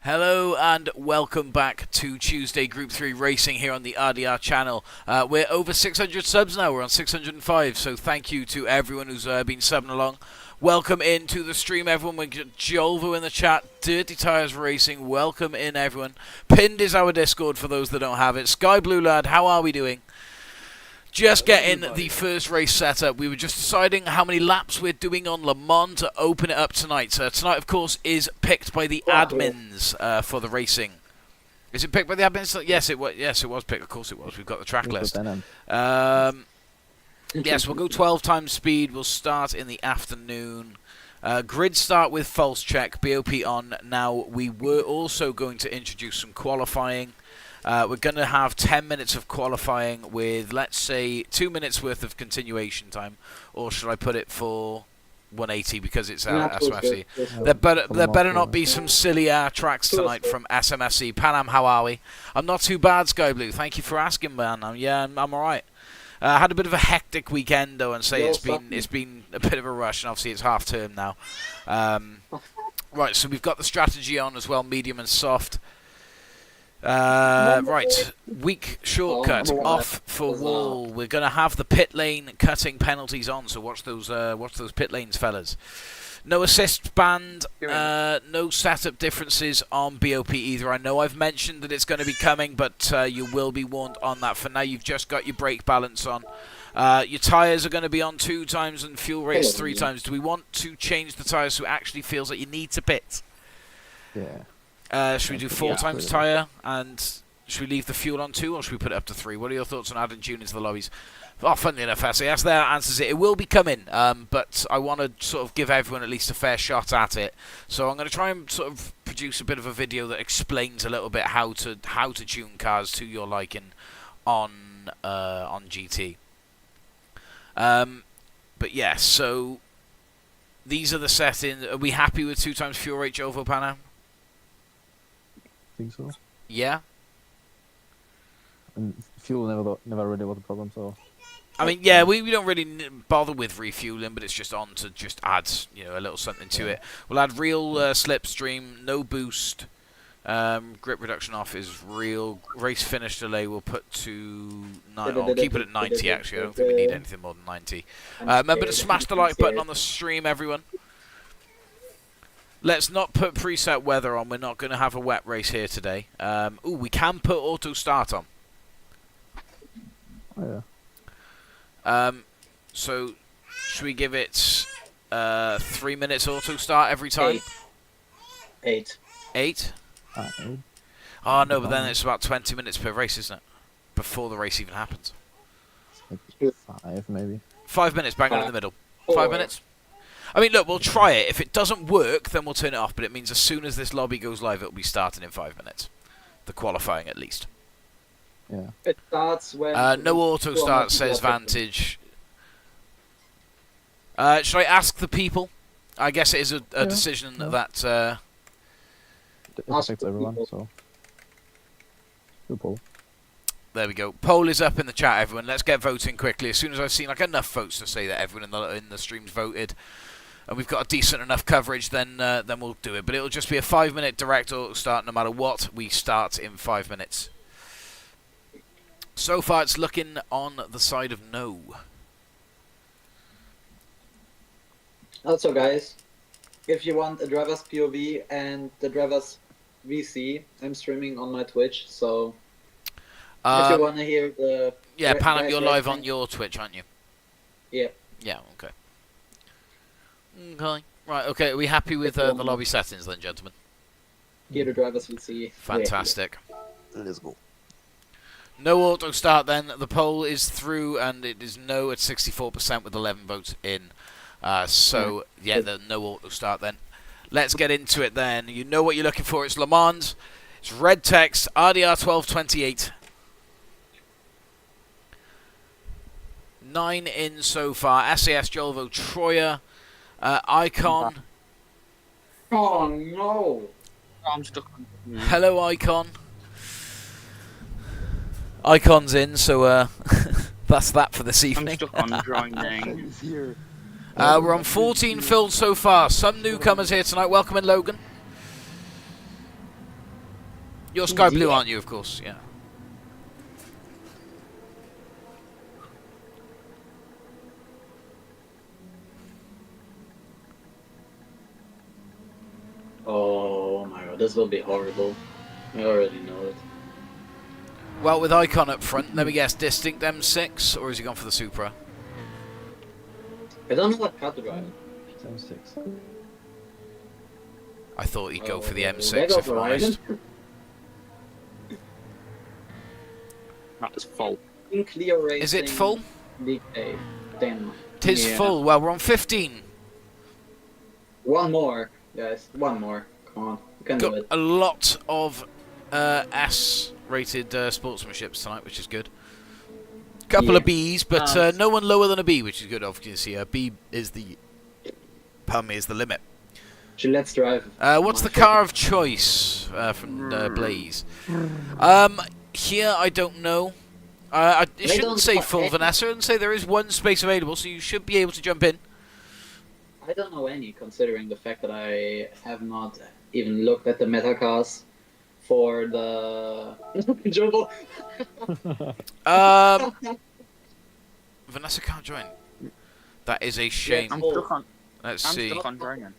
Hello and welcome back to Tuesday Group 3 Racing here on the RDR channel. We're over 600 subs now, we're on 605, so thank you to everyone who's been subbing along. Welcome into the stream everyone, we've got Jolvo in the chat, Dirty Tires Racing, welcome in everyone. Pinned is our Discord for those that don't have it. Sky Blue Lad, how are we doing? Just getting the first race set up. We were just deciding how many laps we're doing on Le Mans to open it up tonight. Tonight, of course, is picked by the admins for the racing. Is it picked by the admins? Yes, it was. Yes, it was picked. Of course, it was. We've got the track list. Yes, we'll go 12 times speed. We'll start in the afternoon. Grid start with false check. BOP on. Now, we were also going to introduce some qualifying. We're going to have 10 minutes of qualifying with, let's say, 2 minutes worth of continuation time. Or should I put it for 180 because it's SMFC? There better not be some silly tracks tonight from SMFC. Panam, how are we? I'm not too bad, Sky Blue. Thank you for asking, man. I'm alright. I had a bit of a hectic weekend, though, and say it's been a bit of a rush, and obviously it's half term now. Right, so we've got the strategy on as well, medium and soft. Right, weak shortcut off for wall. We're going to have the pit lane cutting penalties on, so watch those pit lanes, fellas. No assist band, no setup differences on BOP either. I know I've mentioned that it's going to be coming, but you will be warned on that. For now, you've just got your brake balance on. Your tyres are going to be on 2 times and fuel rates 3 times. Do we want to change the tyres so it actually feels like you need to pit? Yeah. Should we do 4 times tyre, and should we leave the fuel on 2, or should we put it up to 3? What are your thoughts on adding June into the lobbies? Oh, funnily enough, SAS there answers it. It will be coming, but I want to sort of give everyone at least a fair shot at it. So I'm going to try and sort of produce a bit of a video that explains a little bit how to tune cars to your liking on GT. But yeah, so these are the settings. Are we happy with 2 times fuel rate, Jovo Pana? Think so. Yeah. And fuel never really was a problem, so. I mean, yeah, we don't really bother with refueling, but it's just on to just add, a little something to it. We'll add real slipstream, no boost. Grip reduction off is real. Race finish delay we'll put to 9. I'll keep it at 90 actually. I don't think we need anything more than 90. Remember to smash the like button on the stream, everyone. Let's not put preset weather on. We're not going to have a wet race here today. Ooh, we can put auto start on. Oh, yeah. So, should we give it 3 minutes auto start every time? 8. 8? 8. Oh, no, but then it's about 20 minutes per race, isn't it? Before the race even happens. 5, maybe. 5 minutes, bang on in the middle. 5 minutes? I mean, look, we'll try it. If it doesn't work, then we'll turn it off. But it means as soon as this lobby goes live, it'll be starting in 5 minutes. The qualifying, at least. Yeah. It starts when... no auto start, says Vantage. Should I ask the people? I guess it is a decision that... It affects everyone, so... Do poll. There we go. Poll is up in the chat, everyone. Let's get voting quickly. As soon as I've seen enough votes to say that everyone in the stream's voted, and we've got a decent enough coverage, then we'll do it. But it'll just be a 5-minute direct auto start no matter what. We start in 5 minutes. So far, it's looking on the side of no. Also, guys, if you want a driver's POV and the driver's VC, I'm streaming on my Twitch, so... if you want to hear the... Yeah, Panam, you're live on your Twitch, aren't you? Yeah. Yeah, okay. Okay. Right, okay, are we happy with the lobby settings then, gentlemen? Here the drivers will see. Fantastic. Let's go. No auto start then. The poll is through, and it is no at 64% with 11 votes in. So, yeah, the no auto start then. Let's get into it then. You know what you're looking for. It's Le Mans. It's red text, RDR 1228. 9 in so far. SAS, Jolvo, Troyer, Icon. Oh, no. I'm stuck on. Hello, Icon. Icon's in, so that's that for this evening. I'm stuck on grinding. We're on 14 filled so far. Some newcomers here tonight. Welcome in, Logan. You're sky blue, Yeah. aren't you? Of course, yeah. Oh my god, this will be horrible. I already know it. Well, with Icon up front, let me guess, distinct M6, or has he gone for the Supra? I don't know what car to drive. 76. I thought he'd go for the There M6, goes if I'm honest. Ryan. That's full. In clear racing. Is it full? DK. Damn. Tis Yeah. full. Well, we're on 15. One more, guys. One more. Come on. You can do Got it. a lot of S-rated sportsmanships tonight, which is good. Couple Yeah. of Bs, but Nice. no one lower than a B, which is good. Obviously, a B is the, pardon me, is the limit. Let's drive. What's the car of choice from Blaze? Here, I don't know. It They shouldn't don't say put full, any- Vanessa, and say there is one space available, so you should be able to jump in. I don't know any, considering the fact that I have not even looked at the meta cars for the Jumbo. Vanessa can't join. That is a shame. I'm Oh. stuck on. Let's I'm see. stuck on joining.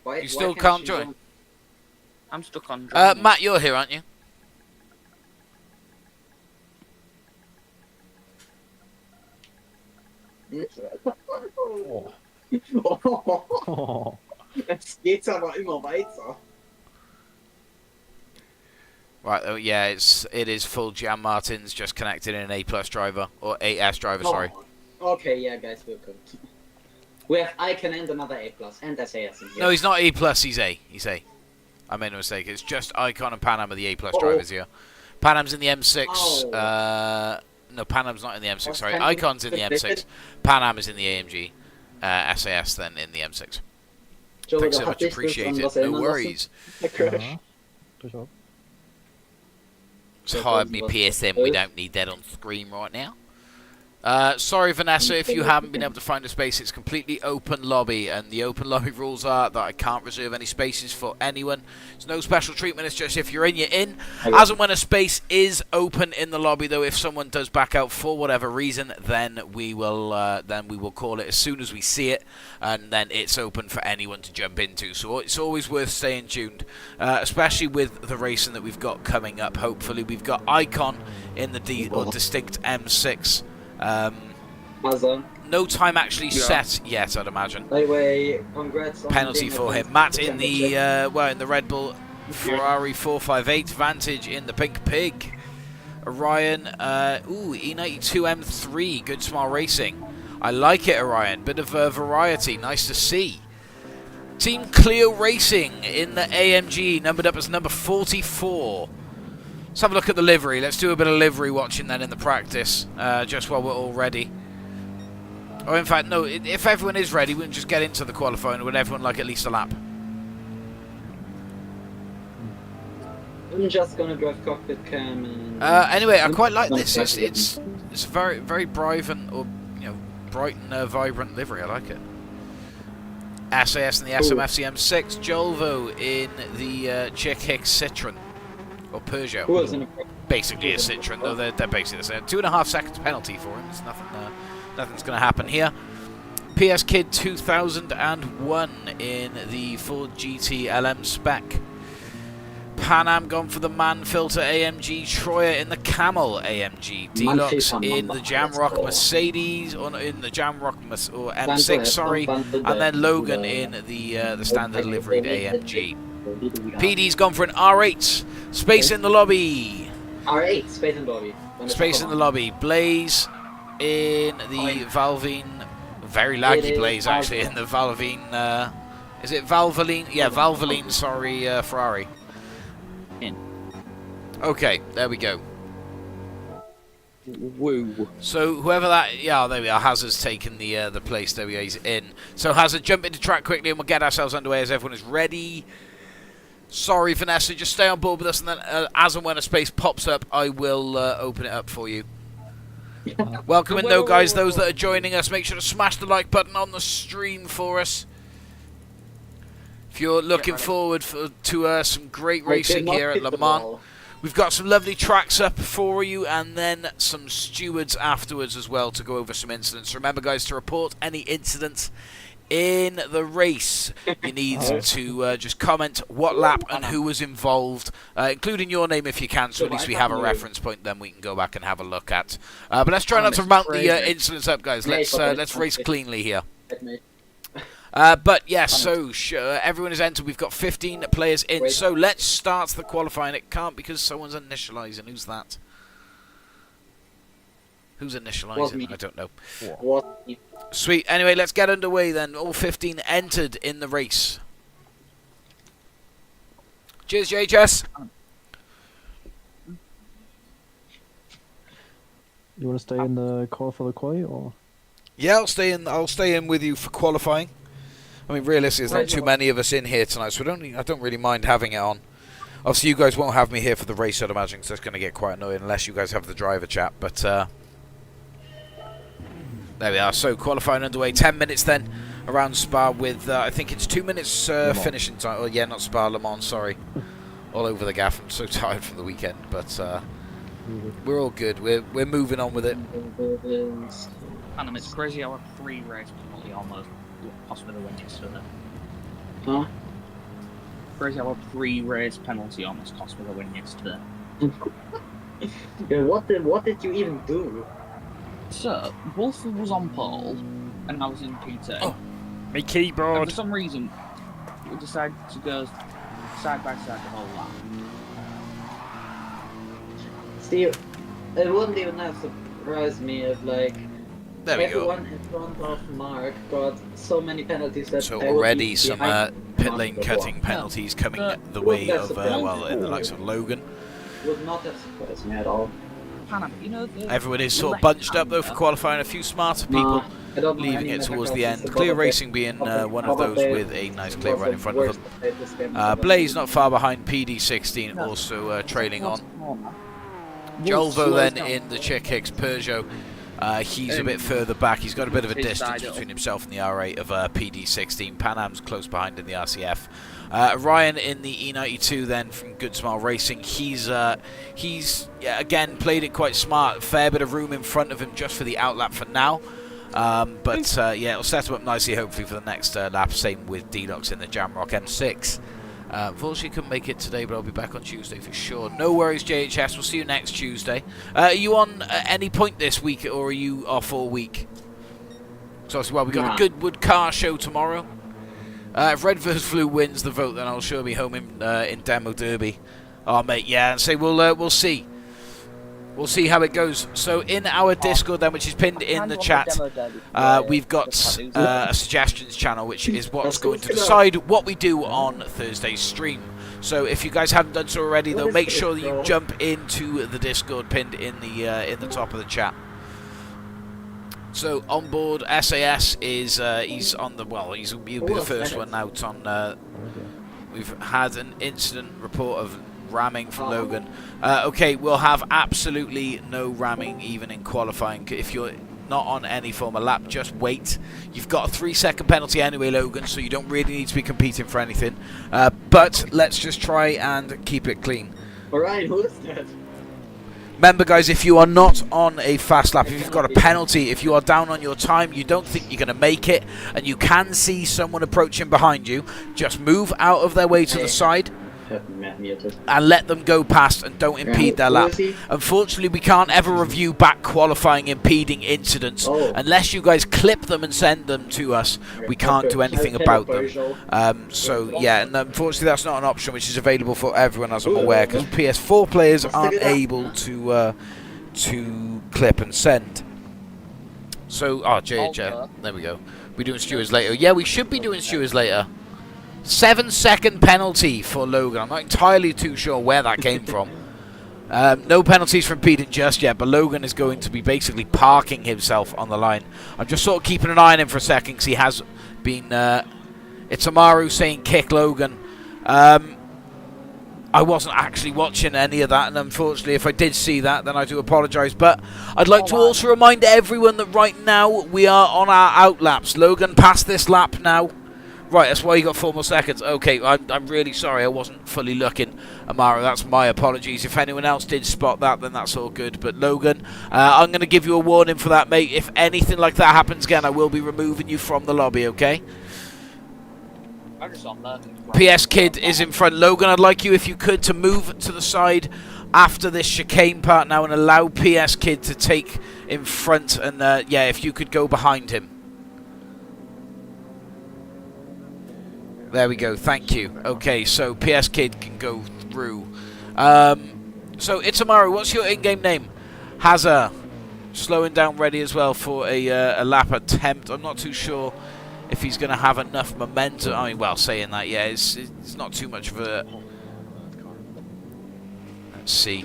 Why, You still why can't she join? I'm stuck on joining. Matt, you're here, aren't you? Oh. Oh. Jetzt geht's aber immer weiter. Right, oh, yeah, it is full. Jan Martin's just connected in an A+ driver, or AS driver, sorry. Oh, okay, yeah, guys, we're good. We have Icon and another A+, and SAS in here. No, he's not A+, he's A. He's A. I made a mistake. It's just Icon and Panam are the A+ Uh-oh. drivers here. Panam's in the M6. Oh. No, Panam's not in the M6, sorry. Can- Icon's in the M6. Panam is in the AMG. SAS then in the M6. Joe, Thanks da so hat much, dich das appreciate an it. was No erinnern worries. lassen? Der Crash. Ja, durchaus. It's hard me PSM, we don't need that on screen right now. Sorry, Vanessa, if you haven't been able to find a space, it's completely open lobby, and the open lobby rules are that I can't reserve any spaces for anyone. It's no special treatment, it's just if you're in, you're in. As and when a space is open in the lobby, though, if someone does back out for whatever reason, then we will call it as soon as we see it, and then it's open for anyone to jump into. So it's always worth staying tuned, especially with the racing that we've got coming up. Hopefully, we've got Icon in the distinct M6. Also, No time actually Yeah. set yet, I'd imagine. by the way, congrats on Penalty being for the him. Matt in championship. the in the Red Bull Ferrari 458. Vantage in the Pink Pig. Orion, E92 M3. Good Smile Racing. I like it, Orion. Bit of variety. Nice to see. Team Clio Racing in the AMG, numbered up as number 44. Let's have a look at the livery. Let's do a bit of livery watching then in the practice, just while we're all ready. Or in fact, no, if everyone is ready, we can just get into the qualifying with everyone like at least a lap. I'm just gonna drive cockpit cam and... Anyway, I quite like this. It's a very very bright and bright and vibrant livery. I like it. SAS in the SMFC M6, Jolvo in the Czech Citroen or Peugeot. Who is in a... Basically a Citroen, though they're basically the same. 2.5 seconds penalty for him. There's nothing's going to happen here. PS Kid 2001 in the Ford GT LM spec. Pan Am gone for the man filter AMG. Troyer in the Camel AMG. Deluxe in the Jamrock Mercedes, or in the Jamrock or M6, sorry, and then Logan in the standard liveried AMG. PD's gone for an R8. Space in the lobby. R8, Space and Bobby. Space in the lobby. Blaze in the Valvine. Very laggy Blaze actually in the Valvine. Is it Valvoline? Yeah, Valvoline. Sorry, Ferrari. In. Okay, there we go. Woo. So whoever that, yeah, there we are. Hazard's taken the place. There we go. He's in. So Hazard, jump into track quickly, and we'll get ourselves underway as everyone is ready. Sorry, Vanessa, just stay on board with us, and then as and when a space pops up, I will open it up for you. Welcome in, though, guys. Those that are joining us, make sure to smash the like button on the stream for us. If you're looking forward to some great racing here at Le Mans, we've got some lovely tracks up for you, and then some stewards afterwards as well to go over some incidents. Remember, guys, to report any incidents in the race, you need to just comment what lap and who was involved, including your name if you can, so at least we have a reference point then we can go back and have a look at. But let's try not to mount the incidents up, guys. Let's race cleanly here. But yeah, so everyone is entered. We've got 15 players in. So let's start the qualifying. It can't because someone's initializing. Who's that? Who's initializing? I don't know. What? Sweet. Anyway, let's get underway then. All 15 entered in the race. Cheers, JHS. You want to stay in the car for the quali, or? Yeah, I'll stay in with you for qualifying. I mean, realistically, there's not too many of us in here tonight, so I don't really mind having it on. Obviously, you guys won't have me here for the race, I'd imagine, so it's going to get quite annoying unless you guys have the driver chat. But there we are. So qualifying underway. 10 minutes then around Spa with I think it's 2 minutes finishing time. Oh yeah, not Spa, Le Mans. Sorry, all over the gaff. I'm so tired from the weekend, but we're all good. We're moving on with it. And it's crazy how a 3 race penalty almost cost me the win yesterday. Huh? Crazy how a 3 race penalty almost cost me the win yesterday. Yeah, what did you even do? So, Wolford was on pole, and I was in P2. Oh, my And keyboard. for some reason, we decided to go side by side the whole lap. See, it wouldn't even have surprised me if, like, There we go. everyone in front of Mark got so many penalties that So I would already be some behind pit Mark lane before. cutting penalties coming the Wouldn't way have of surprised well, in the me. likes of Logan. Would not have surprised me at all. Panam, you know the Everyone is sort of bunched up though for qualifying. A few smarter people I don't know leaving any it towards the metacarses end. about Clear it. Racing being one of those with a nice clear run in front of them. them. Blaze not far behind. PD16 also trailing on. Jolvo then in the Chick Hicks Peugeot. He's a bit further back. He's got a bit of a distance between himself and the R8 of PD16. Pan Am's close behind in the RCF. Ryan in the E92 then from Good Smile Racing. He's again played it quite smart. Fair bit of room in front of him just for the outlap for now. But yeah, it'll set him up nicely hopefully for the next lap. Same with D-Locks in the Jamrock M6. Unfortunately couldn't make it today, but I'll be back on Tuesday for sure. No worries, JHS. We'll see you next Tuesday. Are you on any point this week, or are you off all week? So, well, we've got the Goodwood car show tomorrow. If Red vs. Flu wins the vote, then I'll sure be home in Demo Derby. Oh, mate, yeah, and say we'll see. We'll see how it goes. So in our Discord then, which is pinned in the chat, we've got a suggestions channel, which is what's going to decide what we do on Thursday's stream. So if you guys haven't done so already, though, make sure that you jump into the Discord pinned in the top of the chat. So on board SAS is he's on the he'll be the first one out on. We've had an incident report of ramming from Logan. Okay, we'll have absolutely no ramming even in qualifying. If you're not on any form of lap, just wait. You've got a 3-second penalty anyway, Logan, so you don't really need to be competing for anything. But let's just try and keep it clean. Alright, who is that? Remember, guys, if you are not on a fast lap, if you've got a penalty, if you are down on your time, you don't think you're going to make it, and you can see someone approaching behind you, just move out of their way to the side and let them go past and don't impede their lap. Unfortunately, we can't ever review back qualifying impeding incidents unless you guys clip them and send them to us. We can't do anything about them. So yeah, and unfortunately that's not an option which is available for everyone, as I'm aware, because PS4 players aren't able to clip and send. So there we go. We're doing stewards later. Yeah, we should be doing stewards later. 7-second penalty for Logan. I'm not entirely too sure where that came from. No penalties from Peden just yet, but Logan is going to be basically parking himself on the line. I'm just sort of keeping an eye on him for a second because he has been... it's Amaru saying kick Logan. I wasn't actually watching any of that, and unfortunately if I did see that, then I do apologise. But I'd like to also remind everyone that right now we are on our outlaps. Logan passed this lap now. Right, that's why you got 4 more seconds. Okay, I'm really sorry. I wasn't fully looking, Amaro. That's my apologies. If anyone else did spot that, then that's all good. But Logan, I'm going to give you a warning for that, mate. If anything like that happens again, I will be removing you from the lobby, okay? I'm just on there. PS Kid is in front. Logan, I'd like you, if you could, to move to the side after this chicane part now and allow PS Kid to take in front. And, yeah, if you could go behind him. There we go, thank you. Okay, so PS Kid can go through. So, Itamaru, what's your in-game name? Hazza. Slowing down ready as well for a lap attempt. I'm not too sure if he's going to have enough momentum. I mean, well, saying that, yeah, it's not too much of a... Let's see.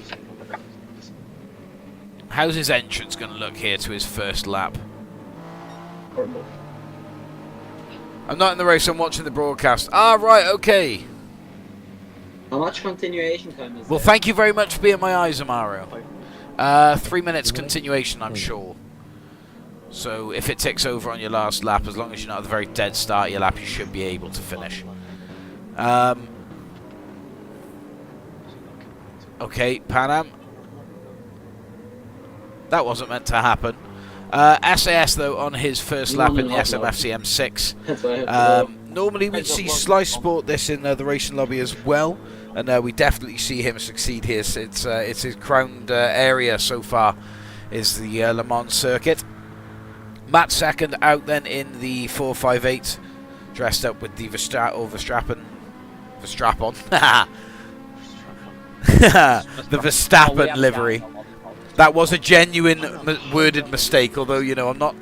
How's his entrance going to look here to his first lap? Horrible. I'm not in the race, I'm watching the broadcast. Ah, right, okay. How much continuation time is Well, there? thank you very much for being my eyes, Amaro. 3 minutes continuation, I'm sure. So, if it ticks over on your last lap, as long as you're not at the very dead start of your lap, you should be able to finish. Okay, Panam. That wasn't meant to happen. SAS, though, on his first lap in the SMFC M6. That's why I have to go. Normally we'd see Slice sport this in the racing lobby as well, and we definitely see him succeed here. It's his crowned area so far, is the Le Mans circuit. Matt second out then in the 458, dressed up with the Verstappen, the Verstappen livery. That was a genuine worded mistake, although, you know, I'm not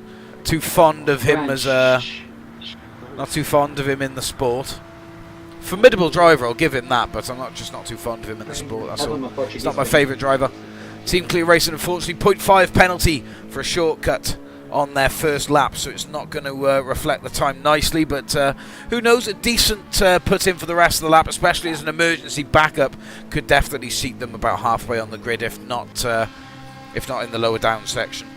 too fond of him as not too fond of him in the sport. Formidable driver, I'll give him that, but I'm not too fond of him in the sport, that's all. He's not my favourite driver. Team Clear Racing, unfortunately, 0.5 penalty for a shortcut on their first lap, so it's not going to reflect the time nicely, but who knows, a decent put in for the rest of the lap, especially as an emergency backup, could definitely seat them about halfway on the grid, if not in the lower down section.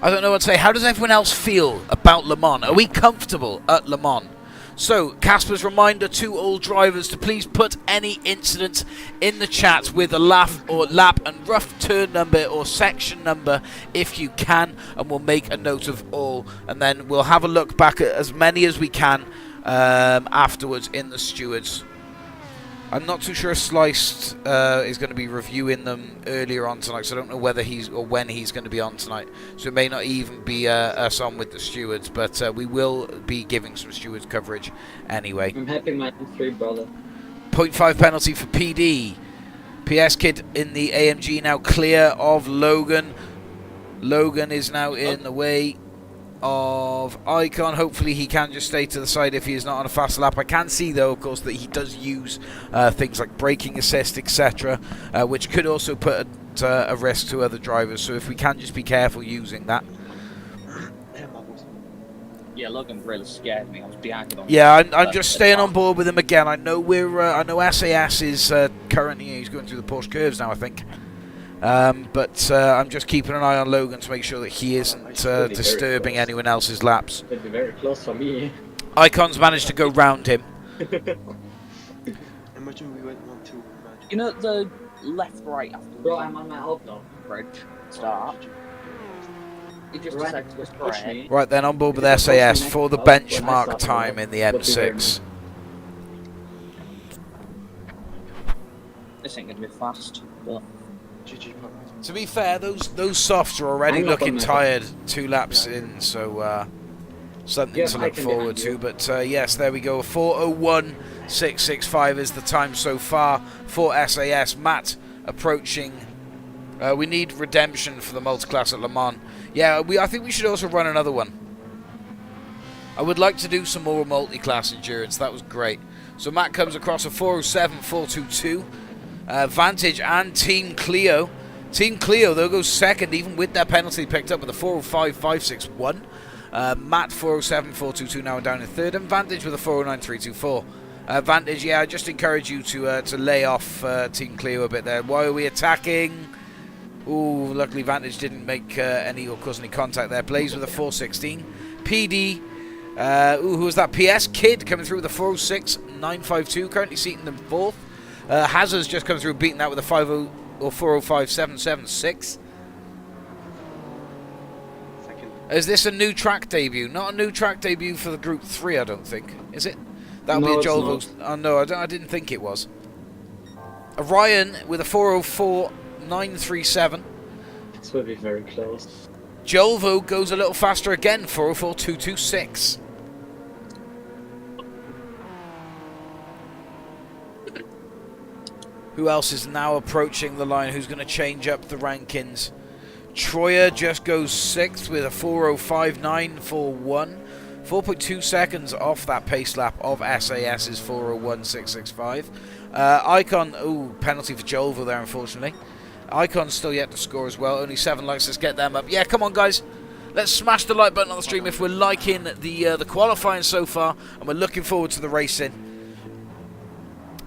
I don't know what to say. How does everyone else feel about Le Mans? Are we comfortable at Le Mans? So, Casper's reminder to all drivers to please put any incidents in the chat with a lap and rough turn number or section number if you can, and we'll make a note of all, and then we'll have a look back at as many as we can afterwards in the Stewards. I'm not too sure if Sliced is going to be reviewing them earlier on tonight, so I don't know whether when he's going to be on tonight. So it may not even be us on with the Stewards, but we will be giving some Stewards coverage anyway. I'm happy my M3 brother. 0.5 penalty for PD. PS Kid in the AMG now clear of Logan. Logan is now in the way of Icon. Hopefully he can just stay to the side if he is not on a fast lap. I can see, though, of course, that he does use things like braking assist, etc., which could also put a risk to other drivers. So if we can just be careful using that. Yeah, Logan really scared me. I was behind him. Yeah, I'm just staying on board with him again. I know I know SAS is currently he's going through the Porsche curves now, I think. But I'm just keeping an eye on Logan to make sure that he isn't disturbing anyone else's laps. It'd be very close for me. Icon's managed to go round him. Imagine we went 1-2. You know the left-right after Bro, I'm on my Alp now. bridge start? He just decided to push spray. me. Right then, on board with SAS for the benchmark time in the M6. This ain't gonna be fast, but GG Pop. To be fair, those softs are already I'm not looking on my tired 2 laps in, so something Yeah, to I look can forward behind to. you. But yes, there we go. 4:01.665 is the time so far for SAS. Matt approaching. We need redemption for the multi-class at Le Mans. Yeah, I think we should also run another one. I would like to do some more multi-class endurance. That was great. So Matt comes across a 4:07.422. Vantage and Team Clio. Team Clio, though, goes second, even with their penalty picked up with a 4:05.561. Matt 4:07.422 now down in third, and Vantage with a 4:09.324. Vantage, yeah, I just encourage you to lay off Team Clio a bit there. Why are we attacking? Ooh, luckily Vantage didn't make any or cause any contact there. Blaze with a 4:16. PD Who was that? PS Kid coming through with a 406.952, currently seating them 4th. Hazard's just come through, beating that with a 50 or 405.776. Second. Is this a new track debut? Not a new track debut for the Group 3, I don't think. Is it? That'll No, be a it's Jolvo's. Oh, no, I didn't think it was. Orion with a 404.937. This will be very close. Jolvo goes a little faster again, 404.226. Who else is now approaching the line? Who's going to change up the rankings? Troyer just goes 6th with a 405.941. 4.2 seconds off that pace lap of SAS's 401.665. Icon, ooh, penalty for Jolvo there, unfortunately. Icon's still yet to score as well. Only 7 likes. Let's get them up. Yeah, come on, guys. Let's smash the like button on the stream if we're liking the qualifying so far, and we're looking forward to the racing.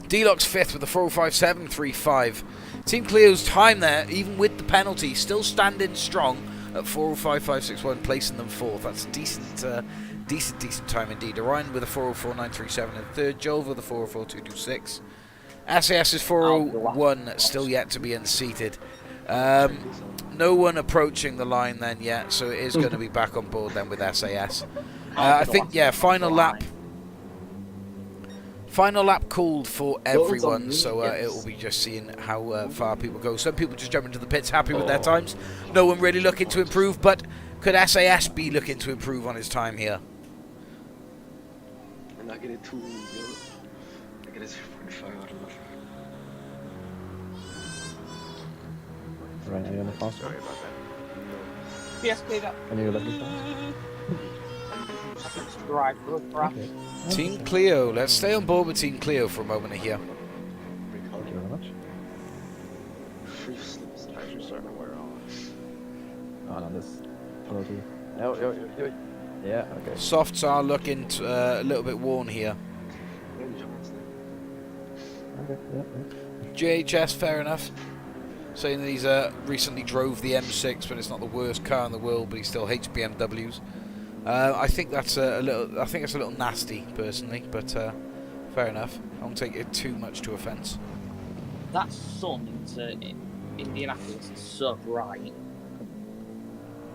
D-Lock's 5th with a 405.735. Team Cleo's time there, even with the penalty, still standing strong at 405.561, placing them 4th. That's decent time indeed. Orion with a 404.937 in 3rd. Joel with a 404.226. SAS is 401, still yet to be unseated. No one approaching the line then yet, so it is going to be back on board then with SAS. I think, yeah, final lap called for everyone, so it will be just seeing how far people go. Some people just jump into the pits happy with their times. No one really looking to improve, but could SAS be looking to improve on his time here? And I get it 2. I get it 45 out of love. Right, are you on the fast? Sorry about that. Yes, cleared up. Can you let me fast? Right, perhaps. Okay. Team Cleo, let's stay on board with Team Cleo for a moment here. Thank you very much. Free slips. Tires are nowhere on. Oh, no, this penalty. No, yeah, okay. Softs are looking a little bit worn here. Okay, yeah. JHS, fair enough. Saying that he's recently drove the M6, but it's not the worst car in the world, but he still hates BMWs. I think that's a little nasty, personally, but fair enough. I won't take it too much to offence. That sun into Indianapolis is so bright.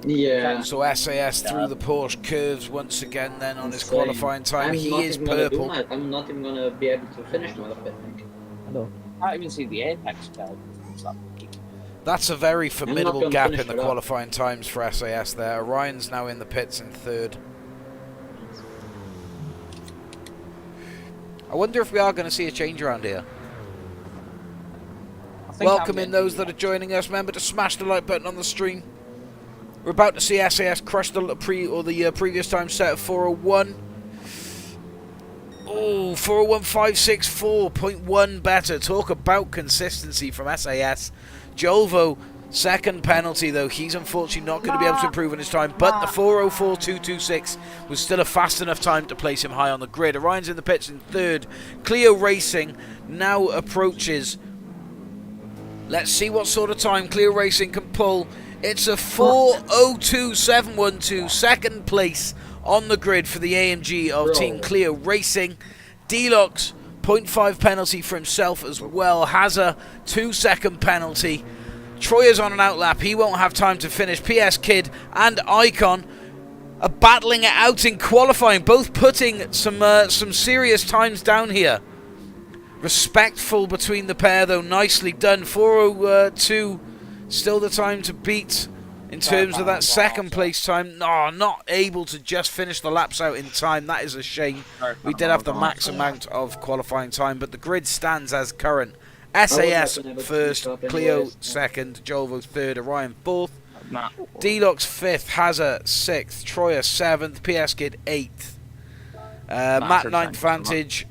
Yeah. So SAS through the Porsche curves once again. Then on his Insane. qualifying time, he is I'm not even purple. gonna do I'm not even gonna be able to finish my lap, I think. Hello. I can't even see the apex belt. That's a very formidable gonna gap finish in the it up. qualifying times for SAS there. Orion's now in the pits in 3rd. I wonder if we are going to see a change around here. Welcome in those that are joining us. Remember to smash the like button on the stream. We're about to see SAS crush the previous time set of 401. Oh, 401.564.1 better. Talk about consistency from SAS. Jolvo, second penalty though. He's unfortunately not going to be able to improve on his time, but the 404.226 was still a fast enough time to place him high on the grid. Orion's in the pits in 3rd. Cleo Racing now approaches. Let's see what sort of time Cleo Racing can pull. It's a 402.712, second place on the grid for the AMG of Team Cleo Racing. D-Locks, 0.5 penalty for himself as well. Has a 2-second penalty. Troyer's on an outlap. He won't have time to finish. PS Kid and Icon are battling it out in qualifying, both putting some serious times down here. Respectful between the pair, though. Nicely done. 402, still the time to beat in terms of that second place time. No, not able to just finish the laps out in time. That is a shame. We did have the max amount of qualifying time, but the grid stands as current. SAS first, Cleo second, Jolvo third, Orion fourth, D-Locks fifth, Hazza sixth, Troyer seventh, PS Kid eighth, Matt ninth, Vantage,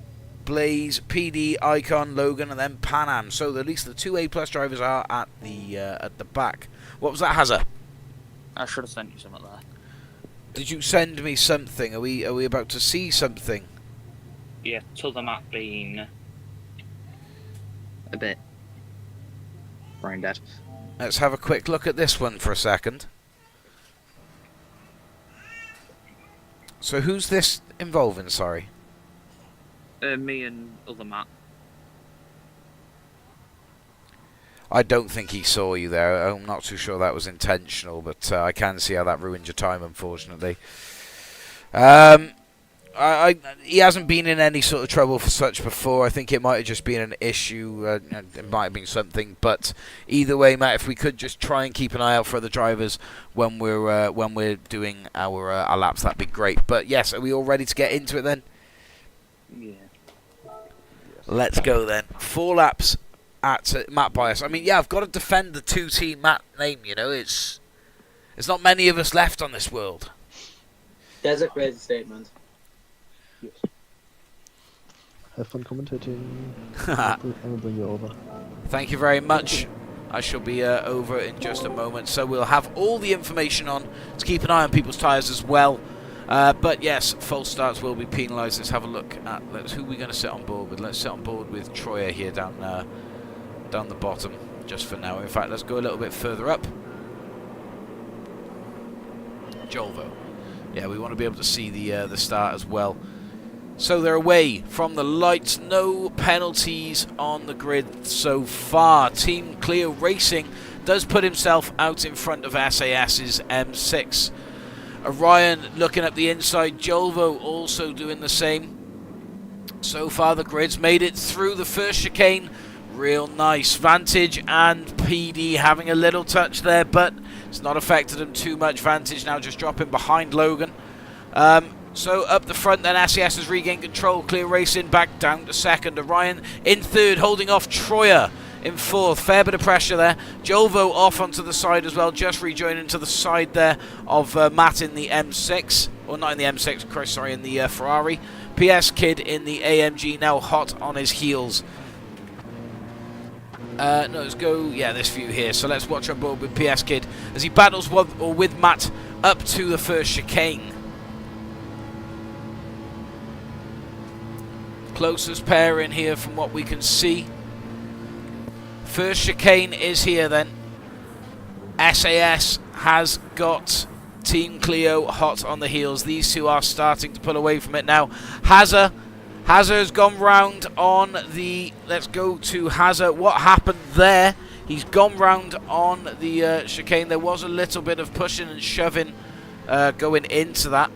Blaze, PD, Icon, Logan, and then Pan Am. So at least the two A+ drivers are at the back. What was that, Hazza? I should have sent you something there. Did you send me something? Are we about to see something? Yeah, to the map being a bit brain dead. Let's have a quick look at this one for a second. So who's this involving, sorry? Me and other Matt. I don't think he saw you there. I'm not too sure that was intentional, but I can see how that ruined your time, unfortunately. He hasn't been in any sort of trouble for such before. I think it might have just been an issue. It might have been something. But either way, Matt, if we could just try and keep an eye out for the drivers when we're doing our laps, that'd be great. But yes, are we all ready to get into it then? Yeah. Let's go then. 4 laps at Matt Bias. I mean, yeah, I've got to defend the 2-team Matt name. You know, it's not many of us left on this world. That's a crazy statement. Yes. Have fun commentating. I will bring you over. Thank you very much. I shall be over in just a moment, so we'll have all the information on to keep an eye on people's tyres as well. But yes, false starts will be penalised. Let's have a look at who we're going to sit on board with. Let's sit on board with Troyer here down the bottom, just for now. In fact, let's go a little bit further up. Jolvo. Yeah, we want to be able to see the start as well. So they're away from the lights. No penalties on the grid so far. Team Clear Racing does put himself out in front of SAS's M6. Orion looking up the inside. Jolvo also doing the same. So far the grid's made it through the first chicane. Real nice. Vantage and PD having a little touch there, but it's not affected them too much. Vantage now just dropping behind Logan. So up the front then, SAS has regained control. Clear Racing back down to second. Orion in third, holding off Troyer in fourth. Fair bit of pressure there. Jolvo off onto the side as well, just rejoining to the side there of Matt in the M6. Or not in the M6, Chris, sorry, in the Ferrari. PS Kid in the AMG, now hot on his heels. No, let's go, yeah, this view here. So let's watch on board with PS Kid as he battles with Matt up to the first chicane. Closest pair in here from what we can see. First chicane is here then. SAS has got Team Clio hot on the heels. These two are starting to pull away from it now. Hazard has gone round on the... Let's go to Hazard. What happened there? He's gone round on the chicane. There was a little bit of pushing and shoving going into that.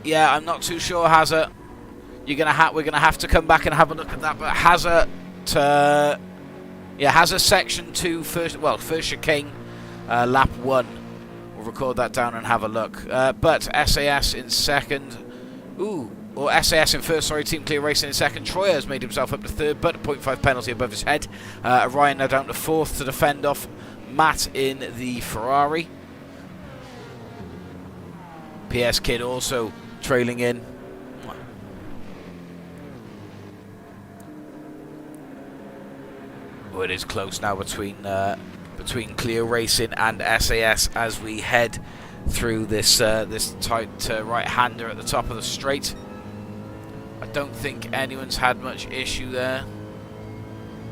Yeah, I'm not too sure, Hazard. We're gonna have to come back and have a look at that. But Hazard, Hazard section 2 first chicane, lap 1. We'll record that down and have a look. But SAS in second. Or SAS in first. Sorry, Team Clear Racing in second. Troyer has made himself up to third, but a 0.5 penalty above his head. Orion now down to fourth to defend off Matt in the Ferrari. PS Kid also trailing in. Oh, it is close now between Clear Racing and SAS as we head through this tight right-hander at the top of the straight. I don't think anyone's had much issue there.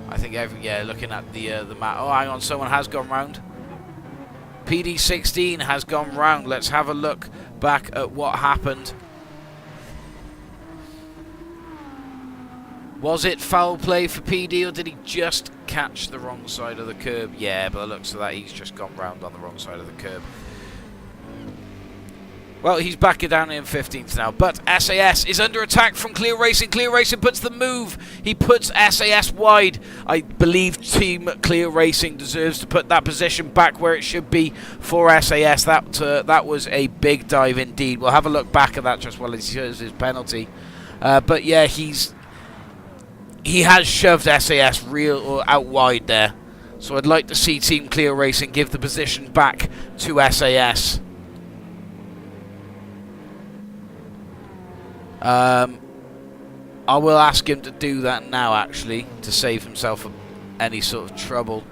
I think looking at the map. Oh, hang on, someone has gone round. PD16 has gone round. Let's have a look back at what happened. Was it foul play for PD, or did he just catch the wrong side of the curb? Yeah, by the looks of that, he's just gone round on the wrong side of the curb. Well, he's back down in 15th now, but SAS is under attack from Clear Racing. Clear Racing puts the move. He puts SAS wide. I believe Team Clear Racing deserves to put that position back where it should be for SAS. That was a big dive indeed. We'll have a look back at that just while he serves his penalty. But yeah, he has shoved SAS out wide there. So I'd like to see Team Clear Racing give the position back to SAS. I will ask him to do that now, actually, to save himself any sort of trouble.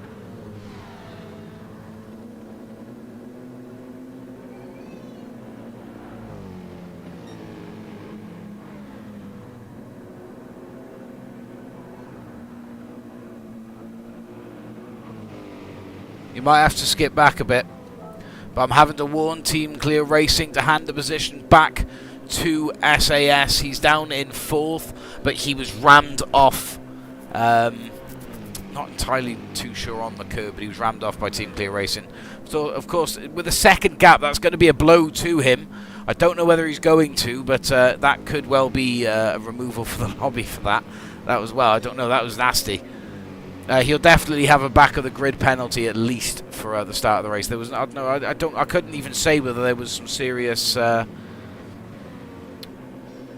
You might have to skip back a bit. But I'm having to warn Team Clear Racing to hand the position back to SAS. He's down in 4th, but he was rammed off. Not entirely too sure on the curb, but he was rammed off by Team Clear Racing. So, of course, with a second gap, that's going to be a blow to him. I don't know whether he's going to, but that could well be a removal for the lobby for that. That was, well, I don't know, that was nasty. He'll definitely have a back of the grid penalty at least for the start of the race. There was, I don't know, I couldn't even say whether there was some serious,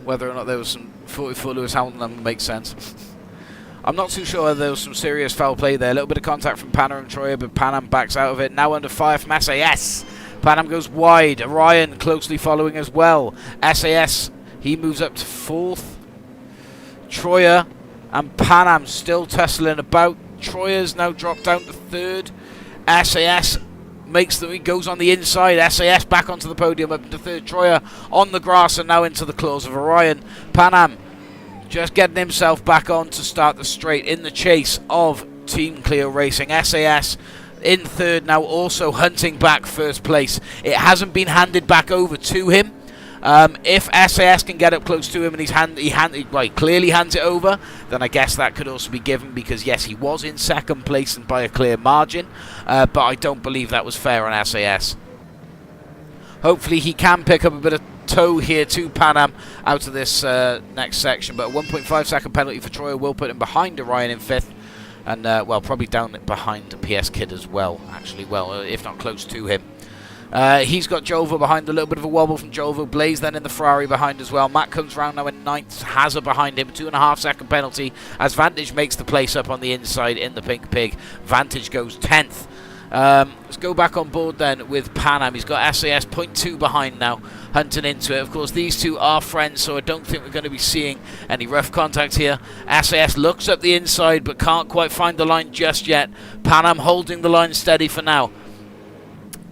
whether or not there was some 44 Lewis Hamilton makes sense. I'm not too sure whether there was some serious foul play there. A little bit of contact from Panam and Troyer, but Panam backs out of it. Now under fire from SAS. Panam goes wide. Orion closely following as well. SAS, he moves up to 4th. Troyer and Panam still tussling about. Troyer's now dropped down to 3rd. SAS makes he goes on the inside. SAS back onto the podium up to 3rd. Troyer on the grass and now into the claws of Orion. Panam just getting himself back on to start the straight in the chase of Team Clear Racing. SAS in 3rd now, also hunting back 1st place. It hasn't been handed back over to him. If SAS can get up close to him and he clearly hands it over, then I guess that could also be given, because yes, he was in 2nd place and by a clear margin, but I don't believe that was fair on SAS. Hopefully he can pick up a bit of toe here to Panam out of this next section, but a 1.5 second penalty for Troyer will put him behind Orion in 5th, and well, probably down behind PS Kid as well, actually, well, if not close to him. He's got Jovo behind, a little bit of a wobble from Jovo. Blaze then in the Ferrari behind as well. Matt comes round now in 9th. Hazard behind him. 2.5 second penalty as Vantage makes the place up on the inside in the Pink Pig. Vantage goes 10th. Let's go back on board then with Panam. He's got SAS 0.2 behind now, hunting into it. Of course, these two are friends, so I don't think we're going to be seeing any rough contact here. SAS looks up the inside but can't quite find the line just yet. Panam holding the line steady for now.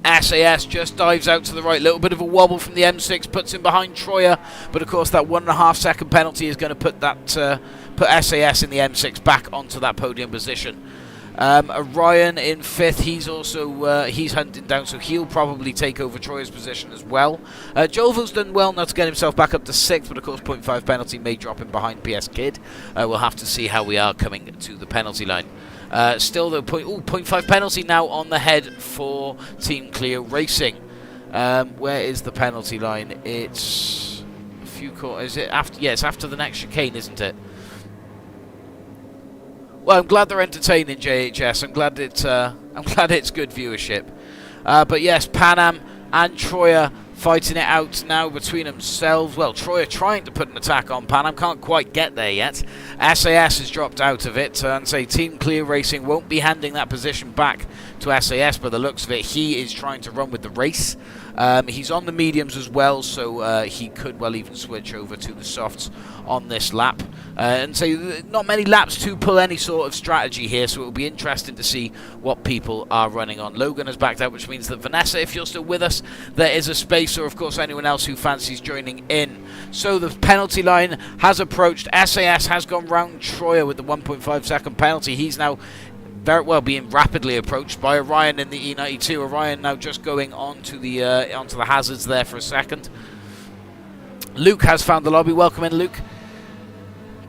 SAS just dives out to the right. Little bit of a wobble from the M6, puts him behind Troyer, but of course that 1.5 second penalty is going to put that put SAS in the M6 back onto that podium position. Orion in 5th. He's also he's hunting down, so he'll probably take over Troyer's position as well. Jovo's done well not to get himself back up to 6th, but of course 0.5 penalty may drop him behind PS Kid. We'll have to see how we are coming to the penalty line. Still though, 0.5 penalty now on the head for Team Clear Racing. Where is the penalty line? It's a few quarters. Is it after? Yeah, it's after the next chicane, isn't it? Well, I'm glad they're entertaining, JHS. I'm glad it's good viewership. But yes, Panam and Troyer fighting it out now between themselves. Well, Troyer trying to put an attack on Panam, can't quite get there yet. SAS has dropped out of it, and say Team Clear Racing won't be handing that position back to SAS, by the looks of it. He is trying to run with the race. He's on the mediums as well, so he could well even switch over to the softs on this lap. And so not many laps to pull any sort of strategy here, so it will be interesting to see what people are running on. Logan has backed out, which means that Vanessa, if you're still with us, there is a space, or of course anyone else who fancies joining in. So the penalty line has approached. SAS has gone round Troyer with the 1.5 second penalty. He's now very well being rapidly approached by Orion in the E92. Orion now just going onto the hazards there for a second. Luke has found the lobby. Welcome in, Luke.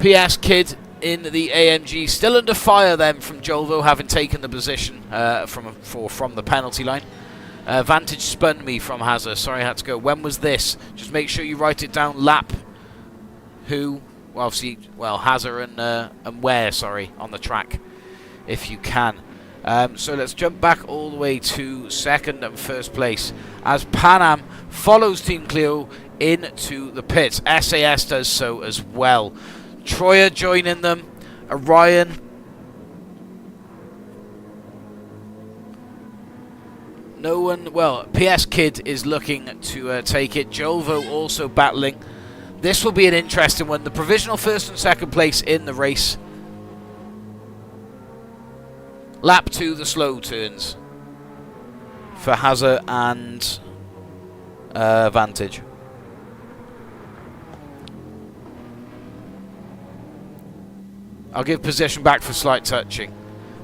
PS Kid in the AMG, still under fire then from Jolvo, having taken the position from the penalty line. Vantage spun me from Hazard. Sorry, I had to go. When was this? Just make sure you write it down. Lap. Who? Well, obviously, well, Hazard and where? Sorry, on the track, if you can. So let's jump back all the way to 2nd and 1st place as Panam follows Team Cleo into the pits. SAS does so as well. Troyer joining them. Orion. No one. Well, PS Kid is looking to take it. Jolvo also battling. This will be an interesting one. The provisional 1st and 2nd place in the race. Lap 2, the slow turns for Hazard and Vantage. I'll give position back for slight touching.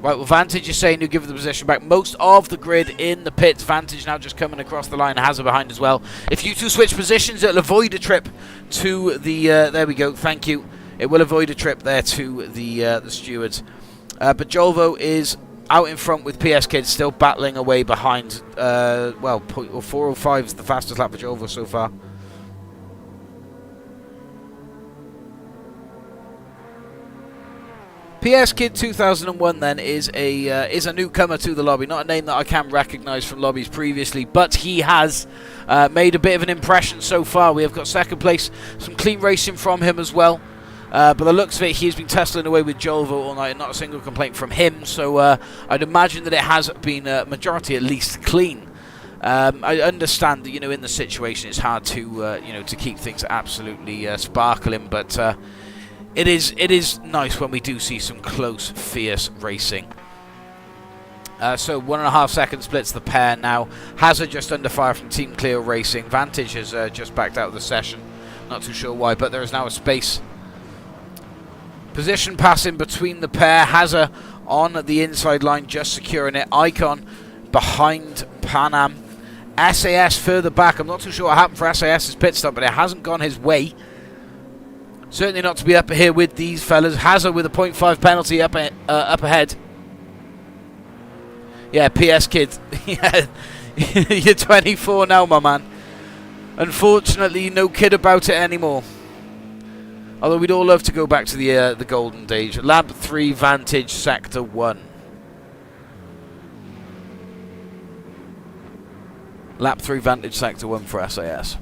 Right, well, Vantage is saying he'll give the position back. Most of the grid in the pits. Vantage now just coming across the line. Hazard behind as well. If you two switch positions, it'll avoid a trip to the... there we go. Thank you. It will avoid a trip there to the Stewards. But Jolvo is out in front with PS Kid still battling away behind. Well, 4:05 is the fastest lap for Jolvo so far. PS Kid 2001 then is a newcomer to the lobby, not a name that I can recognise from lobbies previously, but he has made a bit of an impression so far. We have got second place, some clean racing from him as well, but the looks of it, he's been tussling away with Jolvo all night, and not a single complaint from him, so I'd imagine that it has been a majority at least clean. I understand that, you know, in the situation it's hard to you know, to keep things absolutely sparkling, but it is nice when we do see some close, fierce racing. So 1.5 second splits the pair now. Hazard just under fire from Team Cleo Racing. Vantage has just backed out of the session. Not too sure why, but there is now a space. Position passing between the pair. Hazard on the inside line, just securing it. Icon behind Pan Am. SAS further back. I'm not too sure what happened for SAS's pit stop, but it hasn't gone his way. Certainly not to be up here with these fellas. Hazard with a 0.5 penalty up ahead. Yeah, PS Kid. Yeah, you're 24 now, my man. Unfortunately, no kid about it anymore. Although we'd all love to go back to the golden age. Lab 3, Vantage, Sector 1. Lap 3, Vantage, Sector 1 for SAS.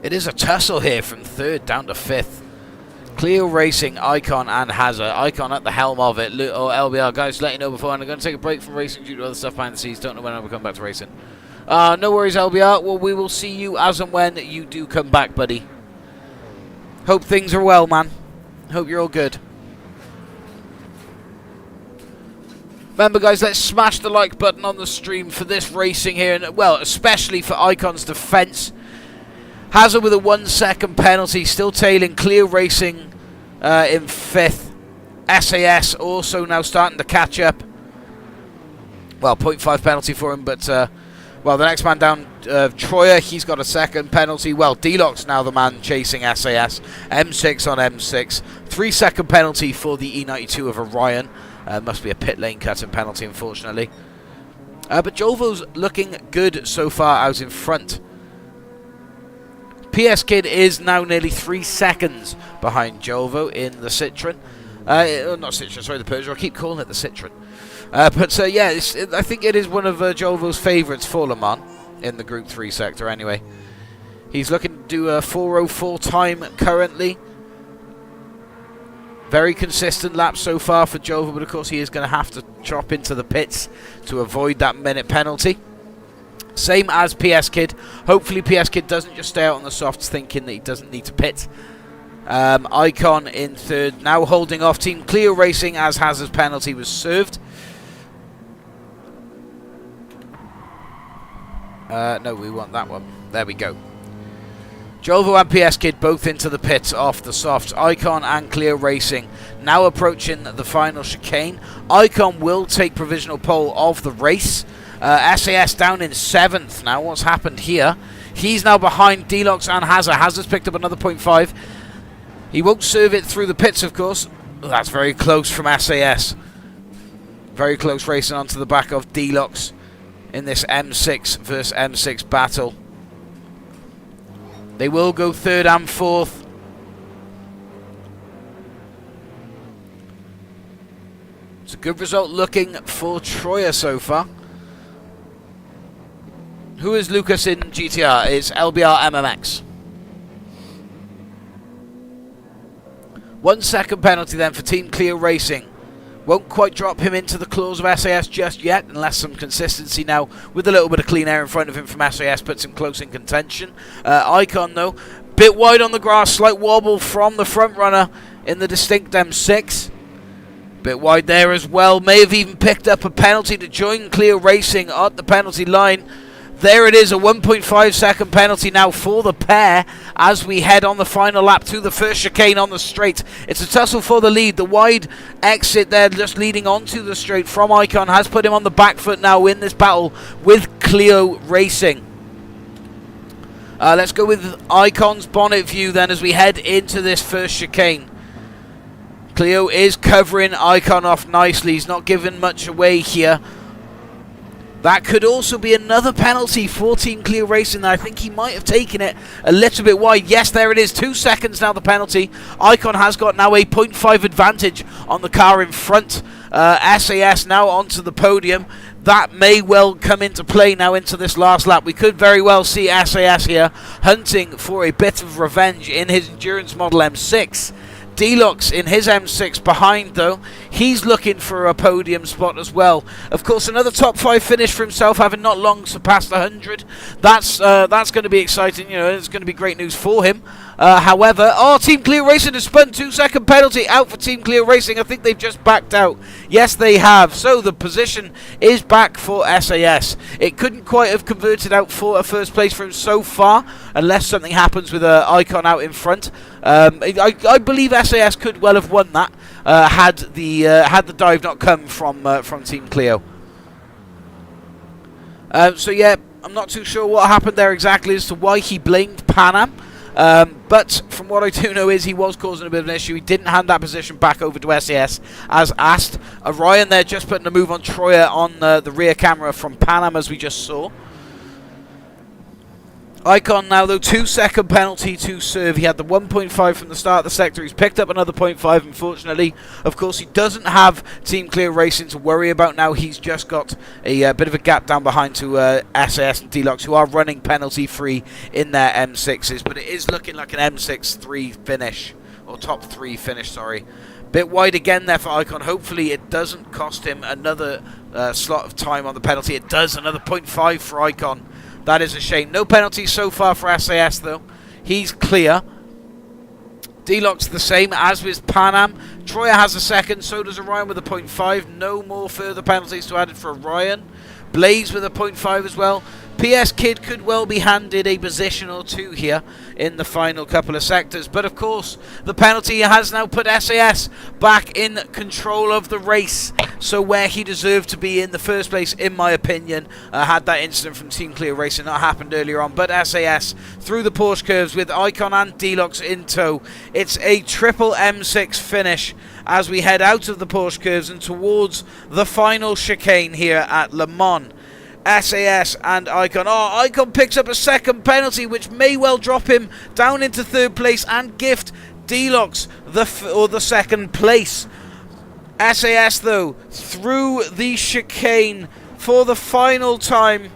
It is a tussle here from 3rd down to 5th. Cleo Racing, Icon and Hazard. Icon at the helm of it. Or LBR, guys, let you know before. I'm going to take a break from racing due to other stuff behind the scenes. Don't know when I'll come back to racing. No worries, LBR. Well, we will see you as and when you do come back, buddy. Hope things are well, man. Hope you're all good. Remember, guys, let's smash the like button on the stream for this racing here. And, well, especially for Icon's defense. Hazard with a 1 second penalty, still tailing Cleo Racing in 5th. SAS also now starting to catch up. Well, 0.5 penalty for him, but, well, the next man down, Troyer, he's got a 2nd penalty. Well, Deluxe now the man chasing SAS. M6 on M6. 3 second penalty for the E92 of Orion. Must be a pit lane cutting penalty, unfortunately. But Jolvo's looking good so far out in front. PS Kid is now nearly 3 seconds behind Jolvo in the Citroen. Not Citroen, sorry, the Peugeot. I keep calling it the Citroen. But yeah, I think it is one of Jolvo's favourites for Le Mans in the Group 3 sector anyway. He's looking to do a 4:04 time currently. Very consistent lap so far for Jolvo, but of course he is going to have to chop into the pits to avoid that minute penalty. Same as PS Kid. Hopefully PS Kid doesn't just stay out on the softs thinking that he doesn't need to pit. Icon in 3rd, now holding off Team Cleo Racing as Hazard's penalty was served. No, we want that one. There we go. Jolvo and PS Kid both into the pits off the softs. Icon and Cleo Racing now approaching the final chicane. Icon will take provisional pole of the race. SAS down in 7th now. What's happened here? He's now behind Deluxe and Hazard. Hazard's picked up another 0.5. He won't serve it through the pits, of course. Oh, that's very close from SAS. Very close racing onto the back of Deluxe in this M6 versus M6 battle. They will go 3rd and 4th. It's a good result looking for Troyer so far. Who is Lucas in GTR? It's LBR MMX. 1 second penalty then for Team Cleo Racing. Won't quite drop him into the claws of SAS just yet, unless some consistency now with a little bit of clean air in front of him from SAS puts him close in contention. Icon, though, bit wide on the grass, slight wobble from the front runner in the distinct M6. Bit wide there as well. May have even picked up a penalty to join Cleo Racing at the penalty line. there it is, a 1.5 second penalty now for the pair as we head on the final lap to the first chicane on the straight. It's a tussle for the lead. The wide exit there just leading onto the straight from Icon has put him on the back foot now in this battle with Clio Racing. Let's go with Icon's bonnet view then as we head into this first chicane. Clio is covering Icon off nicely. He's not giving much away here. That could also be another penalty for Team Clio Racing. I think he might have taken it a little bit wide. Yes, there it is. 2 seconds now, the penalty. Icon has got now a 0.5 advantage on the car in front. SAS now onto the podium. That may well come into play now into this last lap. We could very well see SAS here hunting for a bit of revenge in his Endurance Model M6. Deluxe in his M6 behind, though. He's looking for a podium spot as well. Of course, another top 5 finish for himself, having not long surpassed 100. That's going to be exciting. You know, it's going to be great news for him. However, Team Clio Racing has spun 2 second penalty out for Team Clio Racing. I think they've just backed out. Yes, they have. So the position is back for SAS. It couldn't quite have converted out for a first place for him so far, unless something happens with Icon out in front. I believe SAS could well have won that had the dive not come from Team Clio. So yeah, I'm not too sure what happened there exactly as to why he blamed Pan Am. But from what I do know is he was causing a bit of an issue. He didn't hand that position back over to SAS as asked. Orion there just putting a move on Troyer on the rear camera from Pan Am as we just saw. Icon now, though, 2 second penalty to serve. He had the 1.5 from the start of the sector. He's picked up another 0.5, unfortunately. Of course, he doesn't have Team Clio Racing to worry about now. He's just got a bit of a gap down behind to SAS and Deluxe, who are running penalty-free in their M6s. But it is looking like an M6-3 finish, or top 3 finish, sorry. Bit wide again there for Icon. Hopefully it doesn't cost him another slot of time on the penalty. It does, another 0.5 for Icon. That is a shame. No penalties so far for SAS, though. He's clear. Deluxe the same, as with Pan Am. Troyer has a second, so does Orion with a 0.5. No more further penalties to add for Orion. Blaze with a 0.5 as well. PS Kid could well be handed a position or two here in the final couple of sectors. But of course, the penalty has now put SAS back in control of the race. So where he deserved to be in the first place, in my opinion, had that incident from Team Clio Racing not happened earlier on. But SAS through the Porsche curves with Icon and Deluxe in tow. It's a triple M6 finish as we head out of the Porsche curves and towards the final chicane here at Le Mans. SAS and Icon. Icon picks up a second penalty, which may well drop him down into third place and gift Deluxe the second place. SAS, though, through the chicane for the final time.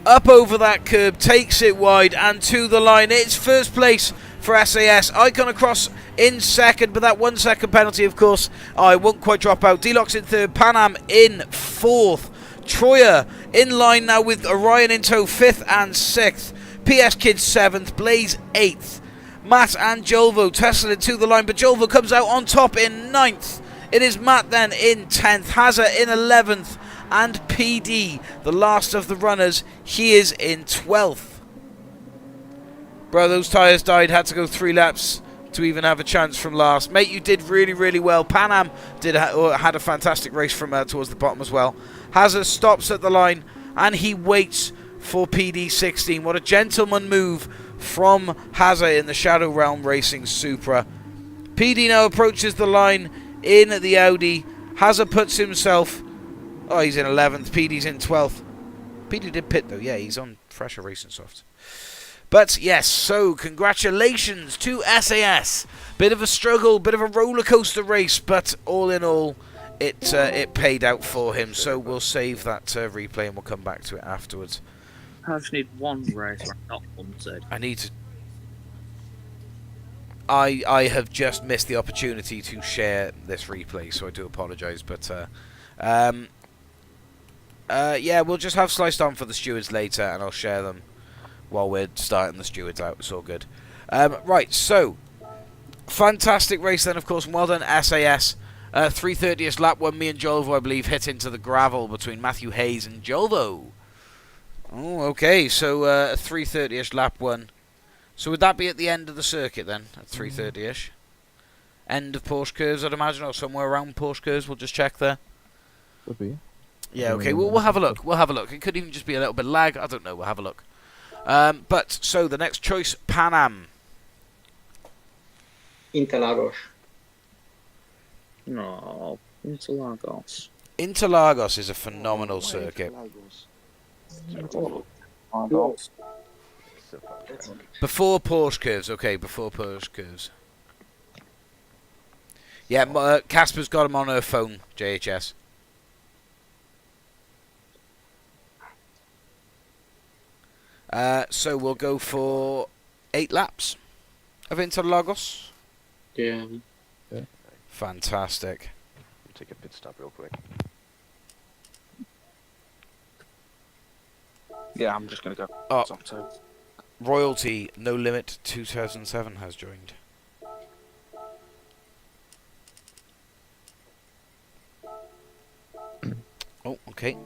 Up over that curb, takes it wide and to the line. It's first place for SAS. Icon across in second, but that 1 second penalty, of course, it won't quite drop out. Deluxe in third, Pan Am in fourth. Troyer in line now with Orion in tow, 5th and 6th. PS Kid 7th, Blaze 8th. Matt and Jolvo tussling to the line, but Jolvo comes out on top in 9th. It is Matt then in 10th, Hazard in 11th, and PD, the last of the runners, he is in 12th. Bro, those tyres died, had to go 3 laps to even have a chance from last. Mate, you did really, really well. Pan Am had a fantastic race from towards the bottom as well. Hazard stops at the line and he waits for PD16. What a gentleman move from Hazard in the Shadow Realm Racing Supra. PD now approaches the line in the Audi. Hazard puts himself... he's in 11th. PD's in 12th. PD did pit though. Yeah, he's on Fresher Racing Soft. But yes, so congratulations to SAS. Bit of a struggle, bit of a roller coaster race, but all in all, it paid out for him. So we'll save that replay and we'll come back to it afterwards. I just need one race, not one said. I need to. I have just missed the opportunity to share this replay, so I do apologise. But yeah, we'll just have Sliced On for the stewards later, and I'll share them while we're starting the stewards out. It's all good. Right, so fantastic race then, of course, and well done SAS. 330th lap when me and Jolvo, I believe, hit into the gravel between Matthew Hayes and Jolvo. Oh, okay. So a 3:30ish lap one. So would that be at the end of the circuit then? At 3:30ish. End of Porsche curves, I'd imagine, or somewhere around Porsche curves. We'll just check there. Could be. Yeah. Okay. We'll have a look. We'll have a look. It could even just be a little bit of lag. I don't know. We'll have a look. But so the next choice, Pan Am. Interlagos. No, Interlagos. Interlagos is a phenomenal circuit. Lagos. So far. Before Porsche curves, okay, before Porsche curves. Yeah, Casper's got him on her phone, JHS. So we'll go for 8 laps of Interlagos. Yeah. Fantastic. We'll take a pit stop real quick. Yeah, I'm just gonna go. Oh, Top two. Royalty No Limit 2007 has joined. Oh, okay.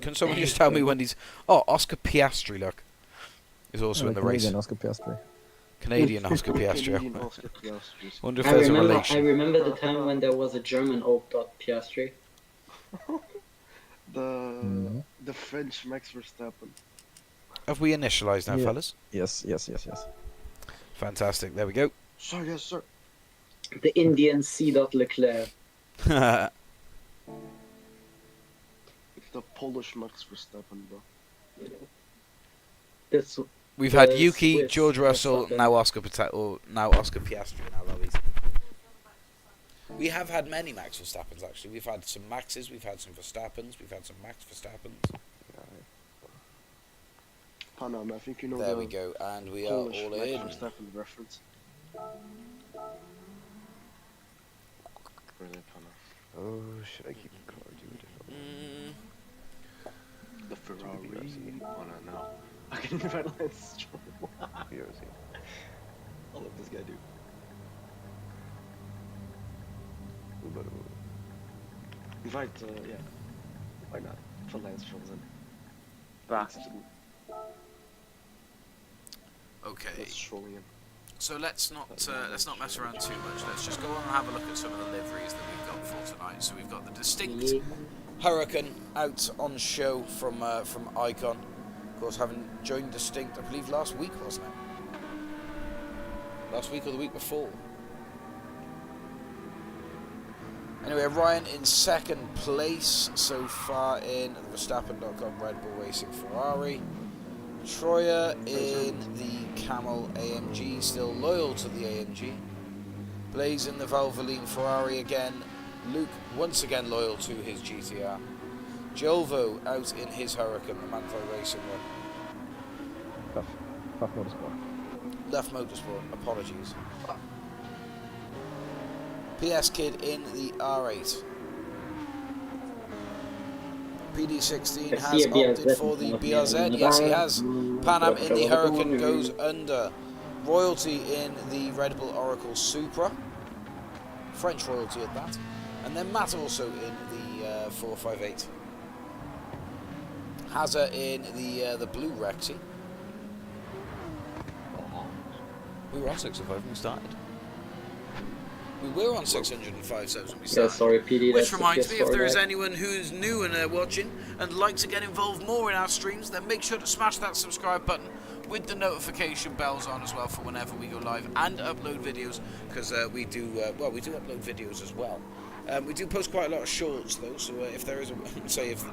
Can someone just tell me when he's... Oh, Oscar Piastri, look. Is also in the race. Oscar Piastri. Canadian Oscar Piastri. Canadian Oscar Piastri. Wonder if I there's a remember. I relation. remember the time when there was a German Piastri. The French Max Verstappen. Have we initialised now, Yeah. fellas? Yes. Fantastic. There we go. Sir, yes, sir. The Indian C. Leclerc. The Polish Max Verstappen, bro. This. We've had The Yuki, Swiss George Russell, Verstappen. now Oscar Piastri in our lobbies. We have had many Max Verstappens actually. We've had some Maxes, we've had some Verstappens, we've had some Max Verstappens. Panam, I think you know There the we go, and we are Polish all Max in. Verstappen reference. Brilliant, Panam. Oh, should I keep the car? The Ferrari. Oh no, no. I can invite Lance Stroll. BRZ. I'll let this guy do. Invite, yeah. Why not? Put Lance Strolls in. Back. Okay, Let's strolling in. so let's not mess around too much. Let's just go on and have a look at some of the liveries that we've got for tonight. So we've got the distinct Hurricane out on show from Icon. Of course, having joined Distinct, I believe last week, wasn't it? Last week or the week before. Anyway, Ryan in second place so far in the Verstappen.com Red Bull Racing Ferrari. Troyer in the Camel AMG, still loyal to the AMG. Blaze in the Valvoline Ferrari again. Luke once again loyal to his GTR. Jolvo out in his Hurricane, the Manthey Racing one. Tough motorsport. Left Motorsport, apologies. PS Kid in the R8. PD16 has opted for the BRZ. Yes, he has. Pan Am in the Hurricane goes under. Royalty in the Red Bull Oracle Supra. French royalty at that. And then Matt also in the 458. Hazza in the blue Rexy. We were on 605 when we started. We were on 605 subs when we started. Yeah, sorry, PD. Which that's the reminds me, if PS4 there is guy. anyone who's new and watching and like to get involved more in our streams, then make sure to smash that subscribe button with the notification bells on as well for whenever we go live and upload videos, because we do upload videos as well. We do post quite a lot of shorts though, so if there is if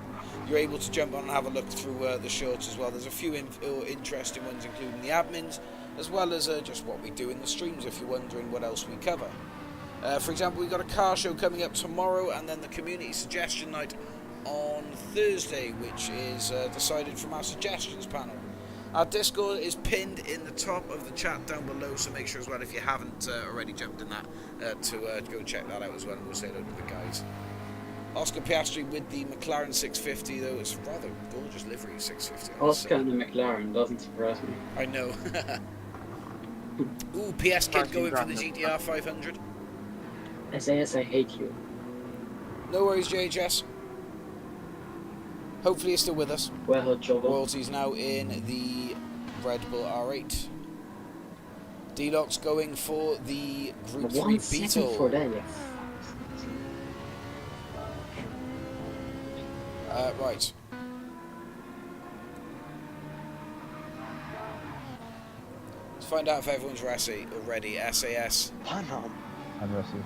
you're able to jump on and have a look through the shorts as well, there's a few interesting ones, including the admins, as well as just what we do in the streams if you're wondering what else we cover. For example, we've got a car show coming up tomorrow, and then the community suggestion night on Thursday, which is decided from our suggestions panel. Our Discord is pinned in the top of the chat down below, so make sure as well, if you haven't already jumped in that, to go check that out as well, and we'll say hello to the guys. Oscar Piastri with the McLaren 650, though. It's a rather gorgeous livery, 650. Oscar and the McLaren doesn't surprise me. I know. Ooh, PS Kid going for the GTR 500. SAS, I hate you. No worries, JHS. Hopefully you're still with us. Well, Joel. Royalty's now in the Red Bull R8. D-Lock's going for the Group 3 1 second Beetle. for that, yeah. Right. Let's find out if everyone's ready. SAS. Panam. I'm Rossi. Ooh,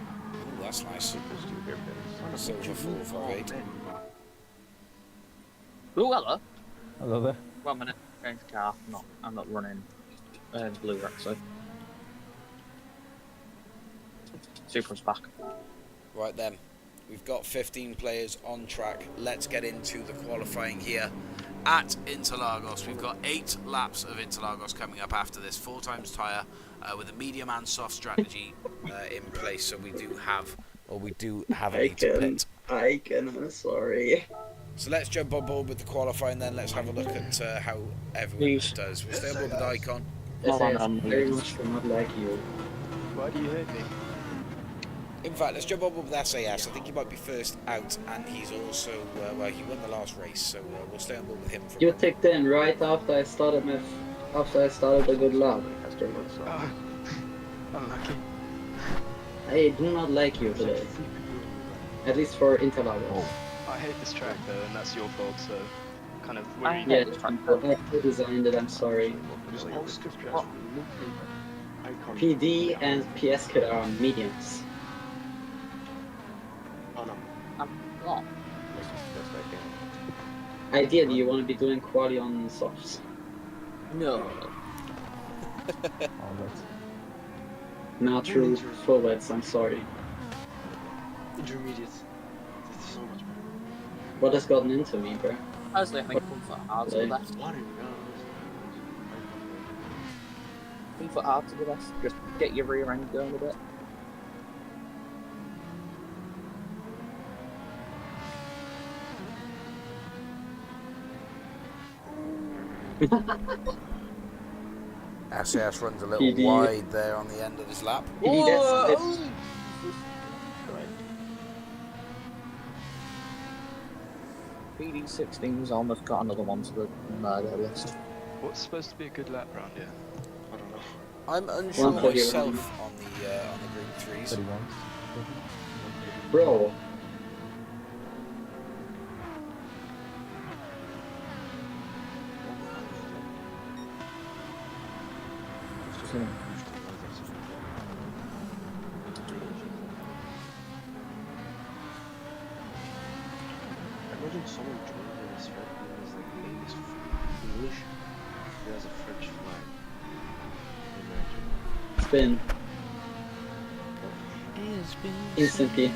that's nice. There's 2 hairpins. Silver 458. Ooh, hello. Hello there. 1 minute. Change the car. I'm not running blue actually. Super's back. Right then. We've got 15 players on track. Let's get into the qualifying here at Interlagos. We've got 8 laps of Interlagos coming up after this. 4 times tyre with a medium and soft strategy in place. So we do have a need to pit. I'm sorry. So let's jump on board with the qualifying then. Let's have a look at how everyone does. We'll stay on board with Icon. SAS, very much do not like you. Why do you hate me? In fact, let's jump on board with SAS. I think he might be first out, and he's also, well, he won the last race, so we'll stay on board with him for a You moment. ticked in right after I started a good lap. Unlucky. I do not like you today. At least for Interlagos. I hate this track though, and that's your fault, so kind of I worried. Yeah, hate this track. I designed it, I'm sorry. Just Oscar What? PD and PS kit are on mediums. Panam. I'm not. Best I can. Ideally, you want to be doing quali on softs. No. Oh, that's... Not true full wets, I'm sorry. Intermediate. This is so much better. What has gotten into me, bro? Personally, I think comfort hard to the best. One in Comfort hard to the best. Just get your rear end going a bit. SAS runs a little PD. wide there on the end of his lap. PD, that's PD16's almost got another one to the murder list. What's supposed to be a good lap round here? I don't know. I'm unsure 131. myself on the Group 3s. 31. Bro, Imagine someone joining this track and his like name is English. He has a French flag. Imagine. spin. Instantly.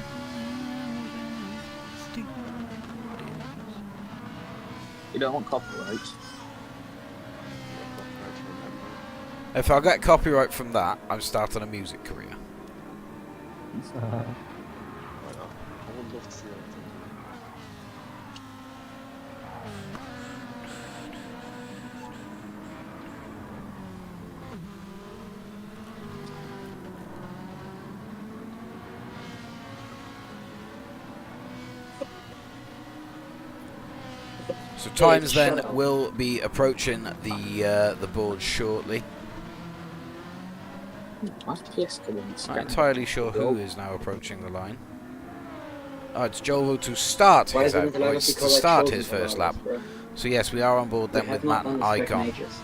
You don't want copyright. If I get copyright from that, I'm starting a music career. Why not? I would love to see that. So times shut then up. will be approaching the board shortly. Why's PS coming? Not entirely sure who is now approaching the line. Oh, it's Jovo to start Why his isn't it allowed outpost, to to collect start trophies his for first us, lap. bro? So yes, we are on board then We with have Matt not and done spec Icon. majors.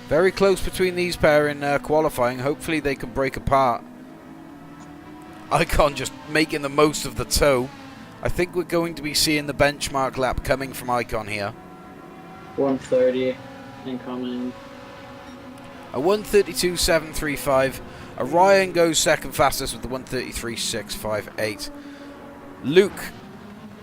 Very close between these pair in qualifying. Hopefully they can break apart. Icon just making the most of the tow. I think we're going to be seeing the benchmark lap coming from Icon here. 130 incoming. A 132.735. Orion goes second fastest with the 133.658. Luke,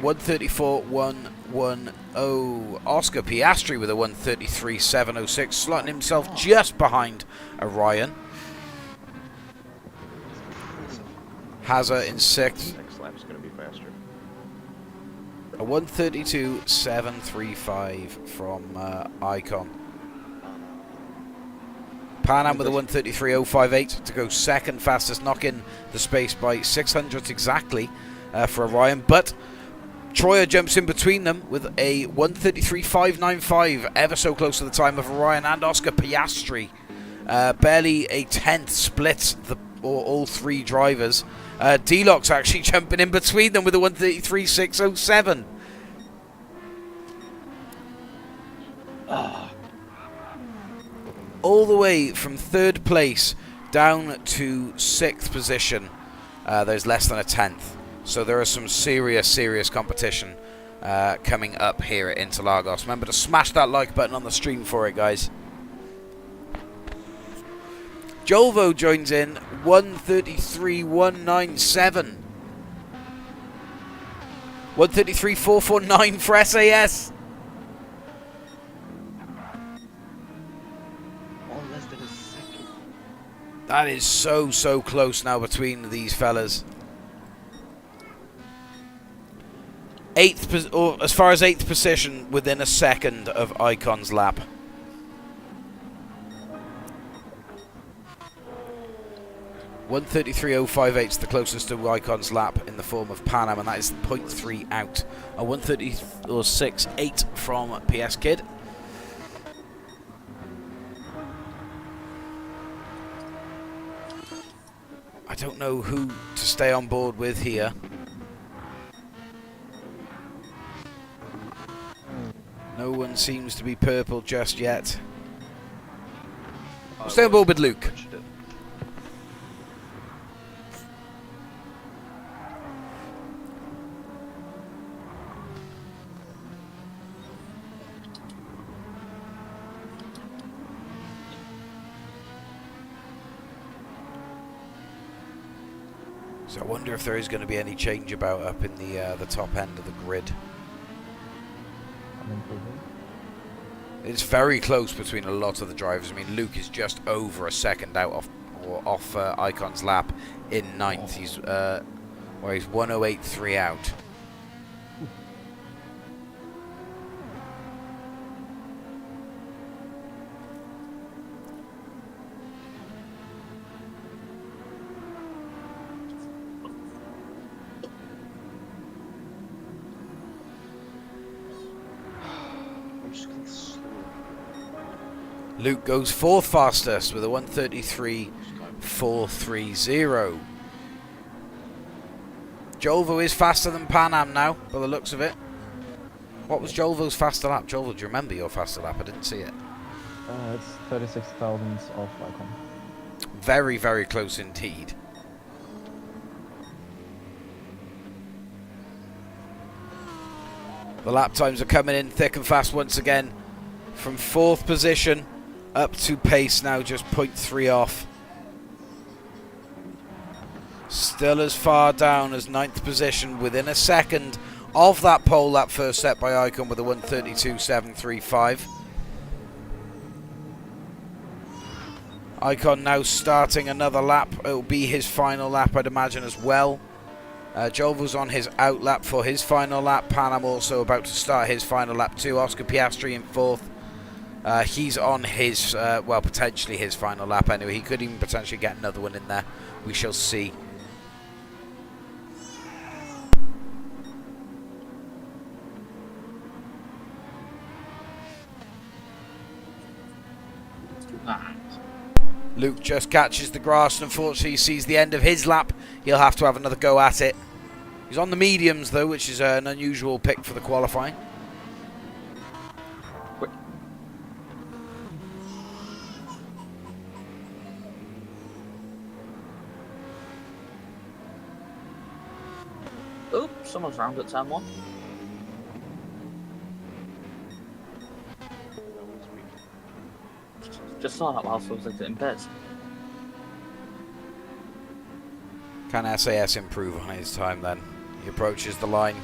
134.110. Oscar Piastri with a 133.706, slotting himself just behind Orion. Hazard in sixth. Next lap's gonna be faster. A 132.735 from Icon. Pan Am with a 133.058 to go second fastest, knocking the space by 600 exactly for Orion. But Troyer jumps in between them with a 1:33.595, ever so close to the time of Ryan and Oscar Piastri. Barely a tenth splits all three drivers. D-Lock's actually jumping in between them with a 1:33.607. All the way from 3rd place down to 6th position, there's less than a tenth. So there is some serious competition coming up here at Interlagos. Remember to smash that like button on the stream for it, guys. Jolvo joins in, 1:33.197. 1:33.449 for SAS. Less than a second. That is so close now between these fellas. 8th, or as far as 8th position, within a second of Icon's lap. .1:33.058 is the closest to Icon's lap in the form of Pan Am, and that is 0.3 out. A 1:30.68 from PS Kid. I don't know who to stay on board with here. No one seems to be purple just yet. Stay on board with Luke. So I wonder if there is going to be any change about up in the top end of the grid. It's very close between a lot of the drivers. I mean, Luke is just over a second out off Icon's lap in 9th. He's 1:08.3 out. Luke goes 4th fastest with a 1:33.430. Jolvo is faster than Pan Am now, by the looks of it. What was Jolvo's faster lap? Jolvo, do you remember your faster lap? I didn't see it. It's 36 thousandths of Icon. Very close indeed. The lap times are coming in thick and fast once again. From 4th position up to pace now, just 0.3 off. Still as far down as 9th position, within a second of that pole lap first set by Icon with a 1:32.735. Icon now starting another lap. It'll be his final lap, I'd imagine, as well. Jolvo's on his out lap for his final lap. Pan Am also about to start his final lap too. Oscar Piastri in 4th. He's on his, well, potentially his final lap anyway. He could even potentially get another one in there. We shall see. Luke just catches the grass and unfortunately sees the end of his lap. He'll have to have another go at it. He's on the mediums though, which is an unusual pick for the qualifying. Oh, someone's round at turn 1. Just saw that whilst I was exiting pits. Can SAS improve on his time then? He approaches the line.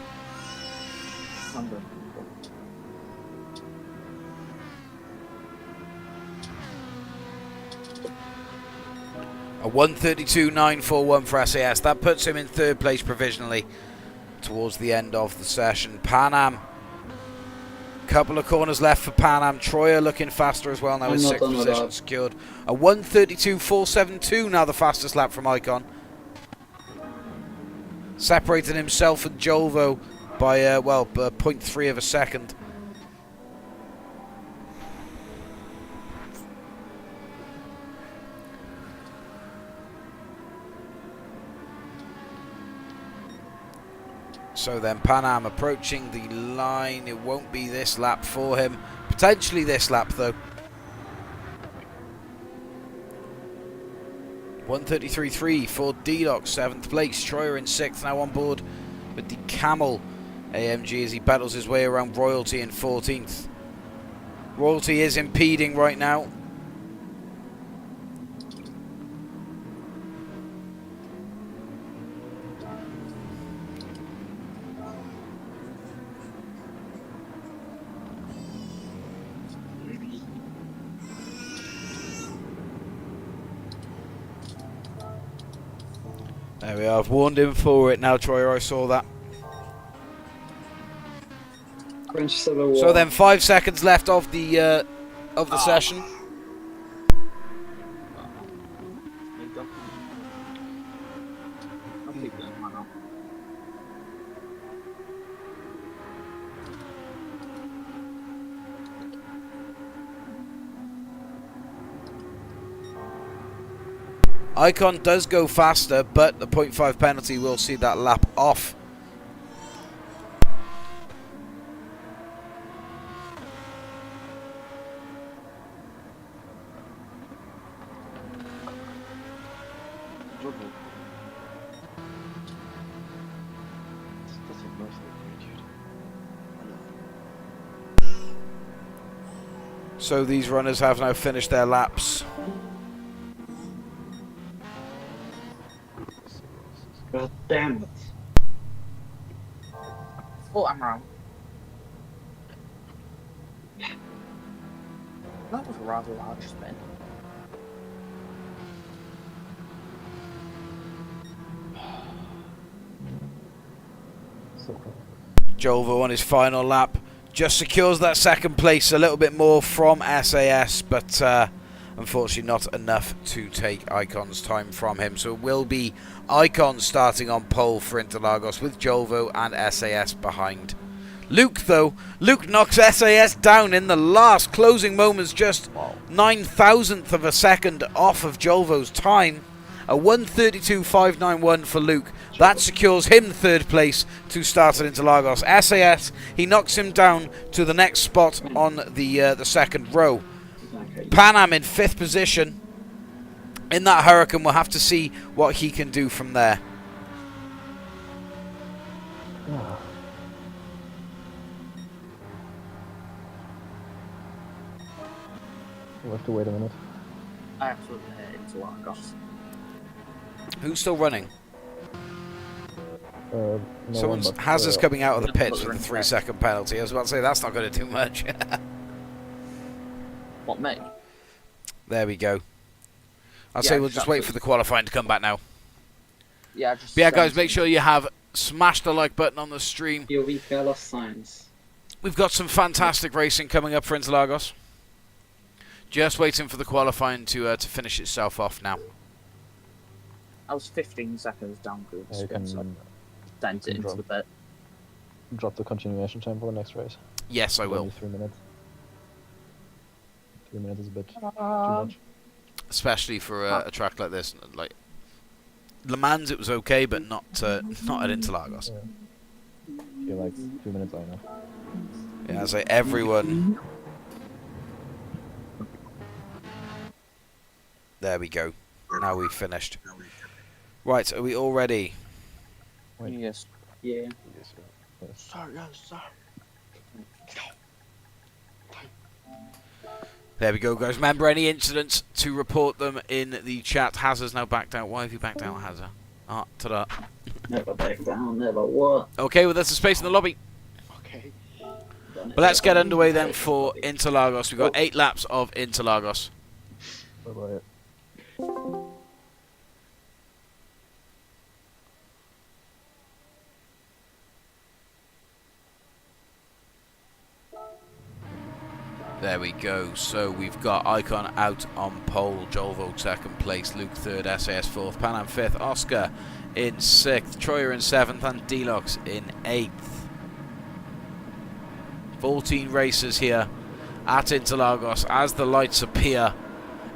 A 1:32.941 for SAS. That puts him in 3rd place provisionally towards the end of the session. Pan Am. Couple of corners left for Pan Am. Troyer looking faster as well now with 6th position secured. A 1:32.472 now the fastest lap from Icon. Separating himself and Jolvo by, 0.3 of a second. So then Pan Am approaching the line. It won't be this lap for him. Potentially this lap, though. 1:33.3 for D-Lock, 7th place. Troyer in 6th, now on board with the Camel AMG as he battles his way around Royalty in 14th. Royalty is impeding right now. There we are. I've warned him for it now, Troyer. I saw that. French Civil War. So then 5 seconds left of the session. There you go. I'll keep going, why not? Icon does go faster, but the 0.5 penalty will see that lap off. That's a nice little dude. So these runners have now finished their laps. God damn it. Oh, I'm wrong. That was a rather large spin. So close. Jolvo on his final lap just secures that second place, a little bit more from SAS, but unfortunately not enough to take Icon's time from him. So it will be Icon starting on pole for Interlagos with Jolvo and SAS behind. Luke, though, Luke knocks SAS down in the last closing moments, just 9,000th of a second off of Jolvo's time. A 1:32.591 for Luke. That secures him third place to start at Interlagos. SAS, he knocks him down to the next spot on the second row. Pan Am in 5th position. In that Hurricane, we'll have to see what he can do from there. Ah. We'll have to wait a minute. I absolutely hate Interlagos. Who's still running? No Someone's one but, Hazard's coming out of the pits Butler with a and 3-second penalty. I was about to say that's not going to do much. What, me? There we go. I'd Yeah, say we'll just wait for the qualifying to come back now. Yeah, just. But yeah, guys, make sure you have smashed the like button on the stream. POV Carlos Sainz. We've got some fantastic racing coming up for Interlagos. Just waiting for the qualifying to finish itself off now. I was 15 seconds down through the You spin, so I can sent it into drop. the bit. drop the continuation time for the next race. Yes, I will. Only 3 minutes. 3 minutes is a bit too much. Especially for a track like this. Like Le Mans, it was okay, but not at Interlagos. Yeah. I feel like 2 minutes, I know. Yeah, I say everyone. There we go. Now we've finished. Right, are we all ready? Wait. Yes. Yeah. Yes, yes. Sorry, guys, sorry. There we go, guys. Remember any incidents to report them in the chat. Hazard's now backed out. Why have you backed out, Hazard? Ah, ta-da. Never back down, never what. Okay, well, there's a space in the lobby. Okay. But let's get underway then for Interlagos. We've got 8 laps of Interlagos. Bye-bye. There we go. So we've got Icon out on pole, Jolvo second place, Luke third, SAS fourth, Pan Am fifth, Oscar in sixth, Troyer in seventh, and Deluxe in eighth. 14 racers here at Interlagos as the lights appear.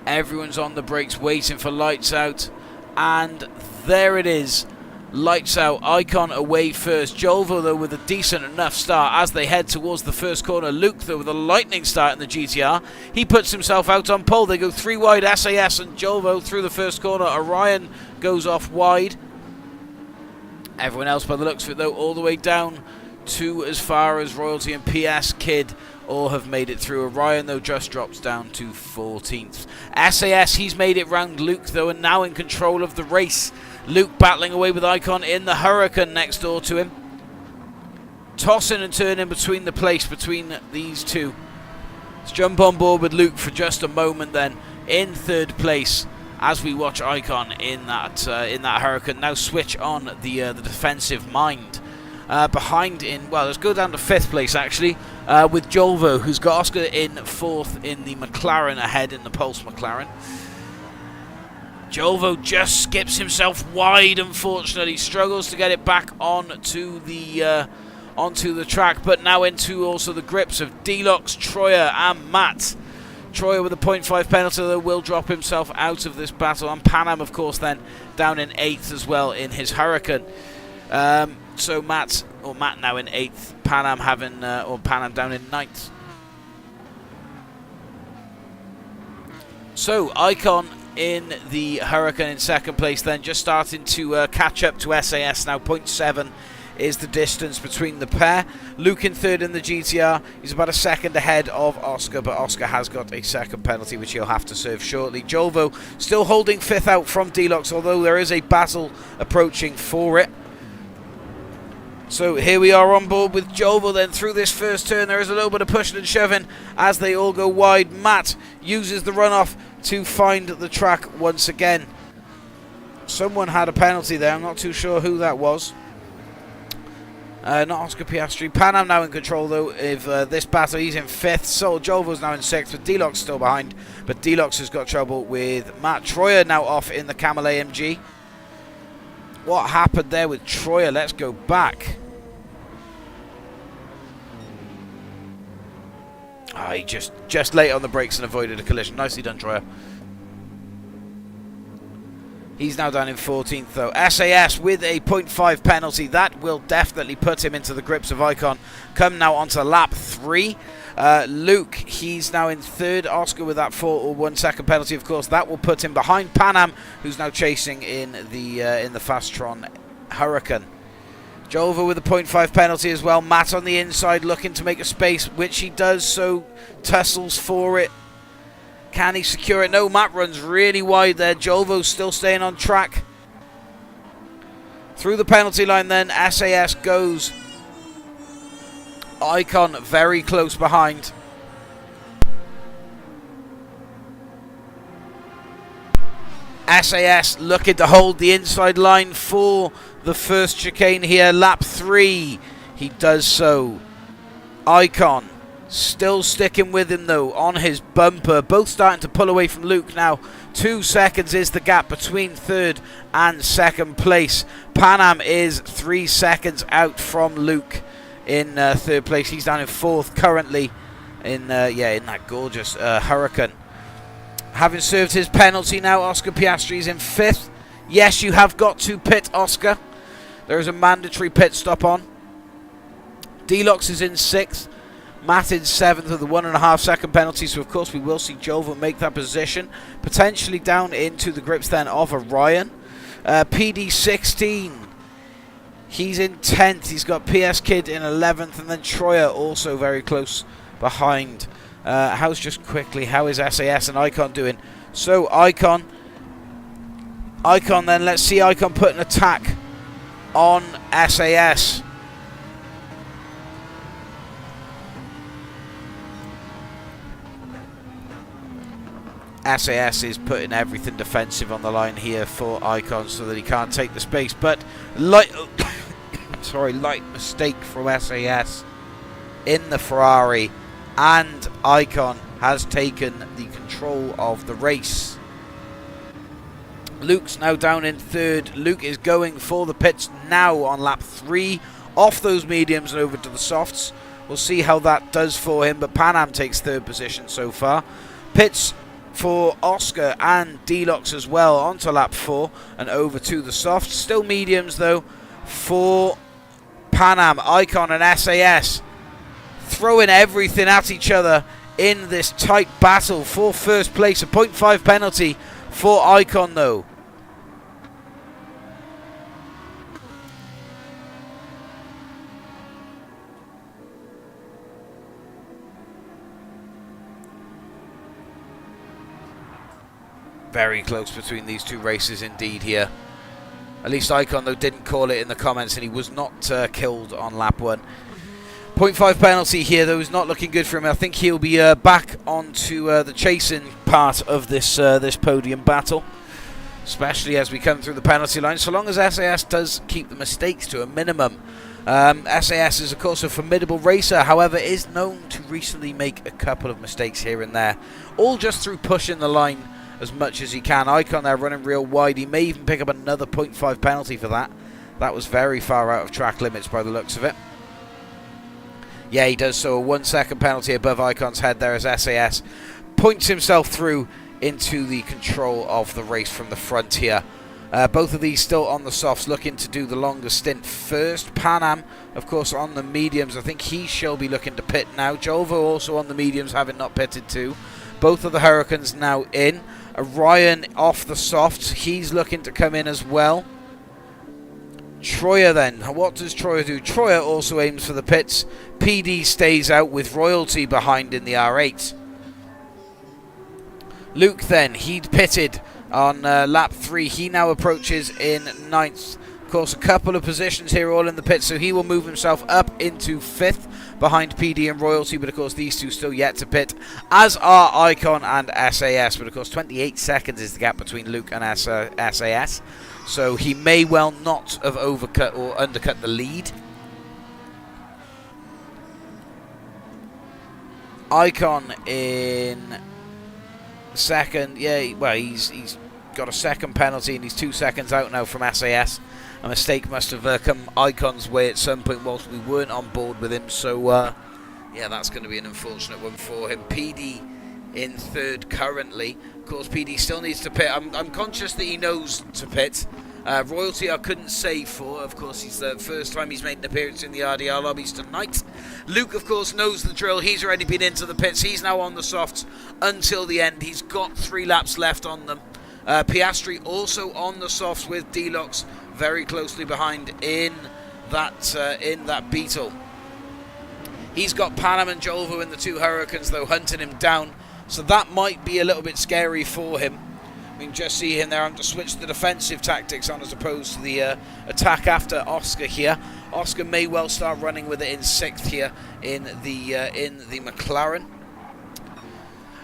Everyone's on the brakes waiting for lights out, and there it is. Lights out, Icon away first. Jolvo though with a decent enough start as they head towards the first corner. Luke though with a lightning start in the GTR. He puts himself out on pole. They go 3 wide, SAS and Jolvo through the first corner. Orion goes off wide. Everyone else by the looks of it though all the way down to as far as Royalty and PS Kid all have made it through. Orion though just drops down to 14th. SAS, he's made it round Luke though and now in control of the race. Luke battling away with Icon in the Huracan next door to him. Tossing and turning between the place between these two. Let's jump on board with Luke for just a moment then. In third place as we watch Icon in that Huracan. Now switch on the defensive mind. Behind in, well, let's go down to 5th place actually, with Jolvo, who's got Oscar in 4th in the McLaren, ahead in the Pulse McLaren. Jolvo just skips himself wide, unfortunately, struggles to get it back onto the track, but now into also the grips of Deluxe, Troyer and Matt. Troyer with a 0.5 penalty though will drop himself out of this battle, and Panam of course then down in 8th as well in his Huracan. So Matt now in 8th, Panam Panam down in 9th. So Icon in the Huracan in 2nd place then, just starting to catch up to SAS now. 0.7 is the distance between the pair. Luke in 3rd in the GTR. He's about a second ahead of Oscar, but Oscar has got a 2nd penalty which he'll have to serve shortly. Jolvo still holding 5th out from Deluxe, although there is a battle approaching for it. So here we are on board with Jolvo then through this first turn. There is a little bit of pushing and shoving as they all go wide. Matt uses the runoff to find the track once again. Someone had a penalty there. I'm not too sure who that was. Not Oscar Piastri. Panam now in control though of this battle. He's in 5th. So Jolvo's now in 6th, with Deluxe still behind. But Deluxe has got trouble with Matt. Troyer now off in the Camel AMG. What happened there with Troyer? Let's go back. He just late on the brakes and avoided a collision. Nicely done, Troyer. He's now down in 14th though. SAS with a 0.5 penalty. That will definitely put him into the grips of Icon. Come now onto lap 3. Luke, he's now in 3rd. Oscar with that 1 second penalty, of course. That will put him behind Panam, who's now chasing in the Fastron Huracan. Jolvo with a 0.5 penalty as well. Matt on the inside looking to make a space, which he does, so tussles for it. Can he secure it? No, Matt runs really wide there. Jolvo's still staying on track. Through the penalty line then, SAS goes. Icon very close behind. SAS looking to hold the inside line for the first chicane here. Lap 3, he does so. Icon still sticking with him though on his bumper. Both starting to pull away from Luke now. 2 seconds is the gap between 3rd and 2nd place. Panam is 3 seconds out from Luke in 3rd place. He's down in 4th currently in that gorgeous Huracan. Having served his penalty now, Oscar Piastri is in 5th. Yes, you have got to pit, Oscar. There is a mandatory pit stop on. Deluxe is in 6th. Matt in 7th with a 1.5 second penalty, so of course we will see Jolvo make that position. Potentially down into the grips then of Orion. PD16, he's in 10th. He's got PS Kid in 11th, and then Troyer also very close behind. How's just quickly, how is SAS and Icon doing? So Icon then, let's see Icon put an attack on SAS. SAS is putting everything defensive on the line here for Icon so that he can't take the space, but light mistake from SAS in the Ferrari, and Icon has taken the control of the race. Luke's now down in 3rd. Luke is going for the pits now on lap 3, off those mediums and over to the softs. We'll see how that does for him, but Pan Am takes 3rd position so far. Pits for Oscar and Deluxe as well onto lap 4 and over to the softs. Still mediums though for Pan Am, Icon and SAS, throwing everything at each other in this tight battle for 1st place. A 0.5 penalty for Icon though. Very close between these two races indeed here. At least Icon though didn't call it in the comments, and he was not killed on lap 1. 0.5 penalty here though is not looking good for him. I think he'll be back onto the chasing part of this this podium battle, especially as we come through the penalty line, so long as SAS does keep the mistakes to a minimum. SAS is of course a formidable racer, however is known to recently make a couple of mistakes here and there, all just through pushing the line as much as he can. Icon there running real wide. He may even pick up another 0.5 penalty for that. That was very far out of track limits by the looks of it. Yeah, he does so. A 1 second penalty above Icon's head there as SAS points himself through into the control of the race from the front here. Both of these still on the softs, looking to do the longest stint first. Pan Am, of course, on the mediums. I think he shall be looking to pit now. Jolvo also on the mediums, having not pitted too. Both of the Hurricanes now in. Ryan off the softs. He's looking to come in as well. Troyer then. What does Troyer do? Troyer also aims for the pits. PD stays out with Royalty behind in the R8. Luke then. He'd pitted on lap 3. He now approaches in 9th. Of course, a couple of positions here all in the pits, so he will move himself up into 5th behind PD and Royalty, but of course these two still yet to pit, as are Icon and SAS, but of course 28 seconds is the gap between Luke and SAS, so he may well not have overcut or undercut the lead. Icon in 2nd, yeah, well he's got a 2nd penalty and he's 2 seconds out now from SAS. A mistake must have come Icon's way at some point whilst we weren't on board with him, so yeah, that's going to be an unfortunate one for him. PD in 3rd currently. Of course, PD still needs to pit. I'm conscious that he knows to pit. Royalty I couldn't say for. Of course, he's the first time he's made an appearance in the RDR lobbies tonight. Luke, of course, knows the drill. He's already been into the pits. He's now on the softs until the end. He's got 3 laps left on them. Piastri also on the softs with Deluxe very closely behind in that Beetle. He's got Pan Am and Jolvo in the 2 Hurricanes though hunting him down, so that might be a little bit scary for him. We can just see him there. I'm to switch the defensive tactics on as opposed to the attack after Oscar here. Oscar may well start running with it in 6th here in the McLaren.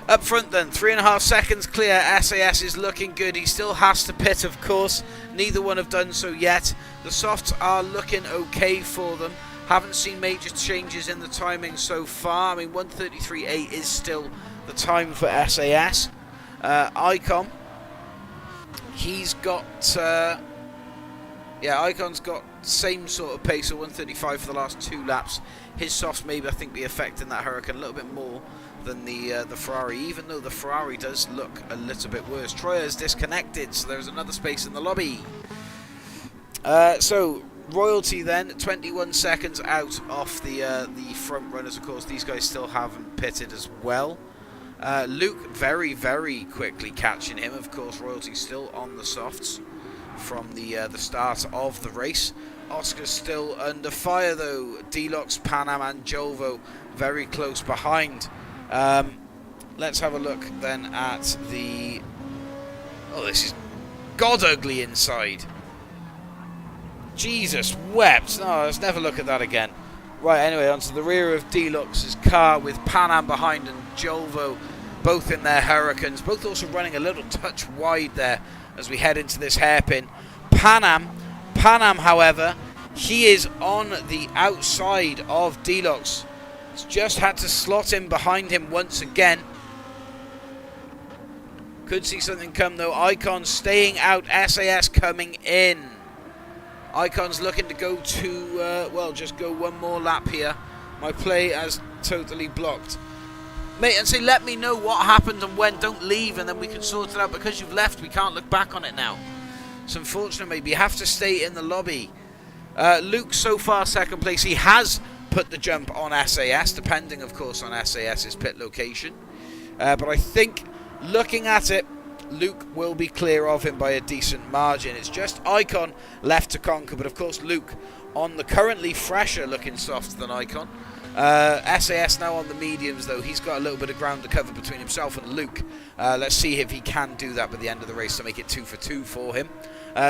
Up front then, 3.5 seconds clear. SAS is looking good. He still has to pit, of course. Neither one have done so yet. The softs are looking okay for them. Haven't seen major changes in the timing so far. I mean, 1:33.8 is still the time for SAS. Icon, he's got... yeah, Icon's got same sort of pace, so 1:35 for the last 2 laps. His softs maybe, I think, be affecting that Hurricane a little bit more than the Ferrari, even though the Ferrari does look a little bit worse. Troyer is disconnected, so there's another space in the lobby. So Royalty then, 21 seconds out off the front runners. Of course, these guys still haven't pitted as well. Luke very, very quickly catching him. Of course, Royalty still on the softs from the start of the race. Oscar's still under fire though. Deluxe, Pan Am and Jolvo very close behind. Let's have a look then at the... Oh, this is god ugly inside. Jesus wept. No, let's never look at that again. Right, anyway, onto the rear of Deluxe's car with Pan Am behind and Jolvo both in their Hurricanes. Both also running a little touch wide there as we head into this hairpin. Pan Am, however, he is on the outside of Deluxe. He's just had to slot in behind him once again. Could see something come though. Icon staying out, SAS coming in. Icon's looking to go to, well, just go one more lap here My play has totally blocked. Mate, and say, let me know what happened and when. Don't leave, and then we can sort it out. Because you've left, we can't look back on it now. It's unfortunate, maybe. You have to stay in the lobby. Luke, so far, second place. He has put the jump on SAS, depending, of course, on SAS's pit location. But I think, looking at it, Luke will be clear of him by a decent margin. It's just Icon left to conquer. But, of course, Luke on the currently fresher looking softs than Icon. SAS now on the mediums, though. He's got a little bit of ground to cover between himself and Luke. Let's see if he can do that by the end of the race to make it 2 for 2 for him.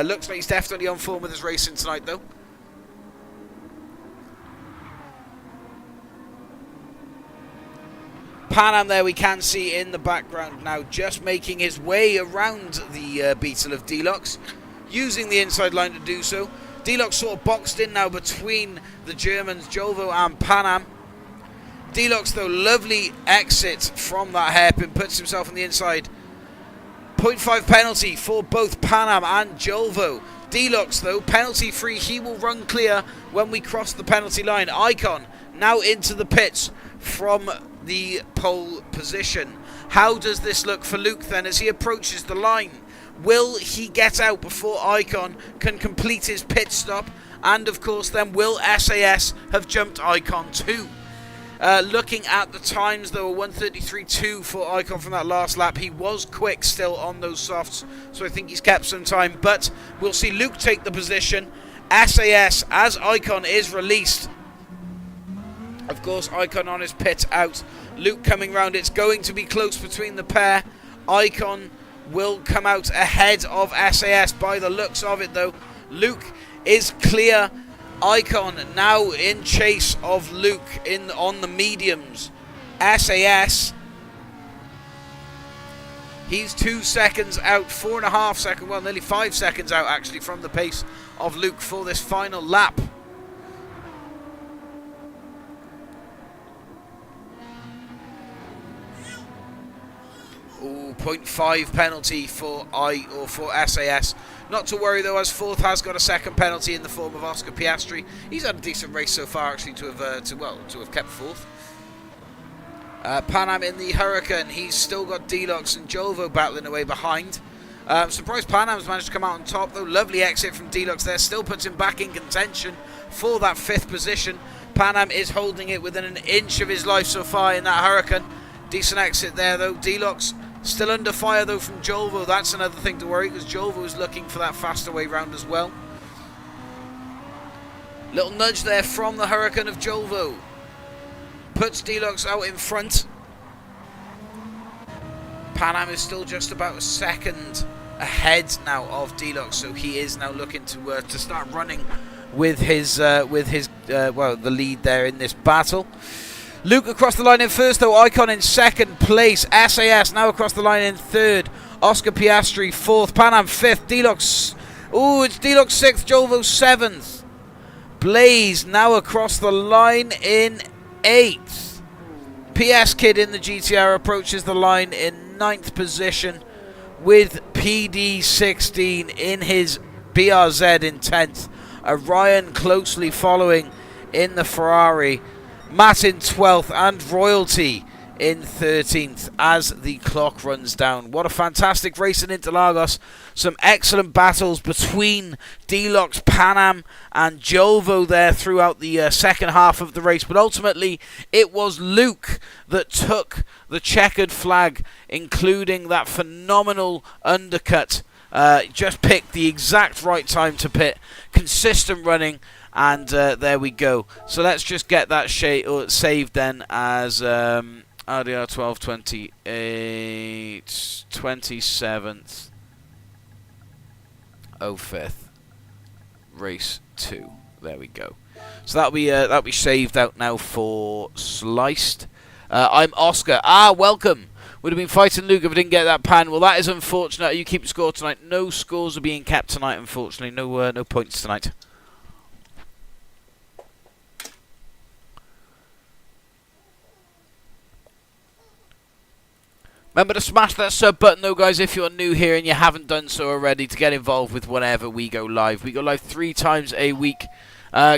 Looks like he's definitely on form with his racing tonight, though. Pan Am there we can see in the background now, just making his way around the Beetle of Deluxe, using the inside line to do so. Deluxe sort of boxed in now between the Germans, Jolvo and Pan Am. Deluxe, though, lovely exit from that hairpin, puts himself on the inside. 0.5 penalty for both Pan Am and Jolvo. Deluxe, though, penalty free. He will run clear when we cross the penalty line. Icon now into the pits from the pole position. How does this look for Luke then as he approaches the line? Will he get out before Icon can complete his pit stop? And of course then, will SAS have jumped Icon too? Looking at the times, though, 1:33.2 for Icon from that last lap. He was quick still on those softs, so I think he's kept some time. But we'll see Luke take the position. SAS, as Icon is released. Of course, Icon on his pit out. Luke coming round. It's going to be close between the pair. Icon will come out ahead of SAS by the looks of it, though. Luke is clear. Icon now in chase of Luke on the mediums. SAS, he's 2 seconds out, 4.5 seconds, well, nearly 5 seconds out actually from the pace of Luke for this final lap. Ooh, 0.5 penalty for SAS. Not to worry though, as fourth has got a second penalty in the form of Oscar Piastri. He's had a decent race so far, actually, to have kept fourth. Pan Am in the Hurricane. He's still got Deluxe and Jolvo battling away behind. Surprised Pan Am's managed to come out on top though. Lovely exit from Deluxe there. Still puts him back in contention for that 5th position. Pan Am is holding it within an inch of his life so far in that Hurricane. Decent exit there though. Deluxe still under fire though from Jolvo. That's another thing to worry, because Jolvo is looking for that faster way round as well. Little nudge there from the Hurricane of Jolvo. Puts Deluxe out in front. Pan Am is still just about a second ahead now of Deluxe, so he is now looking to start running with his the lead there in this battle. Luke across the line in first, though. Icon in second place. SAS now across the line in third. Oscar Piastri fourth. Pan Am fifth. Deluxe. Ooh, it's Deluxe sixth. Jolvo seventh. Blaze now across the line in eighth. PS Kid in the GTR approaches the line in ninth position, with PD16 in his BRZ in 10th. Orion closely following in the Ferrari. Matt in 12th and Royalty in 13th as the clock runs down. What a fantastic race in Interlagos. Some excellent battles between Deluxe, Pan Am and Jolvo there throughout the second half of the race. But ultimately, it was Luke that took the checkered flag, including that phenomenal undercut. Just picked the exact right time to pit. Consistent running. And there we go. So let's just get that saved then as RDR 1228 27th 05th race 2. There we go. So that'll be saved out now for Sliced. I'm Oscar. Welcome. Would have been fighting Luke if I didn't get that pan. Well, that is unfortunate. You keep score tonight. No scores are being kept tonight, unfortunately. No points tonight. Remember to smash that sub button though, guys, if you're new here and you haven't done so already, to get involved with whenever we go live. We go live 3 times a week,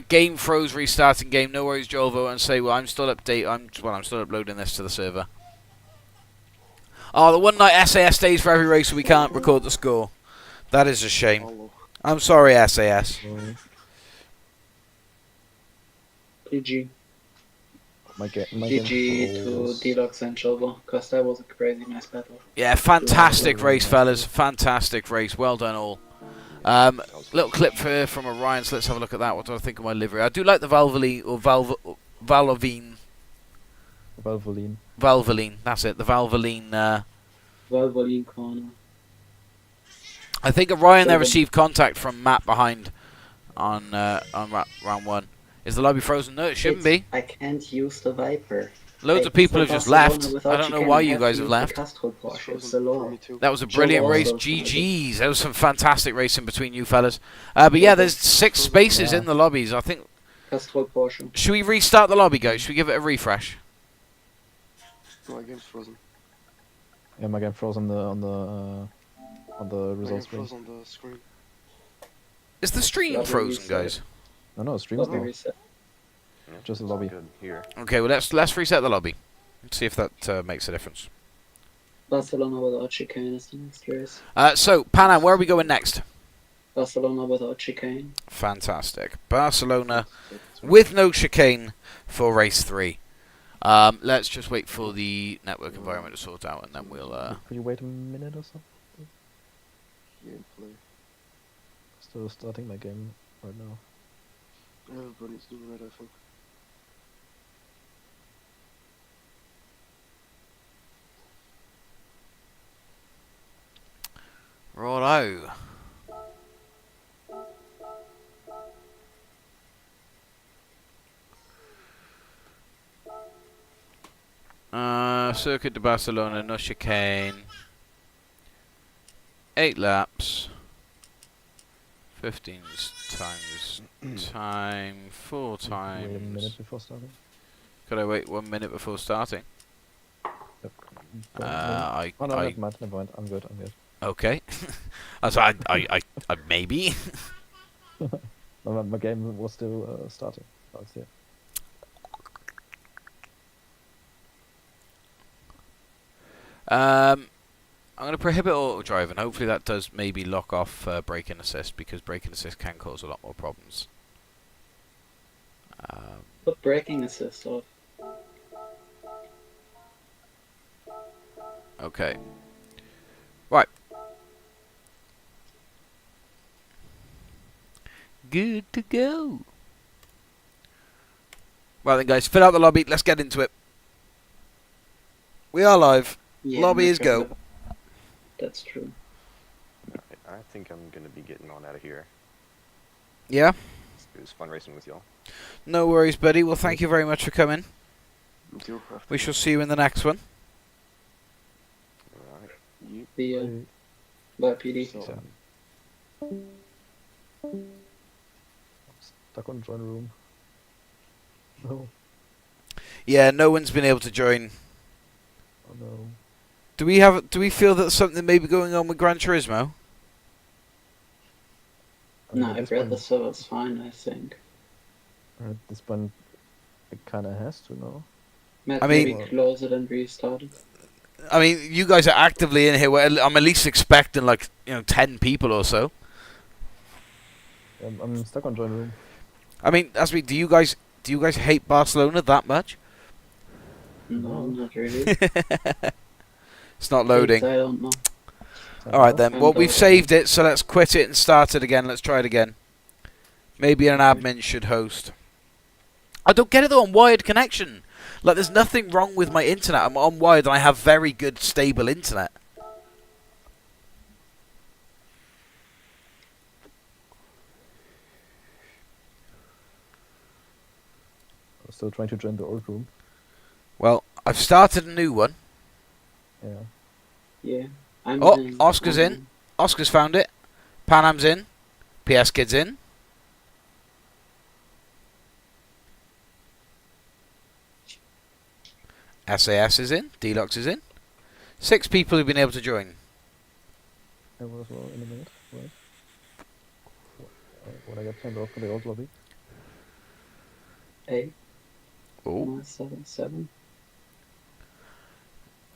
Game froze, restarting game. No worries, Joel. Vote and say, well, I'm still I'm still uploading this to the server. Oh, the one night SAS stays for every race, so we can't record the score. That is a shame. Follow. I'm sorry, SAS. GG. My GG to Deluxe and Silver, because that was a crazy nice battle. Yeah, fantastic race, fellas. Fantastic race. Well done, all. Little clip from Orion, so let's have a look at that. What do I think of my livery? I do like the Valvoline, or Valvoline. Valvoline, that's it. The Valvoline. Valvoline corner. I think Orion there received contact from Matt behind on round 1. Is the lobby frozen? No, it shouldn't be. I can't use the Viper. Loads of people have just left. I don't know why you guys have left. That was a brilliant race. GG's. That was some fantastic racing between you fellas. But yeah, there's 6 spaces in the lobbies. I think. Should we restart the lobby, guys? Should we give it a refresh? My game's frozen. Yeah, my game froze on the results screen. On the screen. Is the stream frozen, guys? No, stream's not. Yeah, Just the lobby. Good here. Okay, well let's reset the lobby. Let's see if that makes a difference. Barcelona without chicane is the next race. So Panam, where are we going next? Barcelona without chicane. Fantastic. Barcelona with no chicane for race 3. Let's just wait for the network environment to sort out, and then we'll. Could you wait a minute or something? Gameplay. Still starting my game right now. Everybody's doing it, I think. Righto. Circuit to Barcelona, no chicane. 8 laps. 15 times time, 4 Wait a minute times. before starting. Could I wait 1 minute before starting? Yep. I Never mind. I'm good. okay. So I maybe. My game was still starting. Oh, it's here. I'm going to prohibit auto drive, and hopefully that does maybe lock off braking assist, because braking assist can cause a lot more problems. Put braking assist off. Okay. Right. Good to go. Right then, guys, fill out the lobby. Let's get into it. We are live. Yeah, Lobby is okay, go. That's true. I think I'm gonna be getting on out of here. Yeah? It was fun racing with y'all. No worries, buddy. Well, thank you very much for coming. Me too. We shall see you in the next one. Alright. The by PD. So, stuck on join room. No. Yeah, no one's been able to join. Oh no. Do we feel that something may be going on with Gran Turismo? No, at I've this read point- the server's fine, I think. At this point, it kinda has to, no? Matt, I mean- maybe close it and restart it. I mean, you guys are actively in here. Well, I'm at least expecting 10 people or so. I'm stuck on join room. I mean, do you guys hate Barcelona that much? No, not really. It's not loading. I don't know. All right then. I'm Well, we've going. saved it, so let's quit it and start it again. Let's try it again. Maybe an admin should host. I don't get it though on wired connection. Like, there's nothing wrong with my internet. I'm on wired and I have very good, stable internet. I'm still trying to join the old room. Well, I've started a new one. Yeah. Yeah. I'm Oh, in. Oscar's I'm in. Oscar's found it. Panam's in. PS Kid's in. SAS is in. Deluxe is in. 6 people have been able to join. I will as well in a minute. Right. When I get turned off from the old lobby. 8, Oh, 7, 7.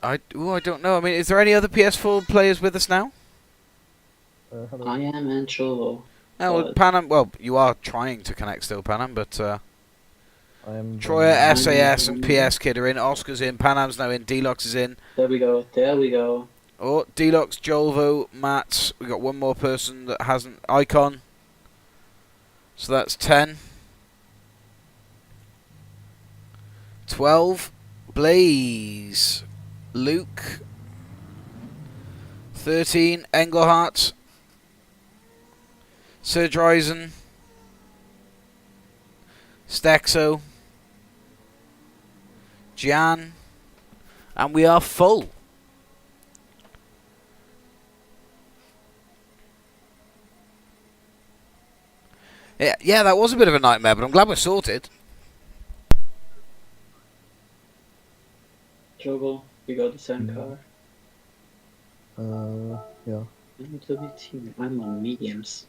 I don't know. I mean, is there any other PS4 players with us now? Hello. I am Ancho. No, well, But- Panam. Well, you are trying to connect still, Panam, but I am. Troya, I'm SAS, and in. PS Kid are in. Oscar's in. Panam's now in. Deluxe is in. There we go. There we go. Oh, Deluxe, Jolvo, Matt. We got one more person that hasn't. Icon. So that's 10. 12. Blaze. Luke. 13. Engelhardt. Sir Dryzen. Stexo. Jan. And we are full. Yeah, that was a bit of a nightmare, but I'm glad we're sorted. Jogo, we got the same Yeah. car. Yeah. I'm WT. I'm on mediums.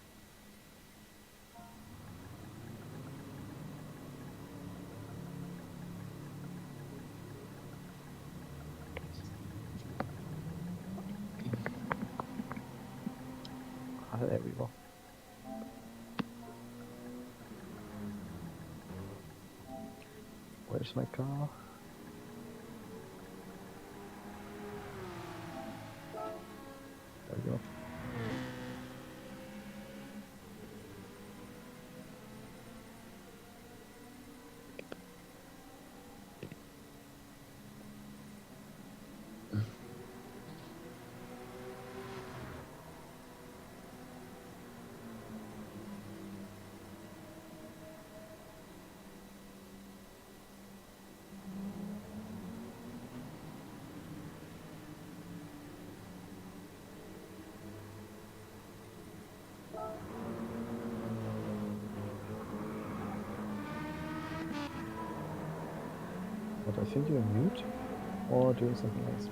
There we go. Where's my car? There we go. But I think you're mute or doing something else.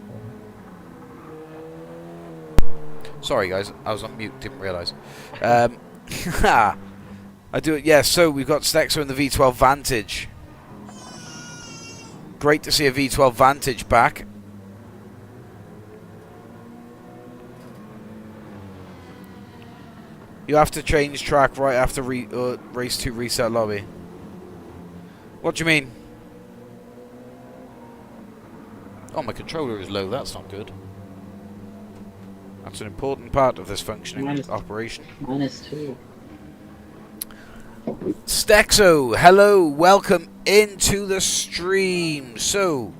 Sorry, guys. I was on mute. Didn't realise. I do it. Yeah, so we've got Stexo in the V12 Vantage. Great to see a V12 Vantage back. You have to change track right after race 2 reset lobby. What do you mean? Oh, my controller is low. That's not good. That's an important part of this functioning operation. -2. Stexo, hello, welcome into the stream. So,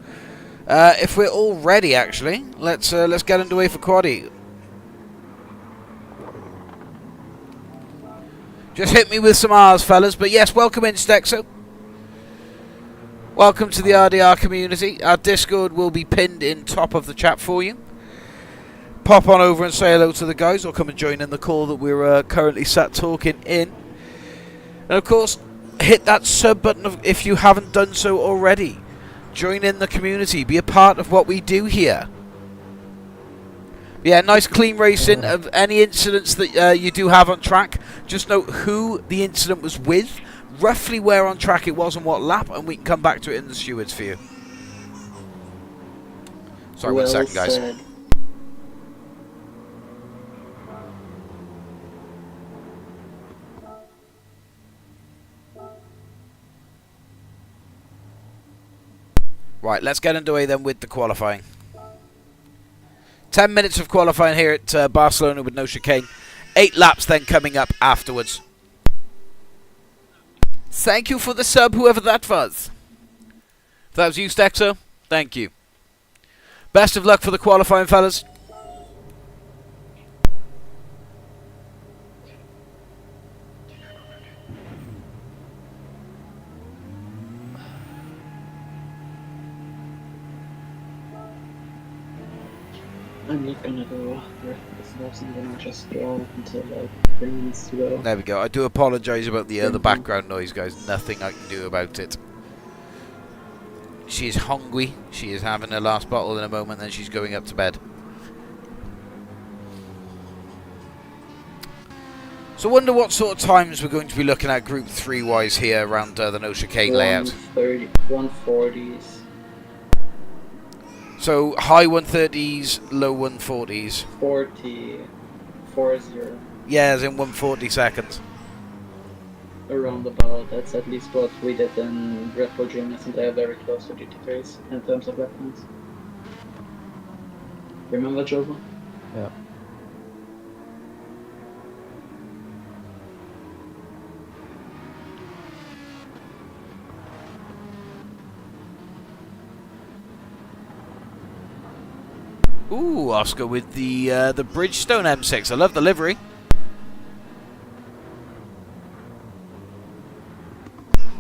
if we're all ready, actually, let's get underway for Quaddy. Just hit me with some R's, fellas. But yes, welcome in, Stexo. Welcome to the RDR community. Our Discord will be pinned in top of the chat for you. Pop on over and say hello to the guys, or come and join in the call that we're currently sat talking in. And of course, hit that sub button if you haven't done so already. Join in the community. Be a part of what we do here. Yeah, nice clean racing. Of any incidents that you do have on track, just note who the incident was with, roughly where on track it was and what lap, and we can come back to it in the stewards for you. Sorry, Well 1 second, guys. said. Right, let's get underway then with the qualifying. 10 minutes of qualifying here at Barcelona with no chicane. 8 laps then coming up afterwards. Thank you for the sub, whoever that was. If that was you, Stexo, thank you. Best of luck for the qualifying, fellas. I'm not gonna do this. I'm gonna just draw until like 3 minutes to go. There we go. I do apologise about the other background noise, guys. Nothing I can do about it. She is hungry. She is having her last bottle in a moment, then she's going up to bed. So I wonder what sort of times we're going to be looking at Group 3 wise here around the No Chicane layout. 130, 140s. So high 130s, low 140s. 40. 40. Yeah, as in 140 seconds. Around about. That's at least what we did in Red Bull Juniors, and they are very close to GT3s in terms of lap times. Remember, Jovan? Yeah. Ooh, Oscar with the Bridgestone M6. I love the livery.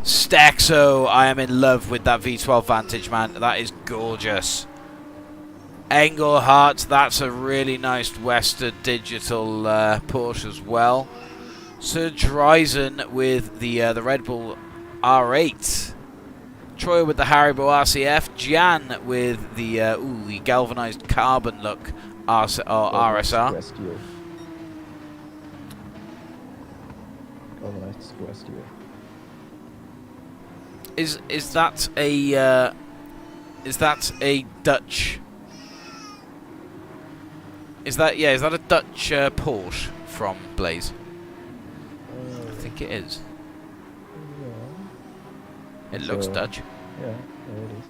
Stexo, I am in love with that V12 Vantage, man. That is gorgeous. Engelhardt, that's a really nice Western Digital Porsche as well. Sir Dryzen with the Red Bull R8. Troy with the Haribo RCF. Jan with the the galvanized carbon look RSR. Steel. Galvanized square steel. Is that a Dutch? Is that a Dutch Porsche from Blaze? I think it is. Yeah. It looks So, Dutch. Yeah, it is.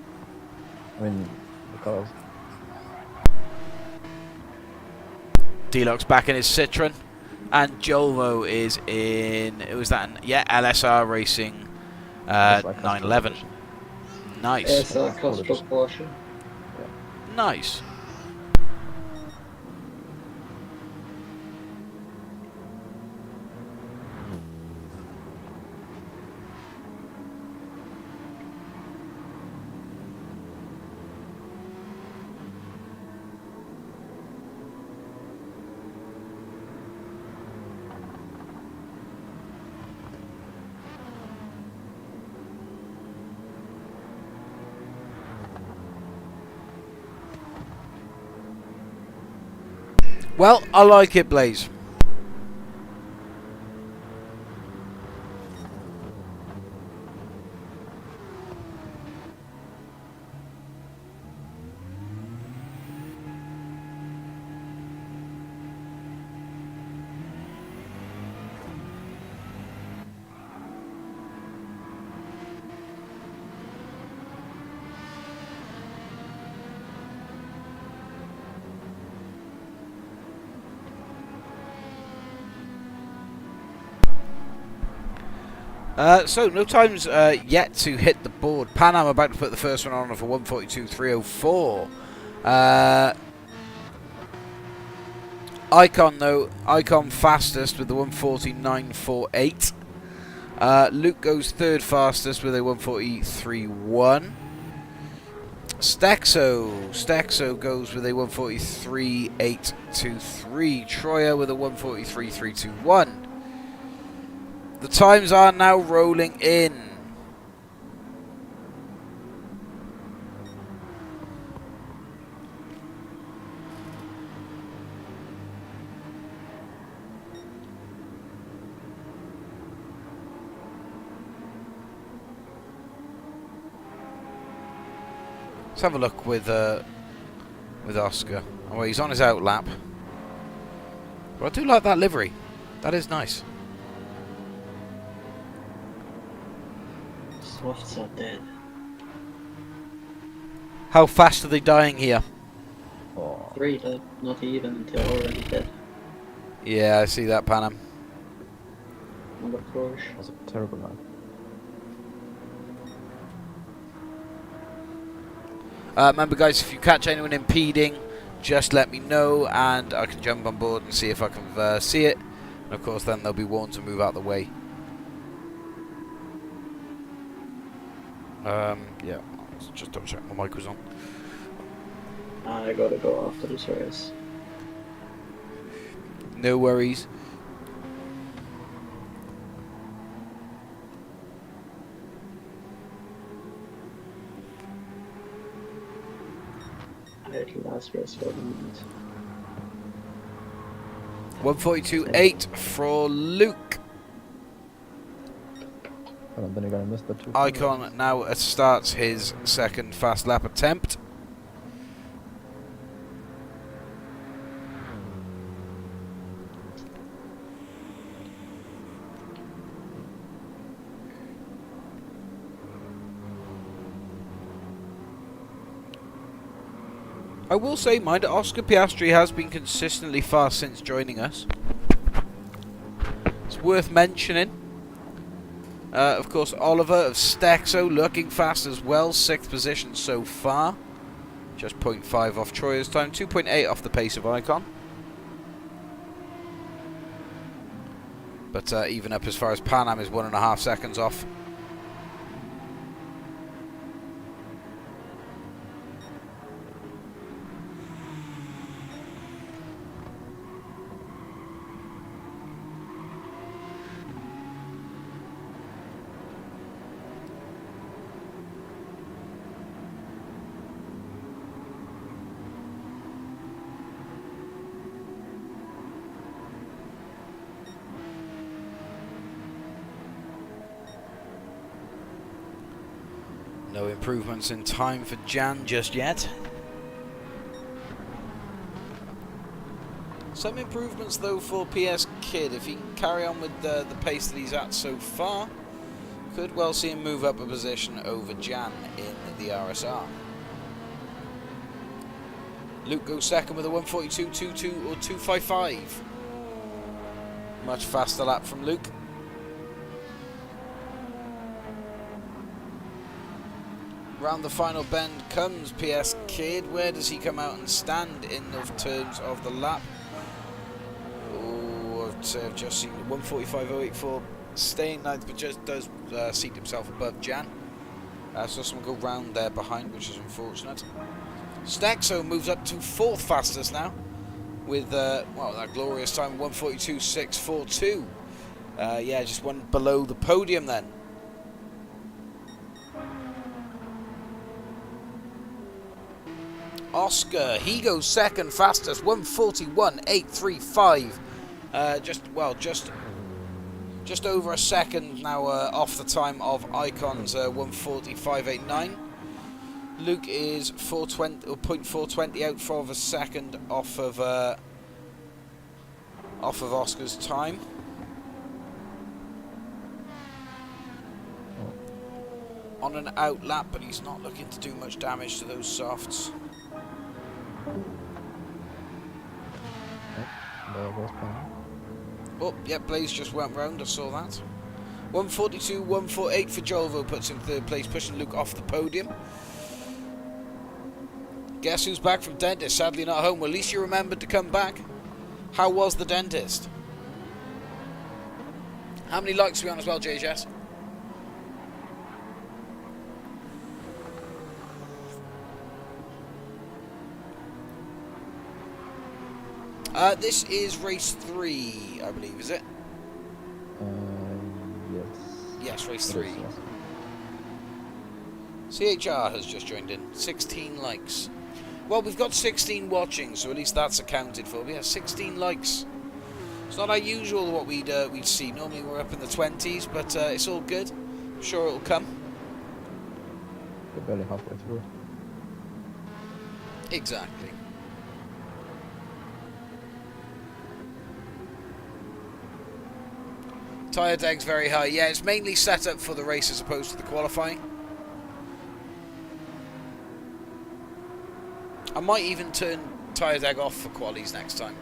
I mean, the colours. D-Lock's back in his Citroen, and Jolvo is in. Was that LSR Racing 911. Nice. It's a Costco Porsche. Nice. Well, I like it, Blaze. So, no times yet to hit the board. Panam about to put the first one on for 142.304. Icon, though. Icon fastest with the 149.48. Luke goes third fastest with a 143.1. Stexo goes with a 143.823. Troyer with a 143.321. The times are now rolling in. Let's have a look with Oscar. Oh, he's on his out lap. But I do like that livery. That is nice. Swifts are dead. How fast are they dying here? Oh, 3 dead, not even until already dead. Yeah, I see that, Panam. On the Porsche. that was a terrible line. Remember, guys, if you catch anyone impeding, just let me know, and I can jump on board and see if I can see it. And of course, then they'll be warned to move out the way. Yeah, let's just double check my mic was on. I gotta go after this race. No worries. I had the last race for a minute. 1:42.8 for Luke. Oh, then you're gonna miss that too. Icon now starts his second fast lap attempt. I will say, mind, Oscar Piastri has been consistently fast since joining us. It's worth mentioning. Of course, Oliver of Stexo looking fast as well. 6th position so far. Just 0.5 off Troyer's time. 2.8 off the pace of Icon. But even up as far as Pan Am is 1.5 seconds off. No improvements in time for Jan just yet. Some improvements though for PS Kid. If he can carry on with the pace that he's at so far, could well see him move up a position over Jan in the RSR. Luke goes second with a 1:42.22 or 2:55. Much faster lap from Luke. Round the final bend comes PS Kid. Where does he come out and stand in the terms of the lap? Oh, I've just seen 1:45.084 staying ninth, but just does seat himself above Jan. So someone go round there behind, which is unfortunate. Stexo moves up to 4th fastest now, with well, that glorious time 1:42.642. Yeah, just one below the podium then. Oscar, he goes second fastest, 1:41.835. Just over a second now off the time of Icon's 1:45.89. Luke is 0.420 out for a second off of Oscar's time. On an out lap, but he's not looking to do much damage to those softs. Oh, yeah, Blaze just went round, I saw that. 1:42.148 for Jolvo, puts him 3rd place, pushing Luke off the podium. Guess who's back from dentist? Sadly not home. Well, at least you remembered to come back. How was the dentist? How many likes are we on as well, JJS? This is race 3, I believe, is it? Yes. Yes, race 3. Yes. CHR has just joined in. 16 likes. Well, we've got 16 watching, so at least that's accounted for. We have 16 likes. It's not unusual what we'd see. Normally we're up in the 20s, but it's all good. I'm sure it'll come. We're barely halfway through. Exactly. Tyre deg's very high. Yeah, it's mainly set up for the race as opposed to the qualifying. I might even turn tyre deg off for qualies next time.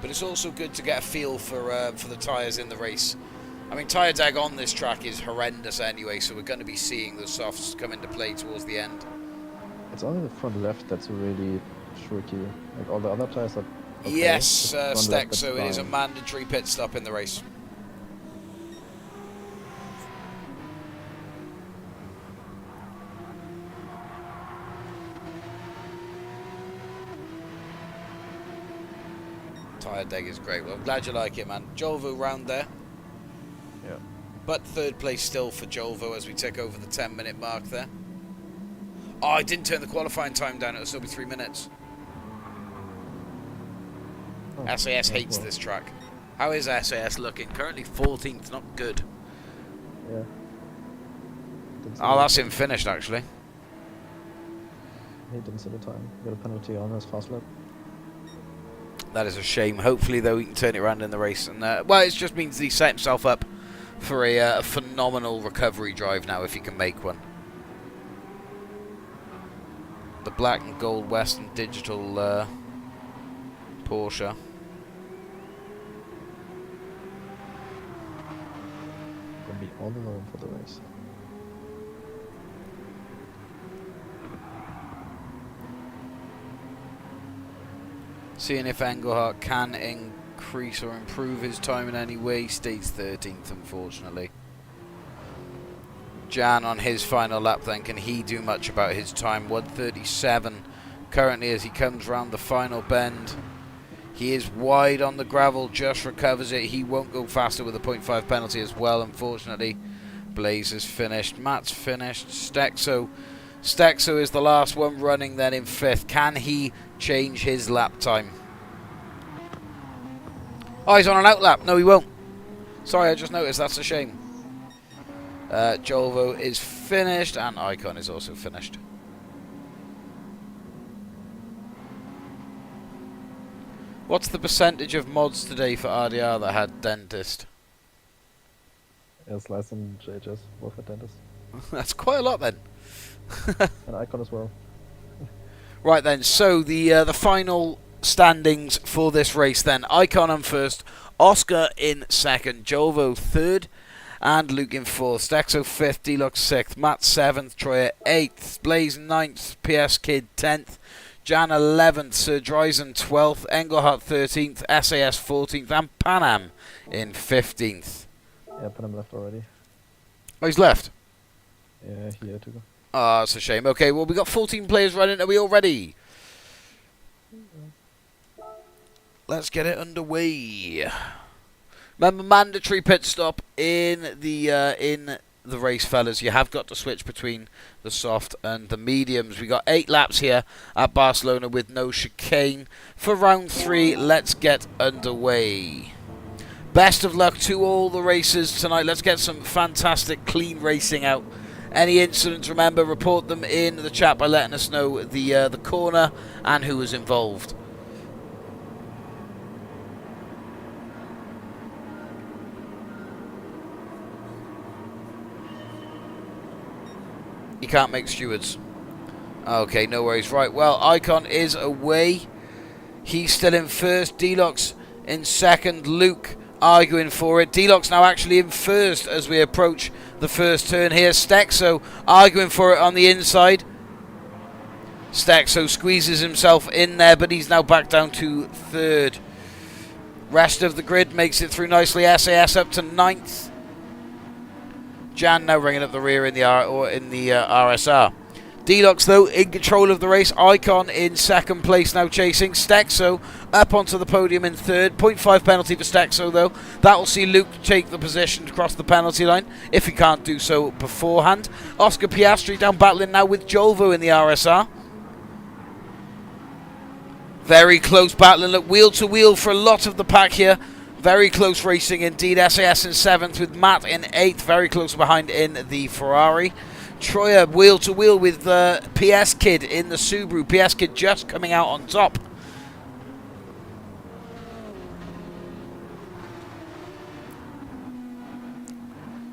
But it's also good to get a feel for the tyres in the race. I mean, tyre deg on this track is horrendous anyway, so we're going to be seeing the softs come into play towards the end. It's only the front left that's really tricky. Like all the other tires are. Okay, yes, Steck, so it is a mandatory pit stop in the race. Tyre deg is great. Well, I'm glad you like it, man. Jolvo round there. Yeah. But 3rd place still for Jolvo as we take over the 10-minute mark there. Oh, I didn't turn the qualifying time down. It'll still be 3 minutes. Oh, SAS hates well, this track. How is SAS looking? Currently 14th, not good. Yeah. Didn't see Oh, the- that's him finished, actually. He didn't see the time. Got a penalty on his fast lap. That is a shame. Hopefully, though, he can turn it around in the race. And well, it just means that he set himself up for a phenomenal recovery drive now, if he can make one. The black and gold Western Digital Porsche. Gonna be all alone for the race. Seeing if Engelhardt can increase or improve his time in any way. Stays 13th, unfortunately. Jan on his final lap then, can he do much about his time? 1:37 currently as he comes round the final bend. He is wide on the gravel, just recovers it. He won't go faster with a 0.5 penalty as well, unfortunately. Blaze is finished. Matt's finished. Stexo is the last one running then in 5th. Can he change his lap time? Oh, he's on an outlap. No, he won't. Sorry, I just noticed. That's a shame. Jolvo is finished, and Icon is also finished. What's the percentage of mods today for RDR that had dentist? It's less than JHS, both at dentist. That's quite a lot then. And Icon as well. Right then, so the final standings for this race then. Icon on 1st, Oscar in 2nd, Jolvo 3rd, and Luke in 4th. Stexo 5th, Deluxe 6th, Matt 7th, Troyer 8th, Blaze 9th, PS Kid 10th, Jan 11th, Sir Dryzen 12th, Engelhardt 13th, SAS 14th, and Panam in 15th. Yeah, Panam left already. Oh, he's left. Yeah, he had to go. Ah, that's a shame. Okay, well, we got 14 players running. Are we all ready? Let's get it underway. Remember, mandatory pit stop in the race, fellas. You have got to switch between the soft and the mediums. We got 8 laps here at Barcelona with no chicane. For round 3, let's get underway. Best of luck to all the racers tonight. Let's get some fantastic, clean racing out. Any incidents, remember, report them in the chat by letting us know the corner and who was involved. You can't make stewards. Okay, no worries. Right, well, Icon is away. He's still in 1st. Deluxe in 2nd. Luke arguing for it. Deluxe now actually in 1st as we approach the 1st turn here. Stexo arguing for it on the inside. Stexo squeezes himself in there, but he's now back down to 3rd. Rest of the grid makes it through nicely. SAS up to 9th. Jan now ringing up the rear in the RSR. Deluxe, though, in control of the race. Icon in 2nd place now chasing. Stexo up onto the podium in 3rd. 0.5 penalty for Stexo, though. That will see Luke take the position to cross the penalty line, if he can't do so beforehand. Oscar Piastri down battling now with Jolvo in the RSR. Very close battling. Look, wheel to wheel for a lot of the pack here. Very close racing indeed. SAS in 7th with Matt in 8th. Very close behind in the Ferrari. Troyer wheel to wheel with PS Kid in the Subaru. PS Kid just coming out on top.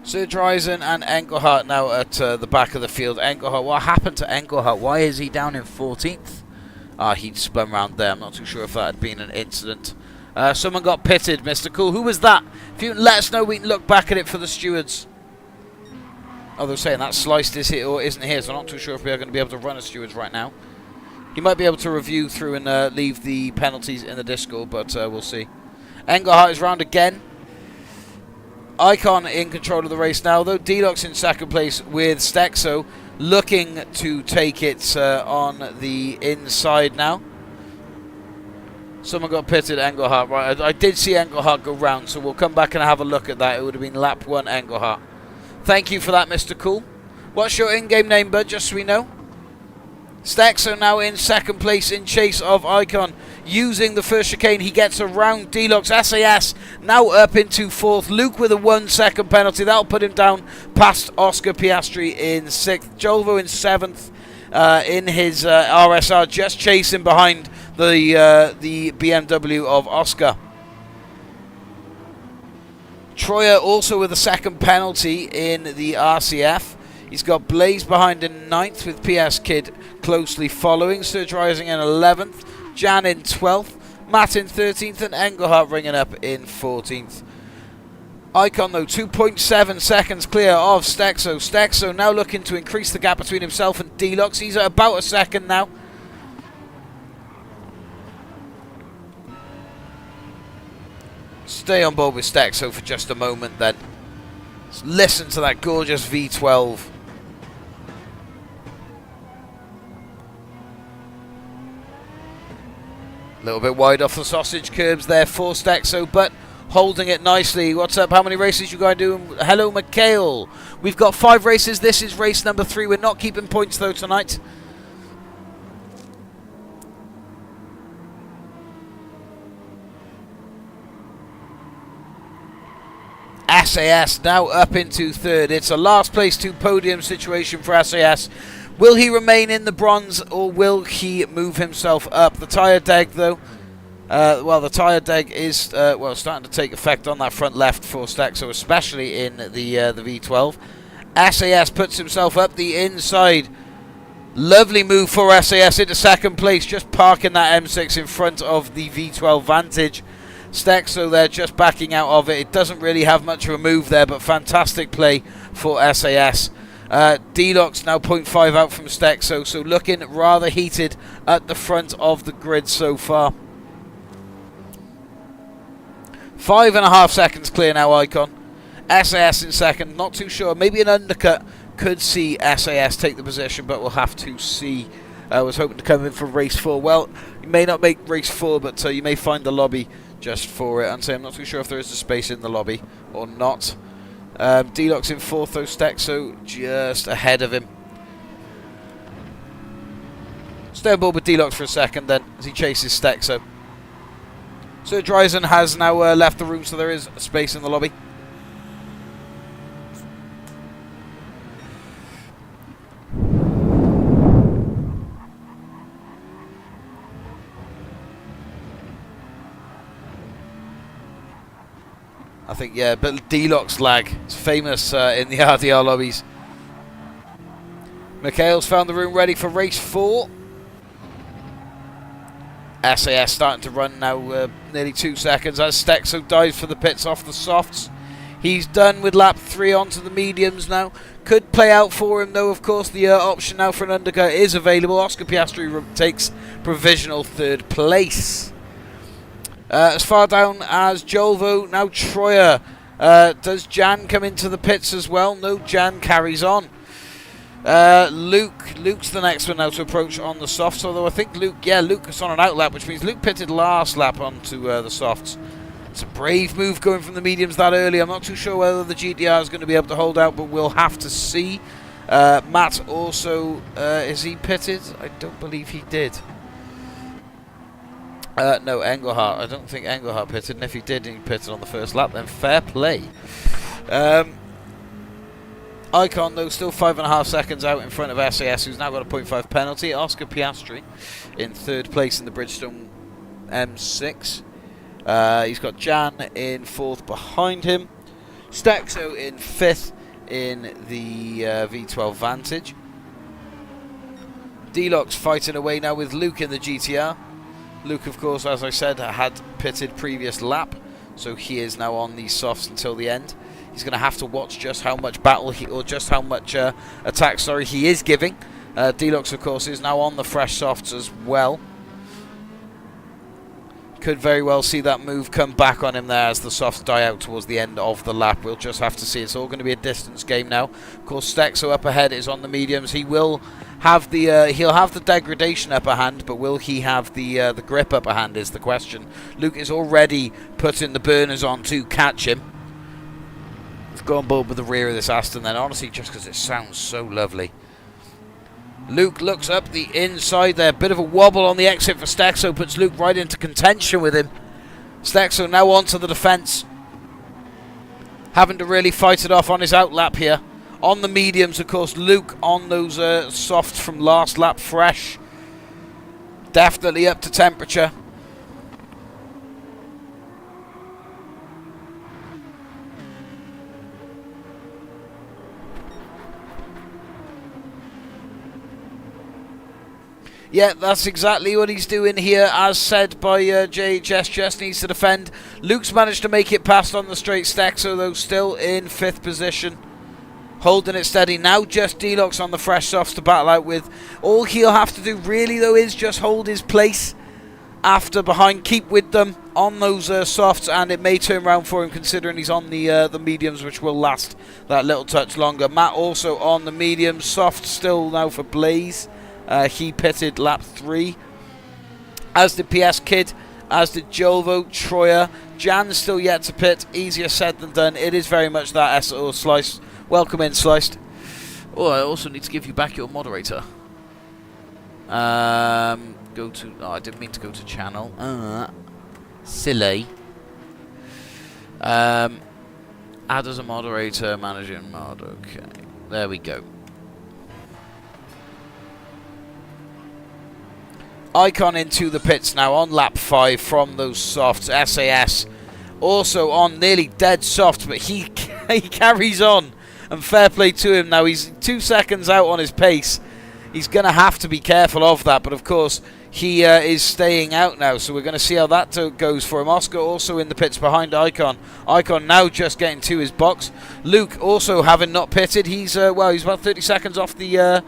Sir Dryzen and Engelhardt now at the back of the field. Engelhardt, what happened to Engelhardt? Why is he down in 14th? Ah, he'd spun round there. I'm not too sure if that had been an incident. Someone got pitted, Mr. Cool. Who was that? If you can let us know, we can look back at it for the stewards. Oh, they're saying that sliced is here or isn't here, so I'm not too sure if we are going to be able to run a stewards right now. You might be able to review through and leave the penalties in the Discord, but we'll see. Engelhardt is round again. Icon in control of the race now, though. Deluxe in 2nd place with Stexo, looking to take it on the inside now. Someone got pitted, Engelhardt. Right, I did see Engelhardt go round, so we'll come back and have a look at that. It would have been lap 1 Engelhardt. Thank you for that, Mr. Cool. What's your in-game name, bud, just so we know? Stexo now in 2nd place in chase of Icon. using the first chicane. He gets around Deluxe. SAS now up into 4th. Luke with a 1 second penalty. That'll put him down past Oscar Piastri in 6th. Jolvo in 7th in his RSR, just chasing behind the BMW of Oscar. Troyer also with a 2nd penalty in the RCF. He's got Blaze behind in 9th with PS Kid closely following. Surge Rising in 11th. Jan in 12th. Matt in 13th. And Engelhardt ringing up in 14th. Icon though 2.7 seconds clear of Stexo. Stexo now looking to increase the gap between himself and Deluxe. He's at about a second now. Stay on board with Stexo for just a moment then. Let's listen to that gorgeous V12. A little bit wide off the sausage curbs there for Stexo, but holding it nicely. What's up? How many races you guys doing? Hello, Mikhail. We've got 5 races. This is race number 3. We're not keeping points though tonight. SAS now up into 3rd. It's a last place to podium situation for SAS. Will he remain in the bronze or will he move himself up? The tyre deg though, well, the tyre deg is starting to take effect on that front left for Stexo, especially in the V12. SAS puts himself up the inside. Lovely move for SAS into 2nd place, just parking that M6 in front of the V12 Vantage. Stexo there just backing out of it. It doesn't really have much of a move there, but fantastic play for SAS. Deluxe now 0.5 out from Stexo, so looking rather heated at the front of the grid so far. 5.5 seconds clear now, Icon. SAS in 2nd, not too sure. Maybe an undercut could see SAS take the position, but we'll have to see. I was hoping to come in for race 4. Well, you may not make race 4, but you may find the lobby just for it. And say I'm not too sure if there is a space in the lobby or not. Deluxe in 4th though, Stexo just ahead of him. Stay on board with Deluxe for a second then as he chases Stexo. So Dryzen has now left the room, so there is a space in the lobby. I think, yeah, but Deluxe lag. It's famous in the RDR lobbies. Mikhail's found the room ready for race 4. SAS starting to run now, nearly 2 seconds as Stexo dives for the pits off the softs. He's done with lap 3 onto the mediums now. Could play out for him though, of course. The option now for an undercut is available. Oscar Piastri takes provisional 3rd place. As far down as Jolvo, now Troyer. Does Jan come into the pits as well? No, Jan carries on. Luke's the next one now to approach on the softs, although I think Luke is on an outlap, which means Luke pitted last lap onto the softs. It's a brave move going from the mediums that early. I'm not too sure whether the GTR is going to be able to hold out, but we'll have to see. Matt also, is he pitted? I don't believe he did. No, Engelhardt. I don't think Engelhardt pitted, and if he did, he pitted on the first lap, then fair play. Icon, though, still 5.5 seconds out in front of SAS, who's now got a 0.5 penalty. Oscar Piastri in 3rd place in the Bridgestone M6. He's got Jan in 4th behind him. Stexo in 5th in the V12 Vantage. Deluxe fighting away now with Luke in the GTR. Luke, of course, as I said, had pitted previous lap, so he is now on these softs until the end. He's going to have to watch just how much battle just how much attack, he is giving. Deluxe, of course, is now on the fresh softs as well. Could very well see that move come back on him there as the softs die out towards the end of the lap. We'll just have to see. It's all going to be a distance game now. Of course, Stexo up ahead is on the mediums. He will have the he'll have the degradation upper hand, but will he have the grip upper hand is the question. Luke is already putting the burners on to catch him. Let's go on board with the rear of this Aston then, honestly, just because it sounds so lovely. Luke looks up the inside there. Bit of a wobble on the exit for Stexo. Puts Luke right into contention with him. Stexo now onto the defence. Having to really fight it off on his outlap here. On the mediums, of course. Luke on those softs from last lap fresh. Definitely up to temperature. Yeah, that's exactly what he's doing here, as said by JHS. Just needs to defend. Luke's managed to make it past on the straight. Stexo, though, still in 5th position. Holding it steady. Now just Deluxe on the fresh softs to battle out with. All he'll have to do, really, though, is just hold his place after behind. Keep with them on those softs, and it may turn around for him, considering he's on the mediums, which will last that little touch longer. Matt also on the mediums. Soft still now for Blaze. He pitted lap 3, as did PS Kid, as did Jolvo, Troyer. Jan's still yet to pit. Easier said than done. It is very much that SO Slice. Welcome in, Sliced. Oh, I also need to give you back your moderator. Go to... Oh, I didn't mean to go to channel. Silly. Add as a moderator, managing mod. Okay, there we go. Icon into the pits now on lap 5 from those softs. SAS also on nearly dead soft, but he carries on, and fair play to him. Now he's 2 seconds out on his pace. He's going to have to be careful of that, but of course he is staying out now, so we're going to see how that goes for him. Oscar also in the pits behind Icon. Icon now just getting to his box. Luke also having not pitted. He's he's about 30 seconds off the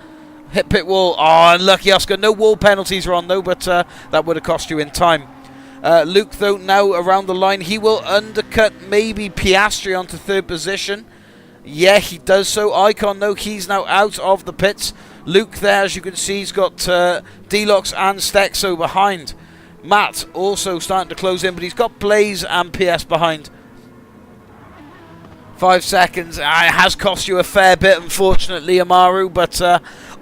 hit pit wall. Oh, unlucky Oscar. No wall penalties are on though, but that would have cost you in time. Luke, though, now around the line. He will undercut maybe Piastri onto 3rd position. Yeah, he does so. Icon, though, he's now out of the pits. Luke there, as you can see, he's got Deluxe and Stexo behind. Matt also starting to close in, but he's got Blaze and PS behind. 5 seconds. It has cost you a fair bit, unfortunately, Amaru, but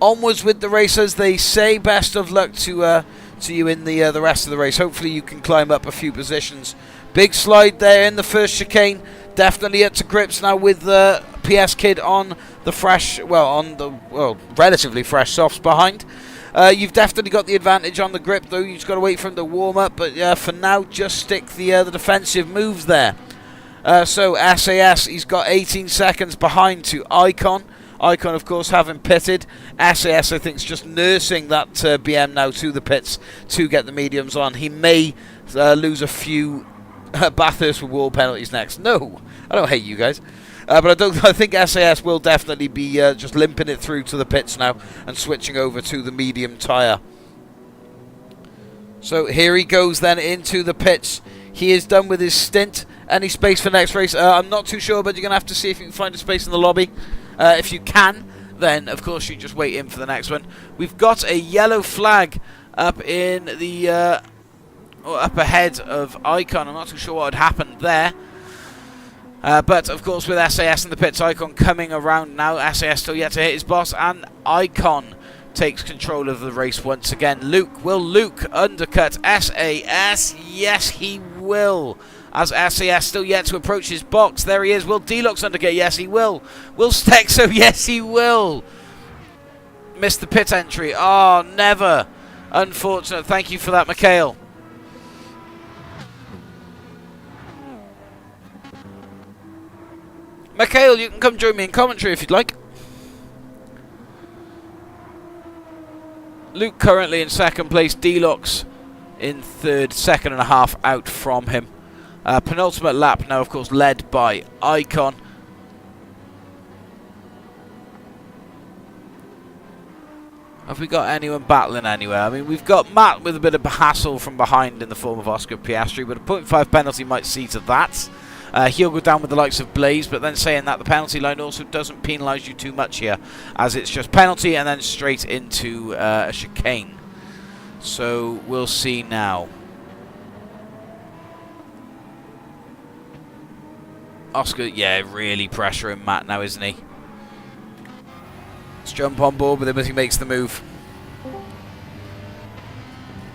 onwards with the race, as they say. Best of luck to you in the rest of the race. Hopefully you can climb up a few positions. Big slide there in the first chicane. Definitely up to grips now with PS Kid on the fresh, relatively fresh softs behind. You've definitely got the advantage on the grip, though. You've just got to wait for him to warm up, but for now, just stick the defensive moves there. So SAS, he's got 18 seconds behind to Icon. Icon, of course, having pitted. SAS, I think, is just nursing that BM now to the pits to get the mediums on. He may lose a few Bathurst with wall penalties next. No, I don't hate you guys. But I think SAS will definitely be just limping it through to the pits now and switching over to the medium tyre. So here he goes then into the pits. He is done with his stint. Any space for next race? I'm not too sure, but you're going to have to see if you can find a space in the lobby. If you can, then of course you just wait in for the next one. We've got a yellow flag up in the up ahead of Icon. I'm not too sure what had happened there. But of course with SAS in the pits, Icon coming around now. SAS still yet to hit his boss, and Icon takes control of the race once again. Will Luke undercut SAS? Yes, he will. As SAS still yet to approach his box. There he is. Will Deluxe undercut? Yes, he will. Will Stexo? Yes, he will. Missed the pit entry. Oh, never. Unfortunate. Thank you for that, Mikhail. Mikhail, you can come join me in commentary if you'd like. Luke currently in 2nd place. Deluxe in 3rd, 2.5 out from him. Penultimate lap now, of course, led by Icon. Have we got anyone battling anywhere? I mean, we've got Matt with a bit of hassle from behind in the form of Oscar Piastri, but a 0.5 penalty might see to that. He'll go down with the likes of Blaze, but then saying that, the penalty line also doesn't penalise you too much here, as it's just penalty and then straight into a chicane. So we'll see now. Oscar, yeah, really pressuring Matt now, isn't he? Let's jump on board with him as he makes the move.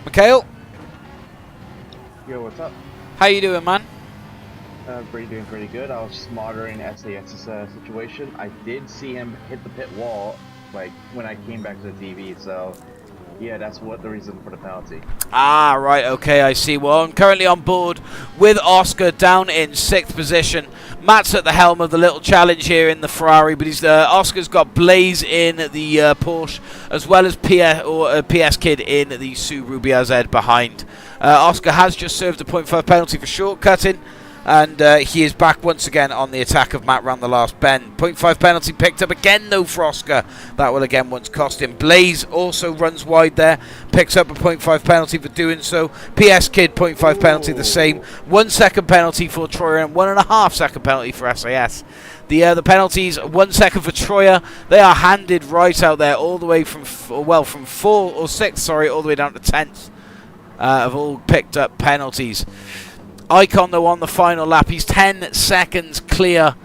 Mikhail, Yo, what's up? how you doing, man? Doing pretty good. I was just monitoring SAX's situation. I did see him hit the pit wall, like, when I came back to the TV, so... Yeah, that's the reason for the penalty. Ah, right, okay, I see. Well, I'm currently on board with Oscar down in 6th position. Matt's at the helm of the little challenge here in the Ferrari, but Oscar's got Blaze in the Porsche, as well as PS Kid in the Subaru BRZ behind. Oscar has just served a 0.5 penalty for shortcutting, and he is back once again on the attack of Matt round the last bend. 0.5 penalty picked up again, though, for Oscar. That will again once cost him. Blaze also runs wide there, picks up a 0.5 penalty for doing so. PS Kid, 0.5 penalty the same. 1 second penalty for Troyer and 1.5 second penalty for SAS. The penalties, 1 second for Troyer. They are handed right out there, all the way from, from 4th or 6th, all the way down to 10th. Have all picked up penalties. Icon, though, on the final lap, he's 10 seconds clear.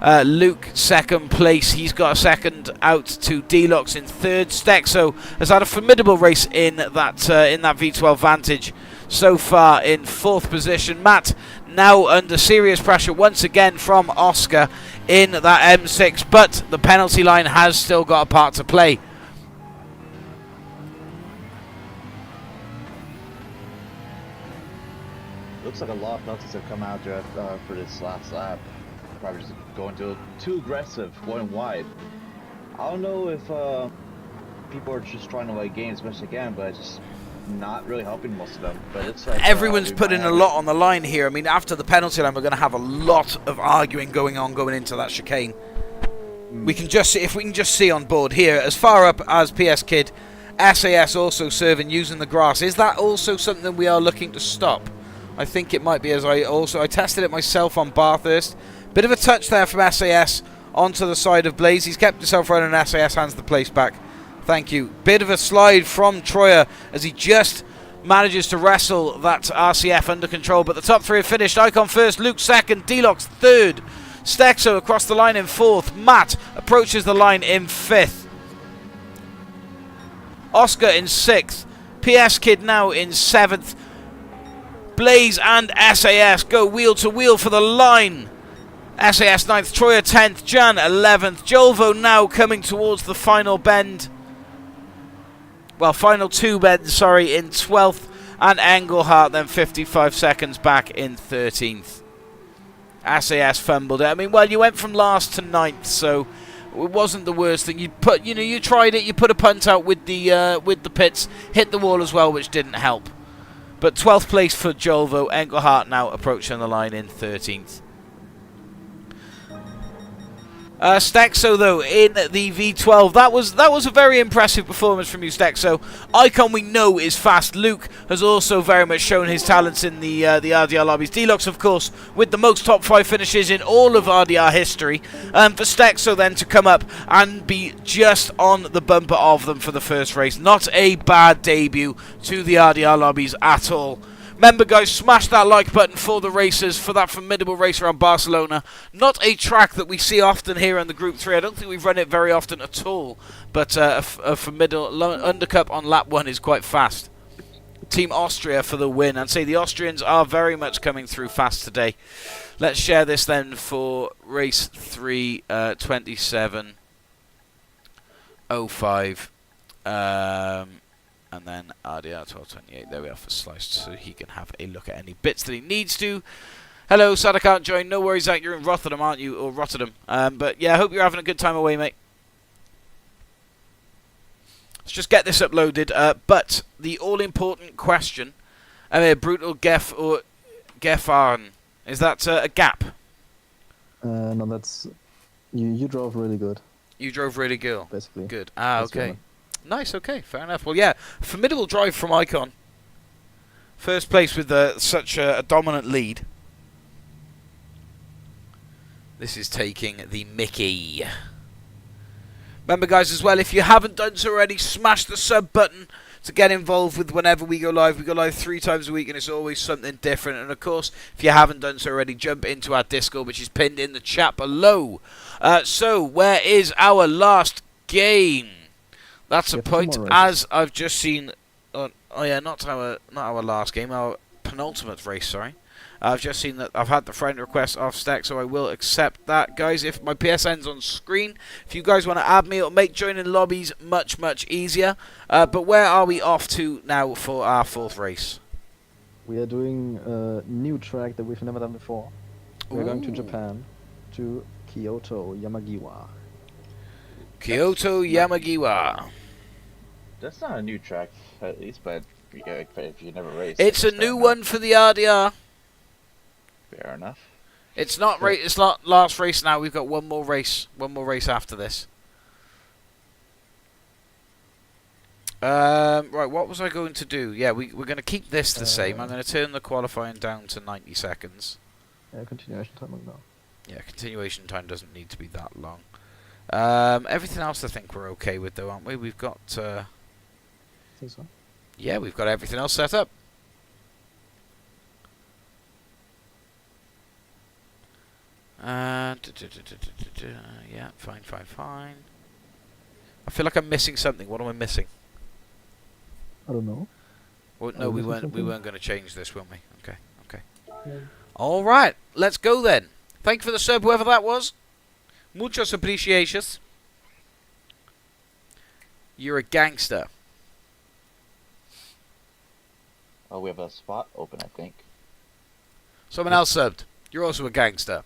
Luke, 2nd place. He's got a second out to Deluxe in 3rd. Stexo has had a formidable race in that V12 Vantage so far in 4th position. Matt now under serious pressure once again from Oscar in that M6, but the penalty line has still got a part to play. Looks like a lot of penalties have come out for this last lap. Probably just going too aggressive, going wide. I don't know if people are just trying to play games as much as they can, but it's just not really helping most of them. But it's like everyone's putting a lot on the line here. I mean, after the penalty line, we're going to have a lot of arguing going into that chicane. We can just see, if we can just see on board here, as far up as PS Kid, SAS also serving using the grass. Is that also something we are looking to stop? I think it might be, as I tested it myself on Bathurst. Bit of a touch there from SAS onto the side of Blaze. He's kept himself running, and SAS hands the place back. Thank you. Bit of a slide from Troyer as he just manages to wrestle that RCF under control. But the top 3 have finished. Icon 1st, Luke 2nd, Deluxe 3rd. Stexo across the line in 4th. Matt approaches the line in 5th. Oscar in 6th. PS Kid now in 7th. Blaze and SAS go wheel to wheel for the line. SAS 9th, Troyer 10th, Jan 11th. Jolvo now coming towards the final bend. Well, final 2 bends, sorry, in 12th. And Engelhardt then 55 seconds back in 13th. SAS fumbled it. I mean, well, you went from last to 9th, so it wasn't the worst thing. You tried it. You put a punt out with the pits, hit the wall as well, which didn't help. But 12th place for Jolvo. Engelhardt now approaching the line in 13th. Stexo, though, in the V12. That was a very impressive performance from you, Stexo. Icon, we know, is fast. Luke has also very much shown his talents in the RDR lobbies. Deluxe, of course, with the most top 5 finishes in all of RDR history. For Stexo, then, to come up and be just on the bumper of them for the first race. Not a bad debut to the RDR lobbies at all. Remember, guys, smash that like button for the racers, for that formidable race around Barcelona. Not a track that we see often here in the Group 3. I don't think we've run it very often at all. But a formidable undercut on lap 1 is quite fast. Team Austria for the win. And say the Austrians are very much coming through fast today. Let's share this then for race 3, 27.05. And then RDR 1228, there we are for Sliced, so he can have a look at any bits that he needs to. Hello, Sada can't join. No worries, Zach, you're in Rotterdam, aren't you? Or Rotterdam. But yeah, I hope you're having a good time away, mate. Let's just get this uploaded. But the all-important question, brutal Geff or Geffarn, is that a gap? No, that's... You drove really good. You drove really good? Basically. Good. That's Okay. right. Nice, okay, fair enough. Well, yeah, formidable drive from Icon. First place with such a dominant lead. This is taking the Mickey. Remember, guys, as well, if you haven't done so already, smash the sub button to get involved with whenever we go live. We go live 3 times a week, and it's always something different. And, of course, if you haven't done so already, jump into our Discord, which is pinned in the chat below. So, where is our last game. That's a Yeah, two point, more races. as I've just seen. Oh yeah, not our last game, our penultimate race. Sorry, I've just seen that I've had the friend request off stack, so I will accept that, guys. If my PSN's on screen, if you guys want to add me, it'll make joining lobbies much easier. But where are we off to now for our fourth race? We are doing a new track that we've never done before. We're going to Ooh. Japan, to Kyoto, Yamagiwa. Kyoto Yamagiwa. That's not a new track, at least, but if you never raced, It's a new one for the RDR. Fair enough. It's not It's not last race now. We've got one more race after this. Right, what was I going to do? Yeah, we're going to keep this the same. I'm going to turn the qualifying down to 90 seconds. Yeah, continuation time on now. Yeah, continuation time doesn't need to be that long. Everything else I think we're okay with, though, aren't we? We've got... I think so. yeah, we've got everything else set up. Yeah, fine. I feel like I'm missing something. What am I missing? I don't know. Well, no, we weren't going to change this, weren't we? Okay. Yeah. All right, let's go then. Thank you for the sub, whoever that was. Muchos apreciations. You're a gangster. Oh, we have a spot open, I think. Someone else subbed. You're also a gangster.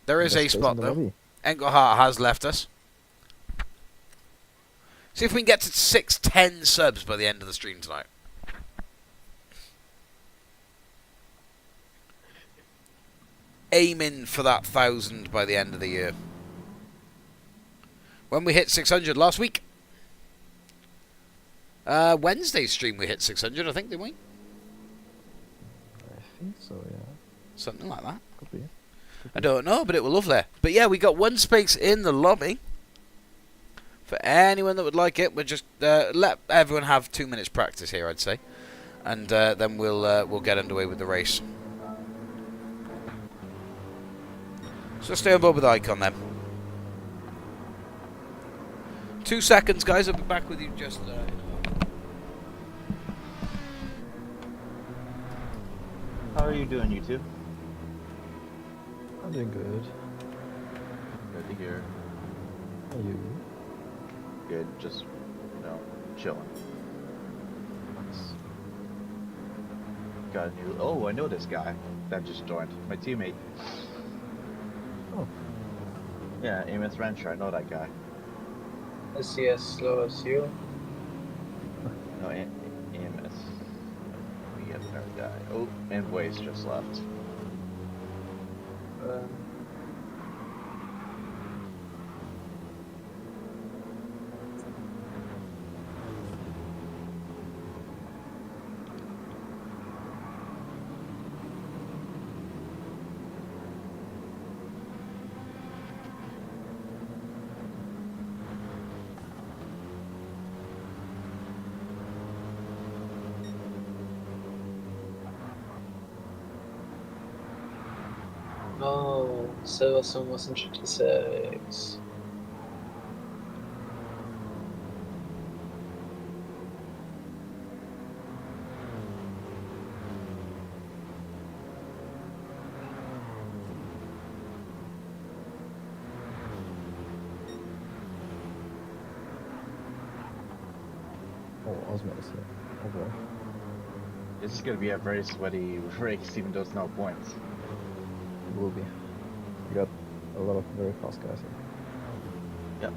There is a Best place spot, in the though. lobby. Engelhart has left us. See if we can get to 610 subs by the end of the stream tonight. Aiming for that 1,000 by the end of the year. When we hit 600 last week. Wednesday's stream we hit 600, I think, didn't we? I think so, yeah. Something like that. Could be. I don't know, but it will lovely. But yeah, we got one space in the lobby. For anyone that would like it, we'll just let everyone have 2 minutes practice here, I'd say. And then we'll get underway with the race. So stay on board with the icon then. 2 seconds, guys. I'll be back with you just in a moment. How are you doing, you two? I'm doing good. Good to hear. How are you? Good, just, chilling. Got a new... Oh, I know this guy that just joined. My teammate. Oh. Yeah, Amos Rancher, I know that guy. Is he as slow as you? No, Amos. We have another guy. Oh, and Waze just left. No, Silverstone was in GT6. Oh, Osmo's here. Oh boy. This is gonna be a very sweaty race, even though it's no points. It will be. We got a lot of very fast guys here. Yep.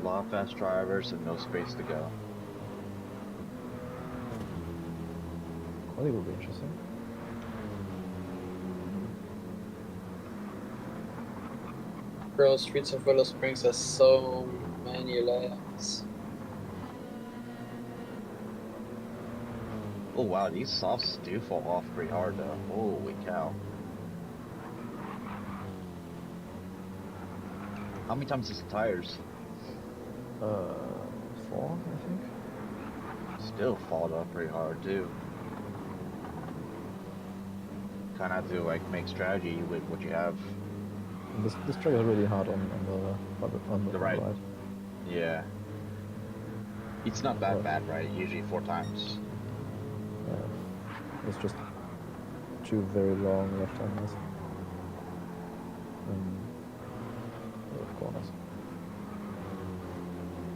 A lot of fast drivers and no space to go. Quality will be interesting. Bro, Streets of Willow Springs has so many layouts. Oh wow, these softs do fall off pretty hard though. Holy cow. How many times is the tires? 4, I think. Still fall off pretty hard too. kind of have to like make strategy with what you have. And this track is really hard on the right. right. Yeah. It's not that bad, right? Usually 4 times. It's just 2 very long left-handers. A lot of corners.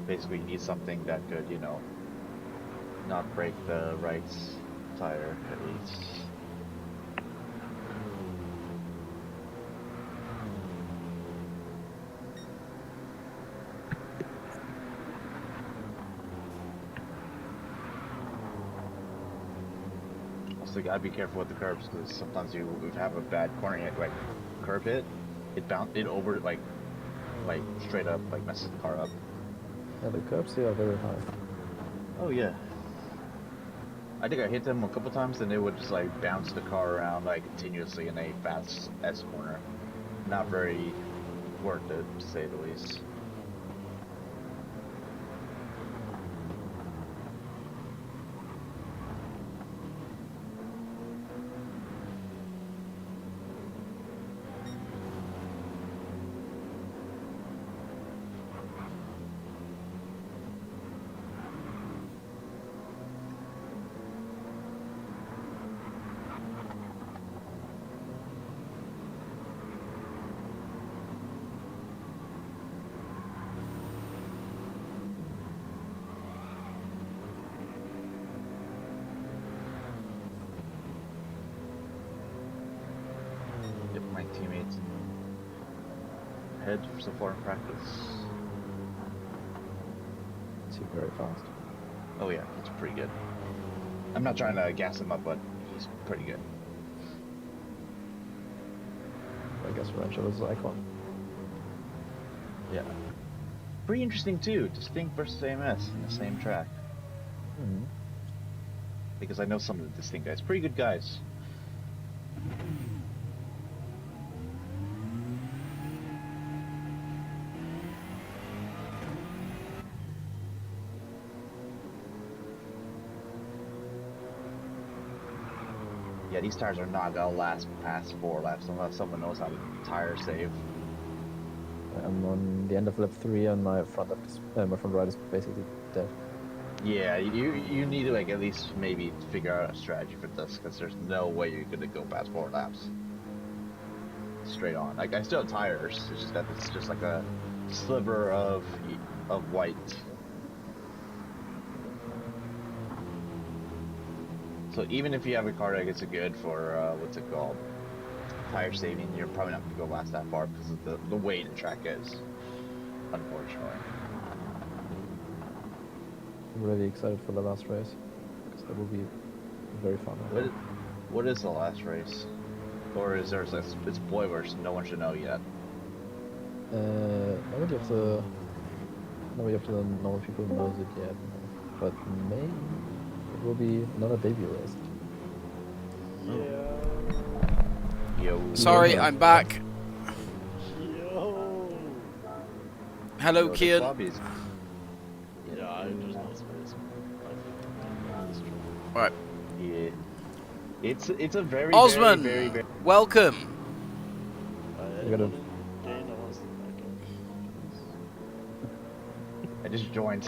Basically, you need something that could, you know, not break the right tire at least. Also, gotta be careful with the curbs because sometimes you have a bad corner hit, like curb hit, it over like straight up like messes the car up. Yeah, the curbs here are very high. Oh yeah. I think I hit them a couple times and it would just like bounce the car around like continuously in a fast S corner. Not very worth it, to say the least. My teammates ahead so far in practice. He's very fast. Oh yeah, it's pretty good. I'm not trying to gas him up, but he's pretty good. I guess Rancho was icon. Yeah. Pretty interesting too, Distinct versus AMS in the same track. Mm-hmm. Because I know some of the Distinct guys, pretty good guys. Yeah, these tires are not gonna last past 4 laps unless someone knows how to tire save. I'm on the end of lap 3 and my front right is basically dead. Yeah, you need to like at least maybe figure out a strategy for this because there's no way you're gonna go past 4 laps straight on. Like I still have tires, it's just that it's just like a sliver of white. So even if you have a car that gets good for what's it called, tire saving, you're probably not gonna go last that far because of the way the track is, unfortunately. I'm really excited for the last race because that will be very fun. What is the last race? Or is there it's spoilers? No one should know yet. Nobody of the normal people knows it yet, but maybe it will be another debut race. Yo. Sorry, I'm back. Yo. Hello, Yo, the Kian. Bobbies. Yeah, I just no space. Alright. Yeah. It's a very Osman, very welcome. You gotta- I just joined.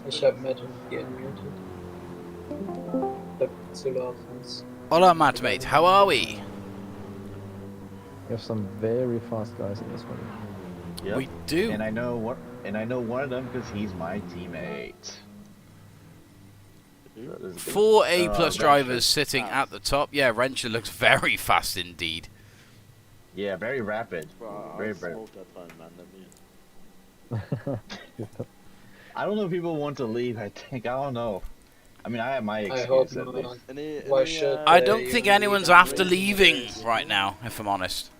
Ich habe Matt gemutet. Zu laufens. Hola, Mattmate. How are we? We have some very fast guys in this one. Yep. We do. And I know one of them because he's my teammate. So this is 4 A+ Wrencher. drivers sitting at the top. Yeah, Wrencher looks very fast indeed. Yeah, very rapid. Very. That time, man. I don't know if people want to leave. I don't know. I mean, I have my I hope excuse at not. least. Why should I don't you think leave anyone's and after race leaving race? right now, if I'm honest.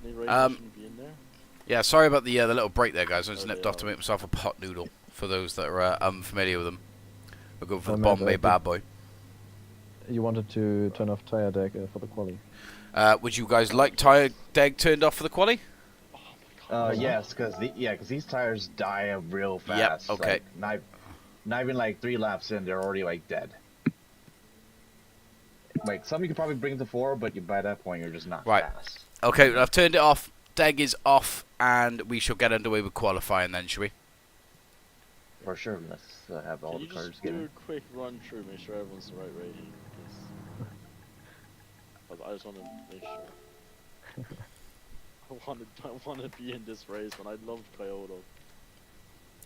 Any races Um, shouldn't be in there? Yeah, sorry about the little break there, guys. I just Oh, nipped yeah. off to make myself a pot noodle, for those that are unfamiliar with them. We're going for Oh, the Matt, Bombay did- Bad Boy. You wanted to turn off tire deck for the quali. Would you guys like tyre deg turned off for the quali? Yes, because these tires die real fast. Yep, okay. Like, not even like 3 laps in, they're already like dead. Like some you could probably bring to 4, but by that point you're just not fast. Okay, I've turned it off. Deg is off, and we shall get underway with qualifying then, shall we? For sure. Let's have all the cars Can you get. just do a quick run through, make sure everyone's the right rating? I just want to make sure. I want to be in this race, man. I love Kyoto.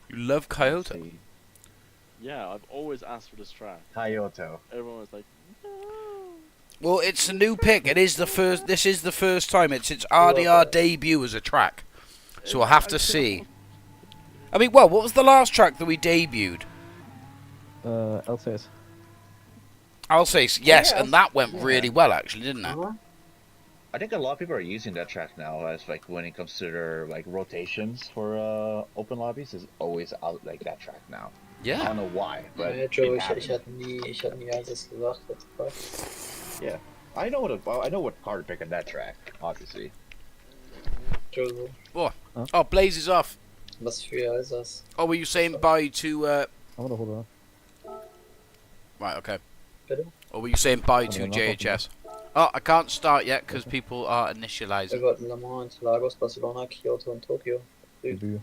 You love Kyoto? Yeah, I've always asked for this track. Kyoto. Everyone was like, no. Well, it's a new pick. It is the first. This is the first time. It's its RDR debut as a track. So we'll have to see. I mean, well, what was the last track that we debuted? LCS. Alsace, yes, and that went really well, actually, didn't it? I think a lot of people are using that track now as like when it comes to their like rotations for open lobbies is always out like that track now. Yeah. I don't know why, but Ja, Joe, it happens. ich hatte nie Altes gesagt, that's fine. Yeah, I know what car to pick on that track, obviously. Joe, Oh, Blaze is off. was für Alsace? Oh, were you saying bye to... I'm gonna hold on. Right, okay. Bitte? Or were you saying bye to I'm not JHS? Oh, I can't start yet because people are initializing. Wir wollten Le Mans, Interlagos, Barcelona, Kyoto und Tokio. Debüt.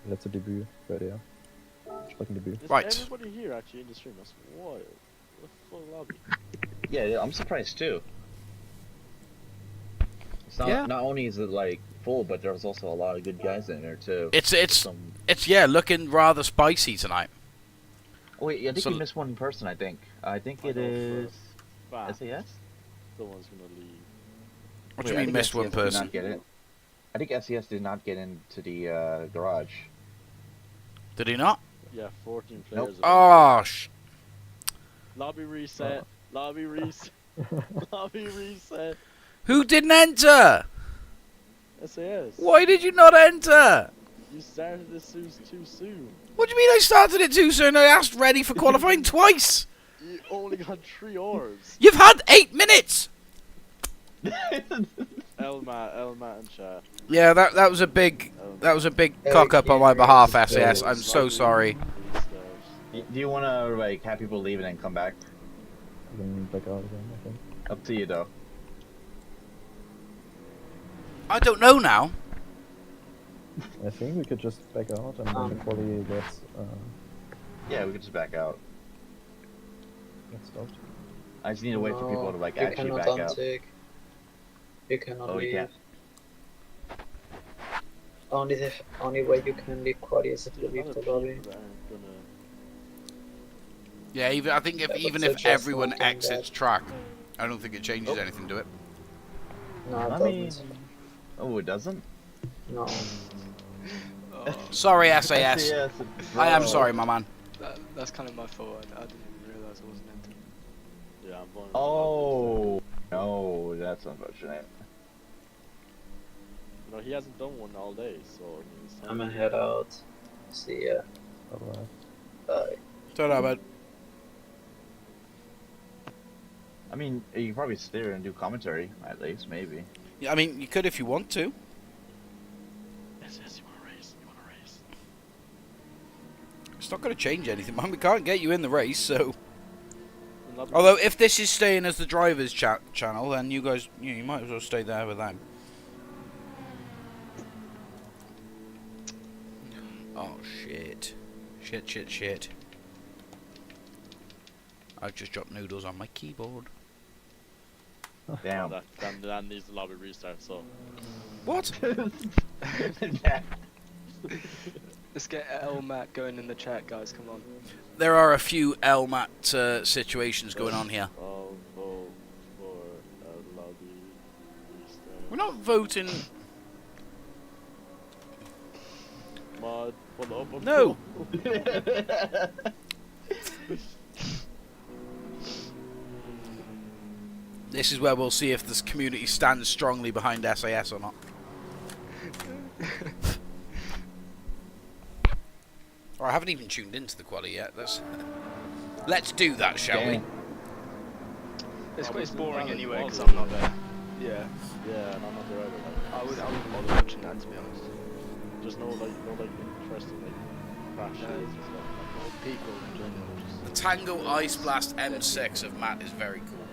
Letzte Debüt bei der. Streckendebüt. Is Right. everybody here actually in the stream? That's wild. What a full lobby. Yeah, I'm surprised too. It's not, Yeah. not only is it like full, but there's also a lot of good guys in there too. It's Some... yeah, looking rather spicy tonight. Oh, wait, I think So- you missed one person. I think I it know is for a fact SAS. the one's gonna leave. What Wait, do I you mean think missed one SES did person? not get it. I think SES did not get into the garage. Did he not? Yeah, 14 Nope. players. Oh, Lobby reset. Lobby reset. Lobby reset. who didn't enter? SAS. Why did you not enter? You started this too soon. What do you mean I started it too soon? I asked ready for qualifying twice. You only got 3 orbs. You've had 8 minutes. Elma and chat. Yeah, that was a big cock up on my behalf, SAS. I'm so sorry. Do you want to like have people leave and then come back? You can back out again, I think. Up to you though. I don't know now. I think we could just back out and then the quality gets Yeah, we could just back out. stopped. I just need to wait for people to like you actually cannot back out. untick. You cannot Oh, leave. you can't. Only way you can leave quality is if you leave the lobby. Yeah, I think Yeah, but even so if just everyone not doing exits that. track, I don't think it changes anything to it. No, I it mean, doesn't. oh, it doesn't. No. Sorry, SAS. SES, I am bro. sorry, my man. That's kind of my fault. I didn't even realise I wasn't entered. Yeah, I'm going. Oh no, that's unfortunate. No, he hasn't done one all day, so he's I'm gonna head out. See ya. Alright. Bye. Don't know about. I mean, you could probably sit there and do commentary, at least, maybe. Yeah, I mean, you could if you want to. Yes, you wanna race? You wanna race? It's not going to change anything, man. We can't get you in the race, so. And lobby- Although, if this is staying as the drivers' channel, then you guys, you might as well stay there with them. Oh shit! Shit! I've just dropped noodles on my keyboard. Damn. That needs the lobby restart. So What? Let's get Elmat going in the chat, guys. Come on. There are a few LMAT situations going on here. I'll vote for a lobby restart. We're not voting. Mod, pull up. No. This is where we'll see if this community stands strongly behind SAS or not. Or I haven't even tuned into the quali yet. Let's do that, shall we? It's Well, quite we boring can anyway valid because I'm not there. Yeah. Yeah, and I'm not the driver. I wouldn't bother watching that, to be honest. There's no interesting crashes and stuff. Or people in general. The Just, Tango Ice Blast M6 of Matt is very cool.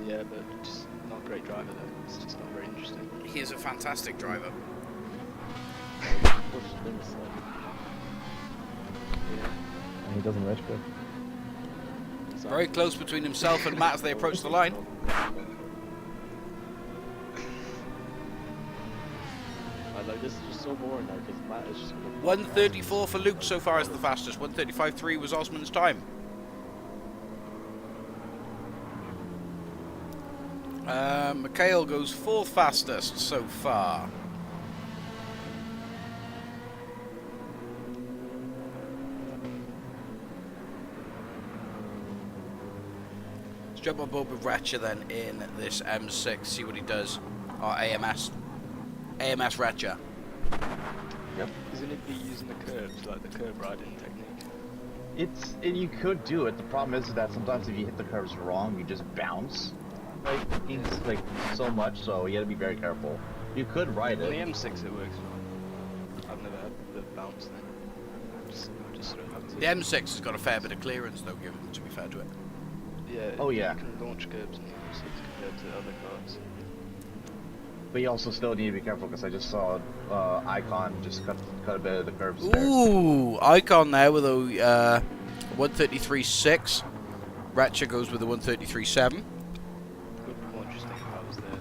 yeah, but just not a great driver though. It's just not very interesting. He is a fantastic driver. Push the limits, And he doesn't rage quit. Very close between himself and Matt as they approach the line. Like, this is just so boring now because Matt is just gonna 134 for Luke so far is the fastest. 135.3 was Osman's time. Mikhail goes 4th fastest so far. Let's jump on board with Ratcha then in this M6, see what he does. Or AMS. AMS Ratcha. Isn't it be using the curves, like the curve riding technique? You could do it. The problem is that sometimes if you hit the curves wrong, you just bounce. Like, it's like so much, so you gotta be very careful. You could ride On the it. M6 it works fine. I've never had the bounce thing. Just sort of have to. The M6 has got a fair bit of clearance though, given to be fair to it. Yeah. Oh, yeah. You can launch curbs in the M6 compared to other cars. But you also still need to be careful because I just saw Icon just cut a bit of the curves there. Ooh, Icon there with a 133.6. Ratcha goes with a 133.7. Good more interesting if I was there.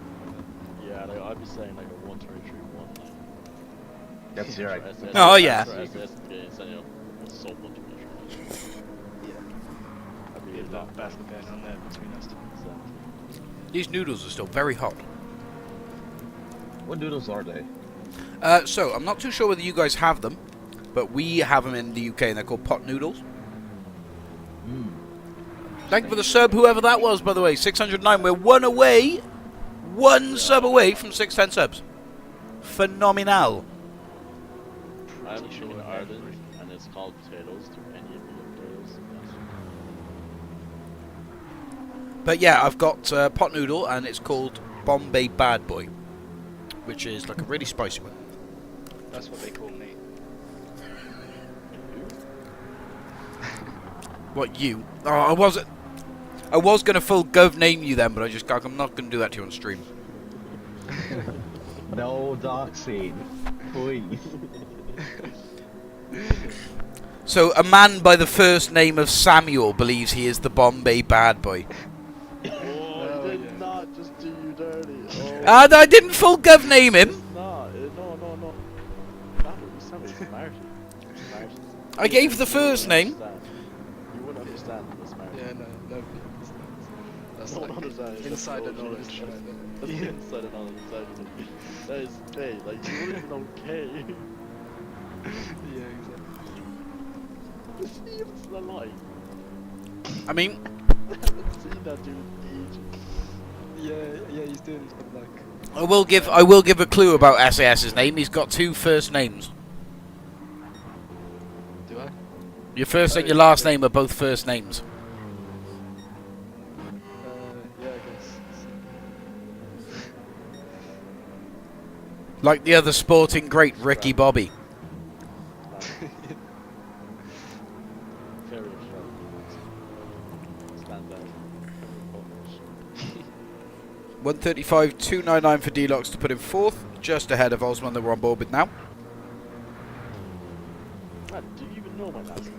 Yeah, like, I'd be saying like a 133.1. Like, That's right. for SS, Oh, yeah. For SS games, and it's so much better. Yeah. I'd Be be a that lot battle going on there between us two. These noodles are still very hot. What noodles are they? So, I'm not too sure whether you guys have them, but we have them in the UK and they're called pot noodles. Mm. Thank you for the sub, whoever that was, by the way. 609, we're one sub away from 610 subs. Phenomenal. I'm in Ireland, and it's called potatoes. Do any of you potatoes? But yeah, I've got pot noodle and it's called Bombay Bad Boy, which is like a really spicy one. That's what they call me. What, you? Oh, I was going to full gov name you then, but I'm not going to do that to you on stream. No doxing, please. So, a man by the first name of Samuel believes he is the Bombay Bad Boy. Oh, I did not just do you dirty. Oh, And I didn't full gov name him. no. He's Marty. I gave the first name. You wouldn't understand this, Marty. Yeah, no, nobody understands. That's No one like understands. insider knowledge. That's the insider knowledge. That is K. Like, you wouldn't even know K. Yeah, exactly. Is he even still alive? I mean, I haven't seen that dude in ages. Yeah, he's doing his own, like. I will give a clue about SAS's name. He's got 2 first names. Do I? Your first and your last name are both first names. Yeah, I guess. Like the other sporting great, Ricky Bobby. Very stand down. 135.299 for D-Locks to put him 4th, just ahead of Osman that we're on board with now. Man, do you even know my last name?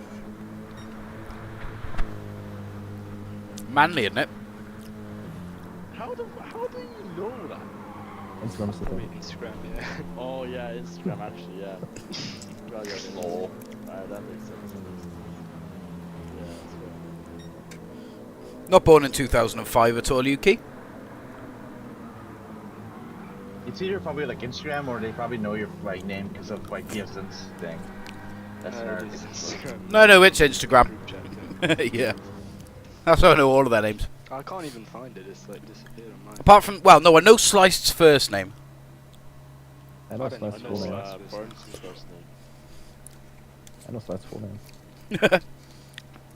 Manly, isn't it? How do you know that? Instagram's the Probably thing. Instagram, yeah. Oh yeah, Instagram actually, yeah. Well, yeah, lol. Alright, that makes sense. Yeah, that's fair. Not born in 2005 at all, Yuki. It's either probably like Instagram or they probably know your right name because of like the instance thing. That's It American. is Instagram. No, it's Instagram. Group chat thing. Yeah. That's how I know all of their names. I can't even find it. It's like disappeared on mine. Apart from, well, no, I know Sliced's first name. I know I don't know, Slide's I full know name. Slide's Burns' first name. I know Slide's full name.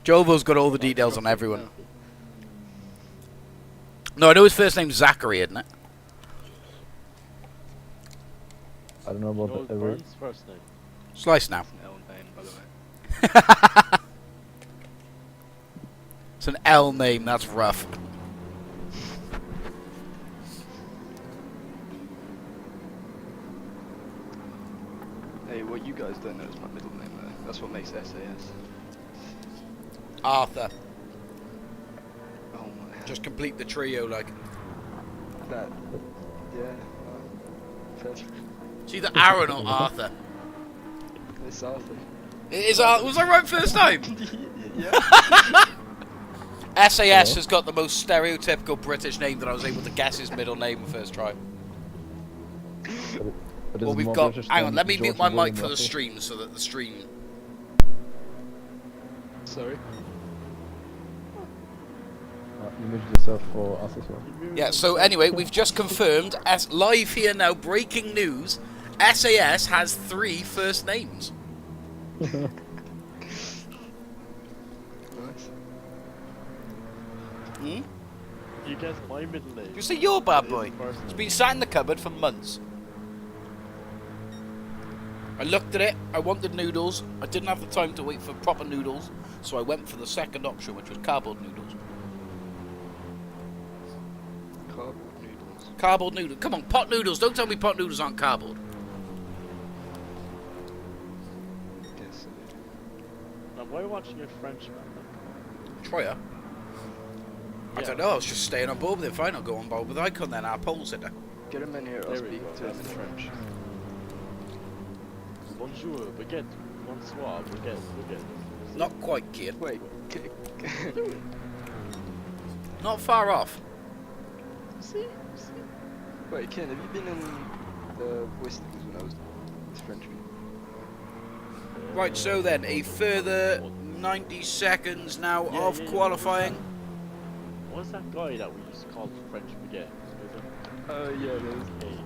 Jovo's got all the details on everyone. No, I know his first name's Zachary, isn't it? I don't know You know about the every. Burns' first name? Slice now. It's an L name, by the way. It's an L name, that's rough. Hey, what you guys don't know is my middle name, though. That's what makes SAS. Arthur. Oh my. Just complete the trio, like. That. Yeah. Fair. It's either Aaron or Arthur. It's Arthur. It is Arthur. Was I right first time? Yeah. SAS has got the most stereotypical British name that I was able to guess his middle name first try. But Well, it's we've more got. British Hang on, than let me mute George my and mic William for the Russell. stream so that the stream. Sorry. You muted yourself for us as well. Yeah, so anyway, we've just confirmed, as live here now, breaking news, SAS has 3 first names. Nice. Hmm? You guess my middle name. You say you're bad is boy. first It's name. been sat in the cupboard for months. I looked at it, I wanted noodles, I didn't have the time to wait for proper noodles, so I went for the second option, which was cardboard noodles. Cardboard noodles. Cardboard noodles. Come on, pot noodles. Don't tell me pot noodles aren't cardboard. Yes. Now, why are you watching a Frenchman? Troyer? I Yeah. don't know, I was just staying on board with it. Fine, I'll go on board with Icon then, our pole sitter. Get him in here. I'll There we speak go, to him in that's it. French. Bonjour, baguette. Bonsoir, baguette, baguette. Not quite, kid. Wait. Not far off. See? Wait, Ken, have you been in the voice things when I was with French people? Right, so then, a further 90 seconds now of qualifying. What's that guy that we used to call French baguette? Oh, yeah, there's. Hey.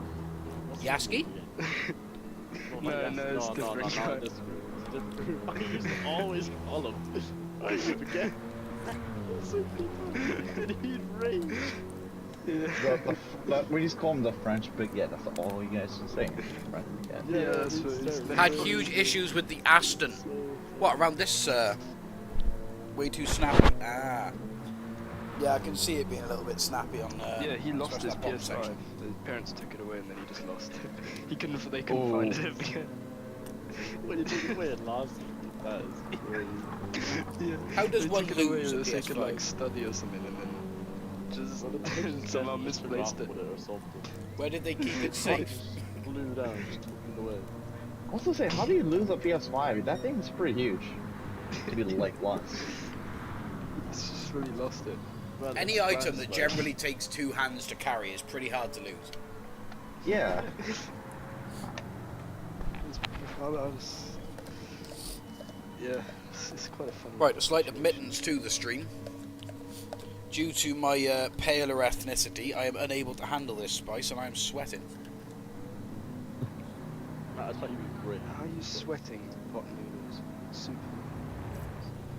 what's his Yaski? name again? No, not no, Yaski. it's different guy. Not this group. It's different group. I used to always call him. I forget. So people, and he'd rage. Yeah. We just call him the French baguette. That's all you guys are saying. French baguette. Yeah, that's he's what it's terrible. Had huge issues with the Aston. What, around this, way too snappy? Ah. Yeah, I can see it being a little bit snappy on, Yeah, he lost his especially that bottom PS5. section. His parents took it away and then he just lost it. They couldn't find it again. When you took away it last week, that is crazy. Yeah. How does They one took it away lose a so they could like PS5? study or something and then just Well, the person somehow said just misplaced it. with or something. Where did they keep it safe? Just glued down, just took it away. Also say, how do you lose a PS5? That thing's pretty huge. To be like once. It's just really lost it. Well, Any it's item France, that like- generally takes 2 hands to carry is pretty hard to lose. Yeah. Yeah, it's quite a fun. Right, a slight admittance to the stream. Due to my paler ethnicity, I am unable to handle this spice and I am sweating. I thought you'd be great. How are you sweating pot noodles? Super.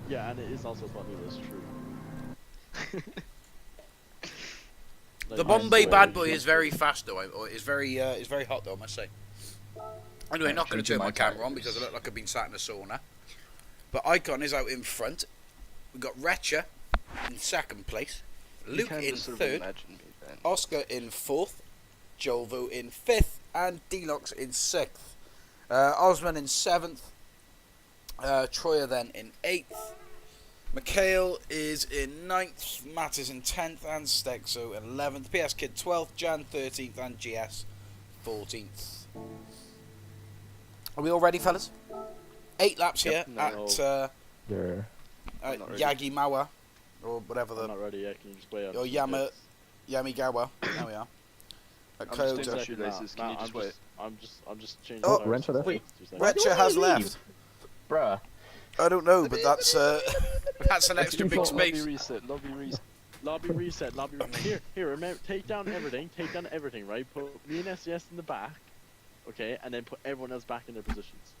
Yeah, and it is also funny, that's true. Like, The I'm Bombay sorry, bad boy it's is very fast though, or is very hot though, I must say. Anyway, Yeah, not going to changing turn my my camera on tires. because I look like I've been sat in a sauna. But Icon is out in front. We've got Retcher in second place, You Luke can in just sort of third, imagine me then. Oscar in fourth, Jolvo in fifth, and Deluxe in sixth. Osman in seventh, Troyer then in eighth. Mikhail is in ninth, Matt is in 10th, and Stexo in 11th, PS Kid 12th, Jan 13th, and GS 14th. Are we all ready, fellas? 8 laps here No. at There. I'm not ready. Yagimawa, or whatever I'm the not ready yet, can you just wait up? Or Yamigawa. There we are. At I'm just Kyoto. in shoelaces. Can you just wait? I'm just changing Oh, tires. Rancher left. Wait. Retcher has left. Bruh. I don't know, but that's that's an extra big Lobby space. reset. Lobby reset. Lobby reset, lobby reset. Here, remember, take down everything, right? Put me and SES in the back, okay, and then put everyone else back in their positions.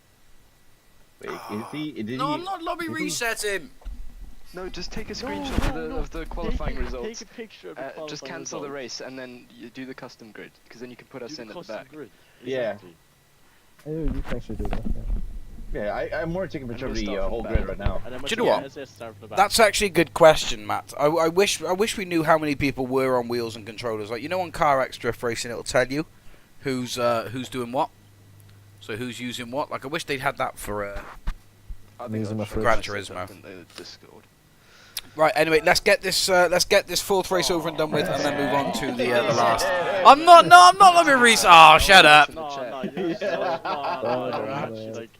Wait, is he? Did No, he? I'm not lobby Did he- resetting. No, just take a screenshot of the qualifying results. Take a picture of the qualifying Just cancel the results. race and then you do the custom grid, because then you can put us Do in the at the custom back. grid. Yeah. Exactly. Oh, you can actually do that. Yeah. Yeah, I'm more taking a picture of we'll the start from whole the grid back. right now. And then Do you know what? SS start from the back. That's actually a good question, Matt. I wish we knew how many people were on wheels and controllers. Like, you know, on CarX Drift Racing, it'll tell you who's doing what. So who's using what? Like, I wish they'd had that for I I'm using my I'll try Gran to set Turismo. up in the Discord. Right. Anyway, let's get this fourth race over and done with, and then move on to the last. I'm not loving Reese. Oh, shut up. No, you're you're actually like,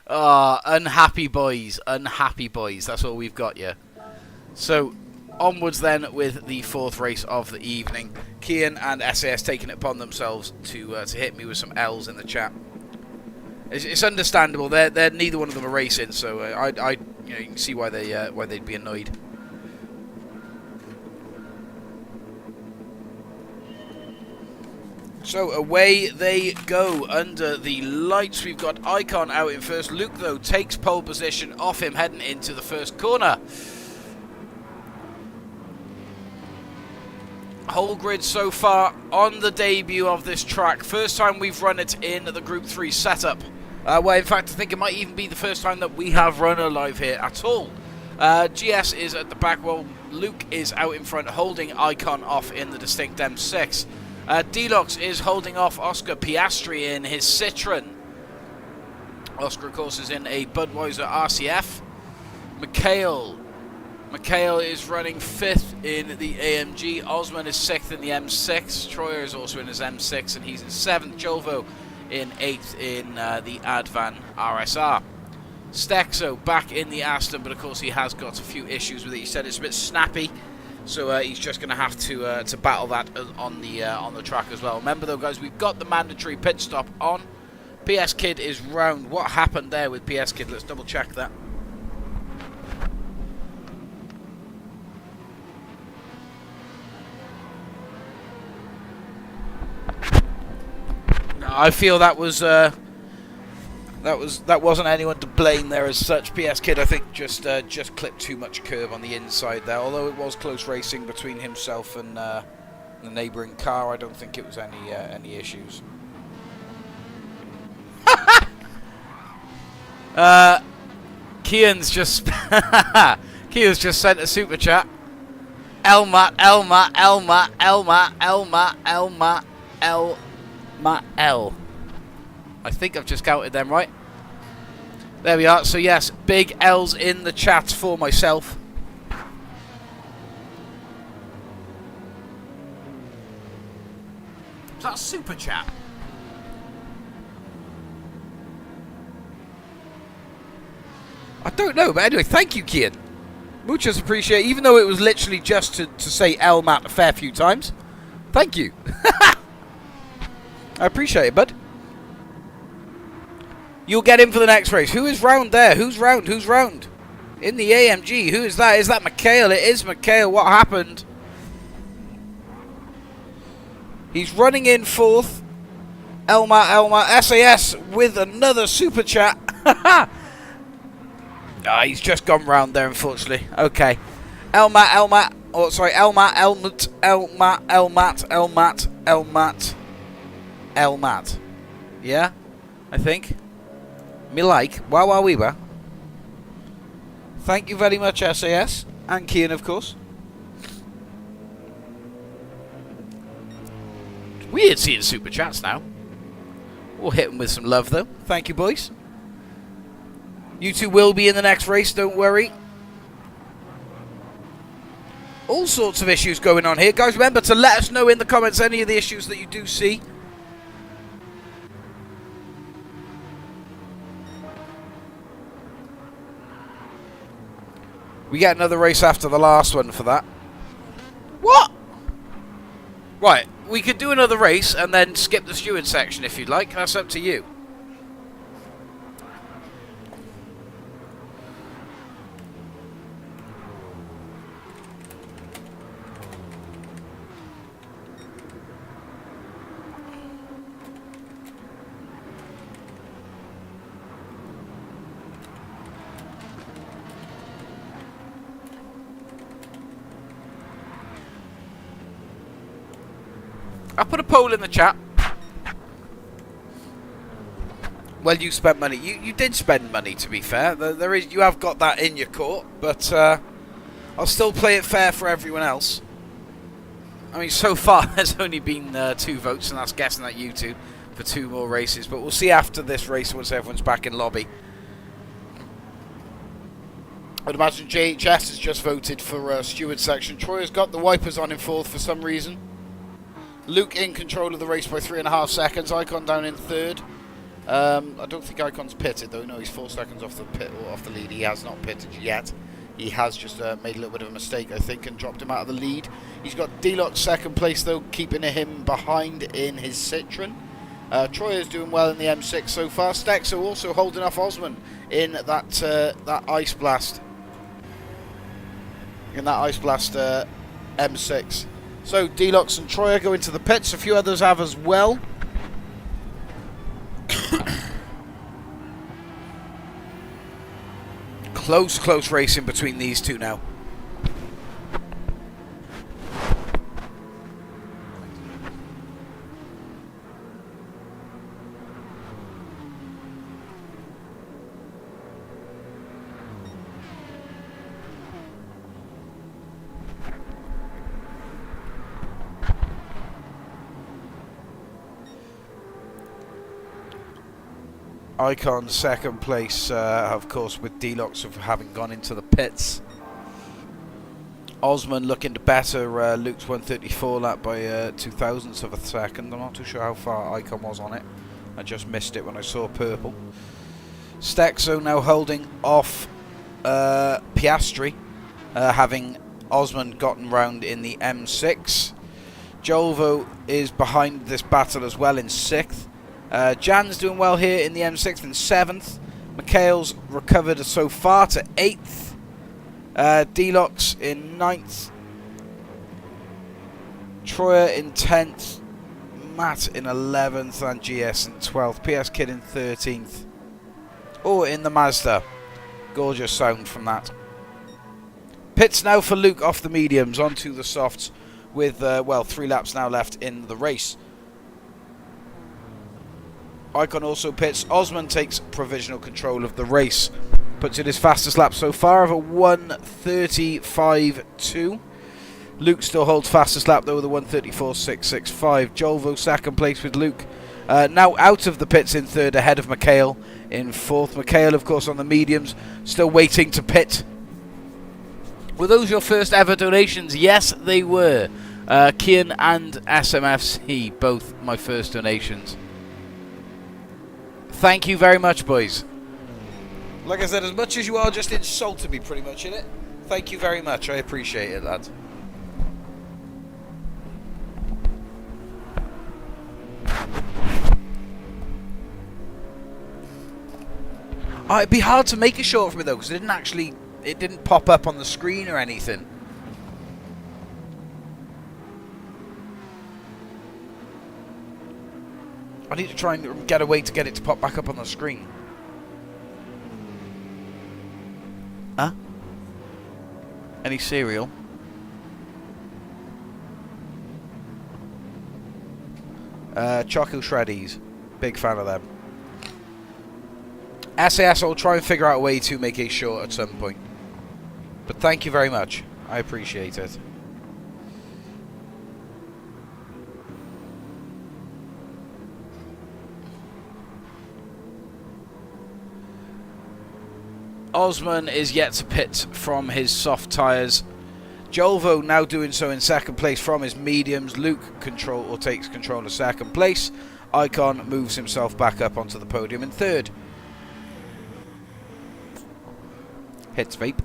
Unhappy boys. That's all we've got, yeah. So, onwards then with the fourth race of the evening. Kian and SAS taking it upon themselves to hit me with some L's in the chat. It's understandable. They're neither one of them are racing, so you can see why they'd be annoyed. So away they go under the lights. We've got Icon out in first. Luke, though, takes pole position off him heading into the first corner. Whole grid so far on the debut of this track. First time we've run it in the Group 3 setup. Well, in fact, I think it might even be the first time that we have run a live here at all. GS is at the back, while Luke is out in front, holding Icon off in the distinct M6. Deluxe is holding off Oscar Piastri in his Citroen. Oscar, of course, is in a Budweiser RCF. Mikhail is running 5th in the AMG. Osman is 6th in the M6. Troyer is also in his M6, and he's in 7th. Jolvo in 8th in the Advan RSR. Stexo back in the Aston, but of course he has got a few issues with it. He said it's a bit snappy, so he's just going to have to battle that on the track as well. Remember though, guys, we've got the mandatory pit stop on. PS Kid is round. What happened there with PS Kid? Let's double check that. I feel that wasn't anyone to blame there as such. PS Kid, I think, just clipped too much curb on the inside there. Although it was close racing between himself and the neighbouring car, I don't think it was any issues. Kian's just sent a super chat. Elma L. I think I've just counted them right. There we are. So yes, big L's in the chat for myself. Is that a super chat? I don't know, but anyway, thank you, Kian. Muchas appreciate, even though it was literally just to say Elmat a fair few times. Thank you. I appreciate it, bud. You'll get in for the next race. Who is round there? Who's round? Who's round? In the AMG. Who is that? Is that Mikhail? It is Mikhail. What happened? He's running in 4th. Elma. SAS with another super chat. He's just gone round there, unfortunately. Okay. Elmat. Oh, sorry. Elmat. Yeah? I think. Me like. Wow, weeba. Thank you very much, SAS. And Kian, of course. Weird seeing super chats now. We'll hit them with some love, though. Thank you, boys. You two will be in the next race, don't worry. All sorts of issues going on here. Guys, remember to let us know in the comments any of the issues that you do see. We get another race after the last one for that. What? Right, we could do another race and then skip the steward section if you'd like. That's up to you. I'll put a poll in the chat. Well, you spent money. You did spend money, to be fair. There is, you have got that in your court, but I'll still play it fair for everyone else. I mean, so far there's only been 2 votes, and that's guessing at you two for 2 more races. But we'll see after this race once everyone's back in lobby. I'd imagine JHS has just voted for Stewards section. Troy has got the wipers on in 4th for some reason. Luke in control of the race by 3.5 seconds. Icon down in 3rd. I don't think Icon's pitted though. No, he's 4 seconds off the pit or off the lead. He has not pitted yet. He has just made a little bit of a mistake, I think, and dropped him out of the lead. He's got D-Lock 2nd place though, keeping him behind in his Citroen. Troy is doing well in the M6 so far. Stexo also holding off Osman in that Ice Blast. In that Ice Blast M6. So D-Locks and Troy are going to the pits. A few others have as well. Close racing between these two now. Icon 2nd place, of course, with D-Locks of having gone into the pits. Osman looking to better Luke's 134 lap by 2,000ths of a second. I'm not too sure how far Icon was on it. I just missed it when I saw purple. Stexo now holding off Piastri, having Osman gotten round in the M6. Jolvo is behind this battle as well in 6th. Jan's doing well here in the M6th and 7th. Mikhail's recovered so far to 8th. D-Locks in 9th. Troyer in 10th. Matt in 11th and GS in 12th. PS Kid in 13th. Oh, in the Mazda. Gorgeous sound from that. Pits now for Luke off the mediums onto the softs with, well, 3 laps now left in the race. Icon also pits. Osman takes provisional control of the race. Puts in his fastest lap so far of a 1:35.2. Luke still holds fastest lap though with a 1:34.665. Jolvo 2nd place with Luke. Now out of the pits in 3rd ahead of Mikhail in 4th. Mikhail, of course, on the mediums, still waiting to pit. Were those your first ever donations? Yes, they were. Kian and SMFC, both my first donations. Thank you very much, boys. Like I said, as much as you are just insulting me pretty much in it, thank you very much. I appreciate it, lads. Oh, it'd be hard to make a short for me though, because it didn't pop up on the screen or anything. I need to try and get a way to get it to pop back up on the screen. Huh? Any cereal? Choco Shreddies. Big fan of them. SAS, I'll try and figure out a way to make a short at some point. But thank you very much. I appreciate it. Osman is yet to pit from his soft tyres. Jolvo now doing so in 2nd place from his mediums. Luke takes control of 2nd place. Icon moves himself back up onto the podium in 3rd. Hits vape.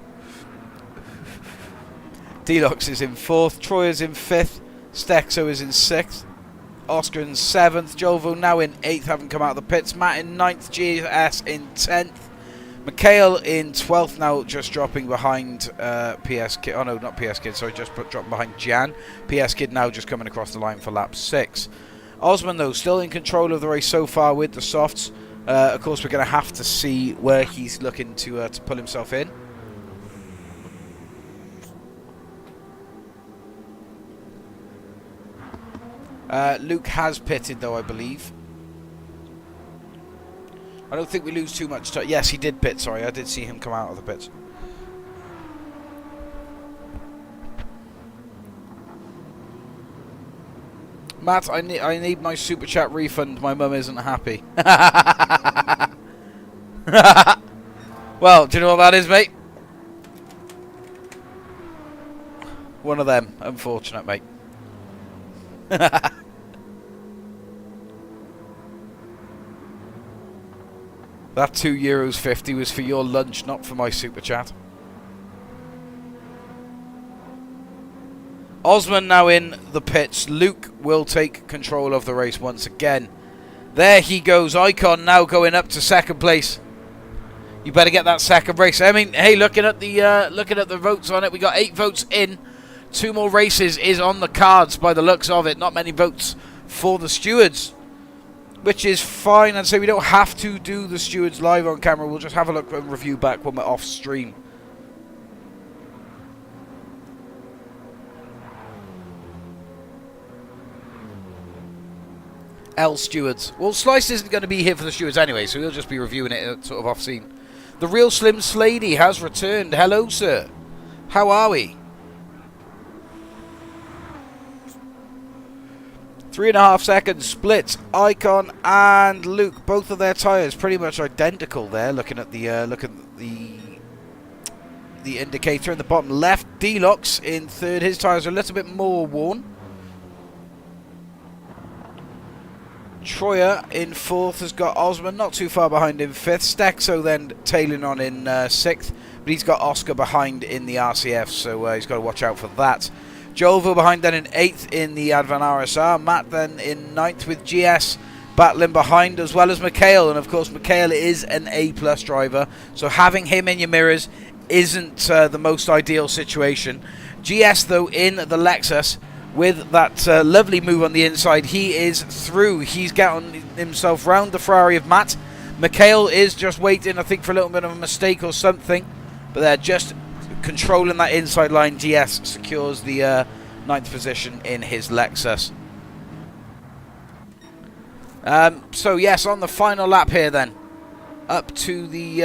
D-Locks is in 4th. Troy is in 5th. Stexo is in 6th. Oscar in 7th. Jolvo now in 8th, having come out of the pits. Matt in 9th. GS in 10th. Mikhail in 12th now, just dropping behind PS Kid. Oh no, not PS Kid, sorry, just dropping behind Jan. PS Kid now just coming across the line for lap 6. Osman, though, still in control of the race so far with the softs. Of course, we're going to have to see where he's looking to pull himself in. Luke has pitted, though, I believe. I don't think we lose too much time. Yes, he did pit, sorry. I did see him come out of the pits. Matt, I need my super chat refund. My mum isn't happy. Well, do you know what that is, mate? One of them. Unfortunate, mate. That €2.50 was for your lunch, not for my super chat. Osman now in the pits. Luke will take control of the race once again. There he goes. Icon now going up to second place. You better get that second race. I mean, hey, looking at the votes on it, we got 8 votes in. 2 more races is on the cards by the looks of it. Not many votes for the stewards, which is fine. And so we don't have to do the stewards live on camera. We'll just have a look and review back when we're off stream. Stewards. Well, Slice isn't going to be here for the stewards anyway, so we'll just be reviewing it sort of off scene. The real Slim Slady has returned. Hello, sir. How are we? 3.5 seconds split. Icon and Luke, both of their tyres pretty much identical there. Looking at the indicator in the bottom left. Deluxe in third. His tyres are a little bit more worn. Troyer in fourth has got Osman not too far behind in fifth. Stexo then tailing on in sixth, but he's got Oscar behind in the RCF, so he's got to watch out for that. Jolvo behind then in 8th in the Advan RSR. Matt then in 9th with GS battling behind, as well as Mikhail. And of course, Mikhail is an A+ driver, so having him in your mirrors isn't the most ideal situation. GS, though, in the Lexus with that lovely move on the inside. He is through. He's gotten himself round the Ferrari of Matt. Mikhail is just waiting, I think, for a little bit of a mistake or something. But they're just controlling that inside line. GS secures the 9th position in his Lexus. So yes, on the final lap here then, up to the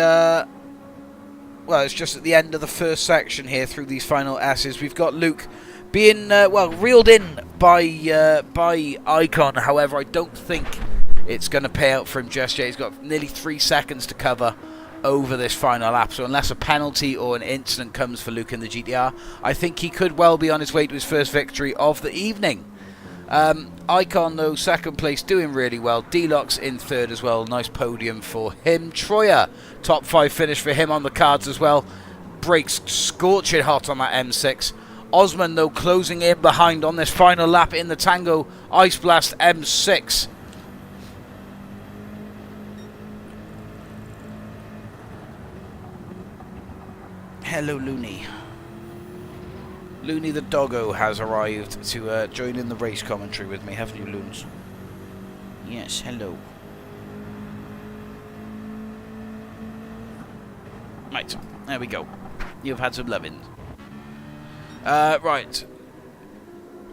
well, it's just at the end of the first section here through these final S's. We've got Luke being well reeled in by Icon. However, I don't think it's going to pay out for him just yet. He's got nearly 3 seconds to cover over this final lap, so unless a penalty or an incident comes for Luke in the GTR, I think he could well be on his way to his first victory of the evening. Icon, though, second place, doing really well. Deluxe in third as well. Nice podium for him. Troyer, top 5 finish for him on the cards as well. Brakes scorching hot on that M6. Osman, though, closing in behind on this final lap in the Tango Ice Blast M6. Hello, Looney. Looney the doggo has arrived to join in the race commentary with me, haven't you, Loons? Yes, hello. Right, there we go. You've had some lovins. Right.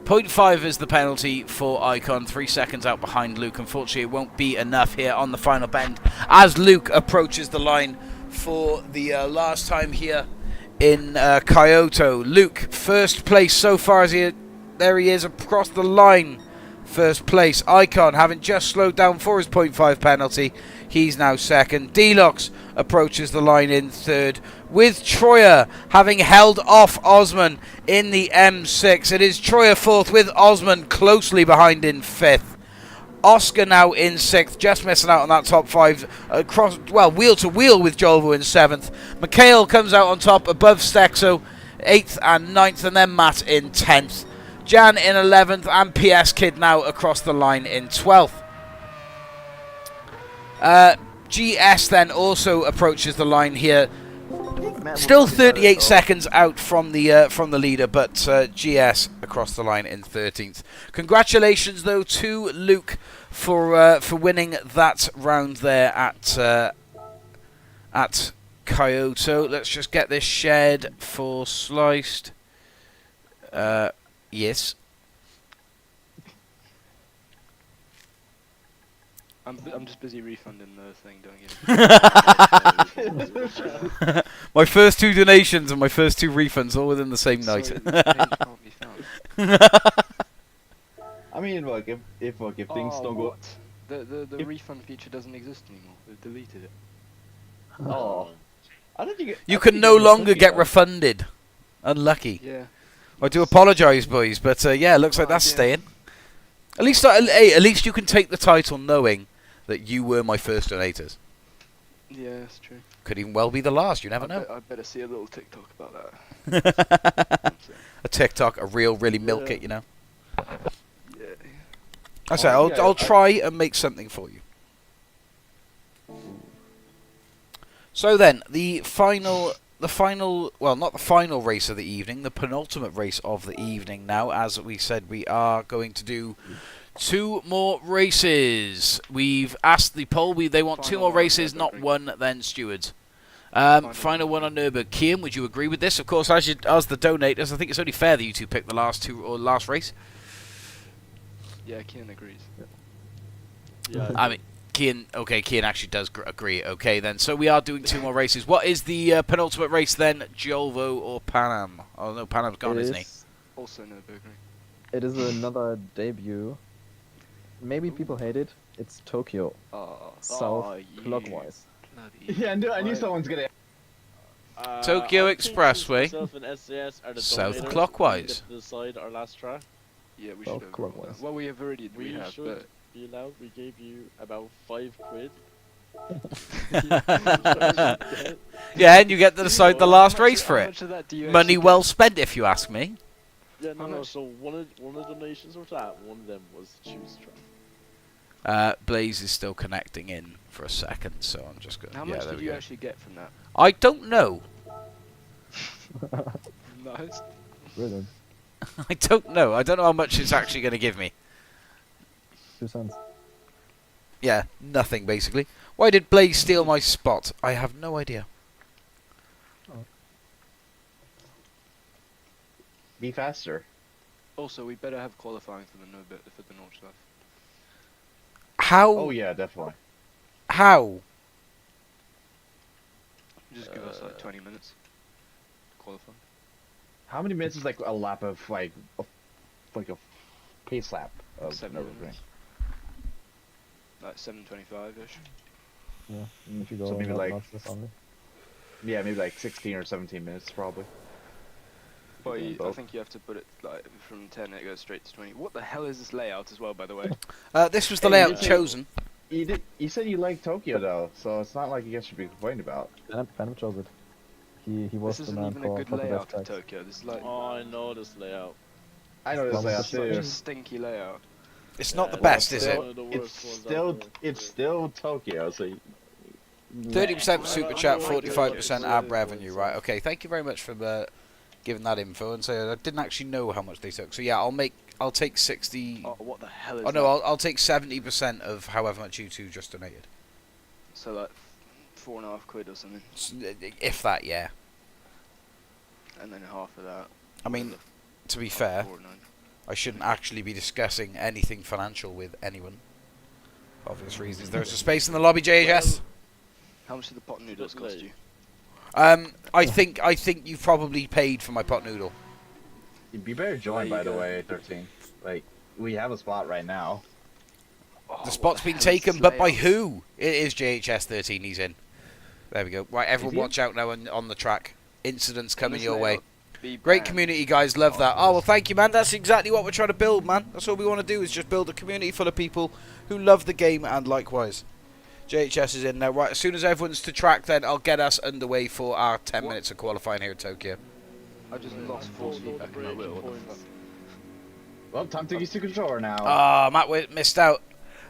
0.5 is the penalty for Icon. 3 seconds out behind Luke. Unfortunately, it won't be enough here on the final bend as Luke approaches the line for the last time here in Kyoto. Luke, first place so far as there he is across the line. First place. Icon, having just slowed down for his 0.5 penalty, he's now second. Deluxe approaches the line in third, with Troyer having held off Osman in the M6. It is Troyer fourth, with Osman closely behind in fifth. Oscar now in sixth, just missing out on that top 5. Across, well, wheel to wheel with Jolvo in 7th. Mikhail comes out on top above Stexo, 8th and 9th, and then Matt in 10th. Jan in 11th, and PS Kid now across the line in 12th. GS then also approaches the line here. Still 38 seconds out from the leader, but GS across the line in 13th. Congratulations, though, to Luke for winning that round there at Kyoto. Let's just get this shared for Sliced. Yes. I'm just busy refunding the thing, don't get it. My first 2 donations and my first 2 refunds all within the same night. Sorry, the page can't be found. I mean, look, if things don't go. what? The refund feature doesn't exist anymore. They've deleted it. Oh. I don't think You can no longer get refunded. Unlucky. Yeah. I do apologise, boys, but yeah, it looks like that's staying. At least you can take the title knowing that you were my first donators. Yeah, that's true. Could even well be the last. You never know. I better see a little TikTok about that. A TikTok, a reel, really milk it, you know. Yeah. I say I'll try and make something for you. So then, the final, well, not the final race of the evening, the penultimate race of the evening now. As we said, we are going to do 2 more races. We've asked the poll, they want 2 more races, not 1, then Stewards. Final one on Nürburgring. Kian, would you agree with this? Of course, as the donators, I think it's only fair that you 2 pick the last race. Yeah, Kian agrees. Yeah. I mean, Kian actually does agree. Okay, then. So we are doing 2 more races. What is the penultimate race then? Jolvo or Panam? Oh, no, Panam's gone, isn't he? Also Nürburgring. It is another debut. Maybe people hate it. It's Tokyo. South clockwise. Yeah, I knew someone's gonna. Tokyo I think Expressway. myself and SCS are the South dominators. clockwise. We get to decide our last track. Yeah, we South should have. clockwise. Well, we have already. We have, should but be allowed. We gave you about 5 quid. Yeah, and you get to decide the last race for How it. much of that do you Money actually well spent, if you ask me. Yeah, How no. much? So one of the donations were that. One of them was to choose track. Blaze is still connecting in for a second, so I'm just going. How Yeah, much there did we you go. actually get from that? I don't know. Nice. Brilliant. I don't know. I don't know how much it's actually going to give me. 2 cents. Yeah, nothing basically. Why did Blaze steal my spot? I have no idea. Be faster. Also, we better have qualifying for the North stuff. How? Oh yeah, definitely. How? Just give us like 20 minutes. Qualify. How many minutes is like a lap of like a pace lap of 7 Nürburgring? minutes. Like 7:25ish. Yeah. And if you go So maybe not like- much, that's only. Yeah, maybe like 16 or 17 minutes probably. But I both. think you have to put it like from 10 it goes straight to 20. What the hell is this layout as well, by the way? This was the Hey, layout chosen. You said you like Tokyo though, so it's not like you guys should be complaining about. Phantom chose it. He was This the isn't man even for a good the best layout of tracks. Tokyo. This is like Oh, I know this layout. I know this Well, layout it's such too. a stinky layout. It's not the Yeah, best, that's is it? one of the worst ones out there. It's still Tokyo, so 30% super chat, I don't like 45% it. ad revenue. Right. Okay. Thank you very much for giving that info. And so I didn't actually know how much they took. So yeah, I'll take 60. Oh, what the hell is Oh that? no, I'll take 70% of however much you 2 just donated. So like 4.5 quid or something, If that, yeah. and then half of that. I mean, to be fair, 4.9. I shouldn't actually be discussing anything financial with anyone. For obvious reasons. There's a space in the lobby, JHS. How much did the pot noodles cost you? I think you've probably paid for my pot noodle. you'd be better join There you by the go. way, 13. Like we have a spot right now. Oh, The what spot's been hell is taken, this but by layout? who? It is JHS 13. He's in. There we go. Right, everyone, he? watch out now on the track. Incidents coming This your way. layout be Great banned. community, guys. Love that. Oh well, thank you, man. That's exactly what we're trying to build, man. That's all we want to do is just build a community full of people who love the game and likewise. JHS is in now. Right, as soon as everyone's to track, then I'll get us underway for our 10 What? minutes of qualifying here in Tokyo. I just lost force feedback in my wheel. What the fuck? Well, time to use the controller now. Ah, Matt missed out.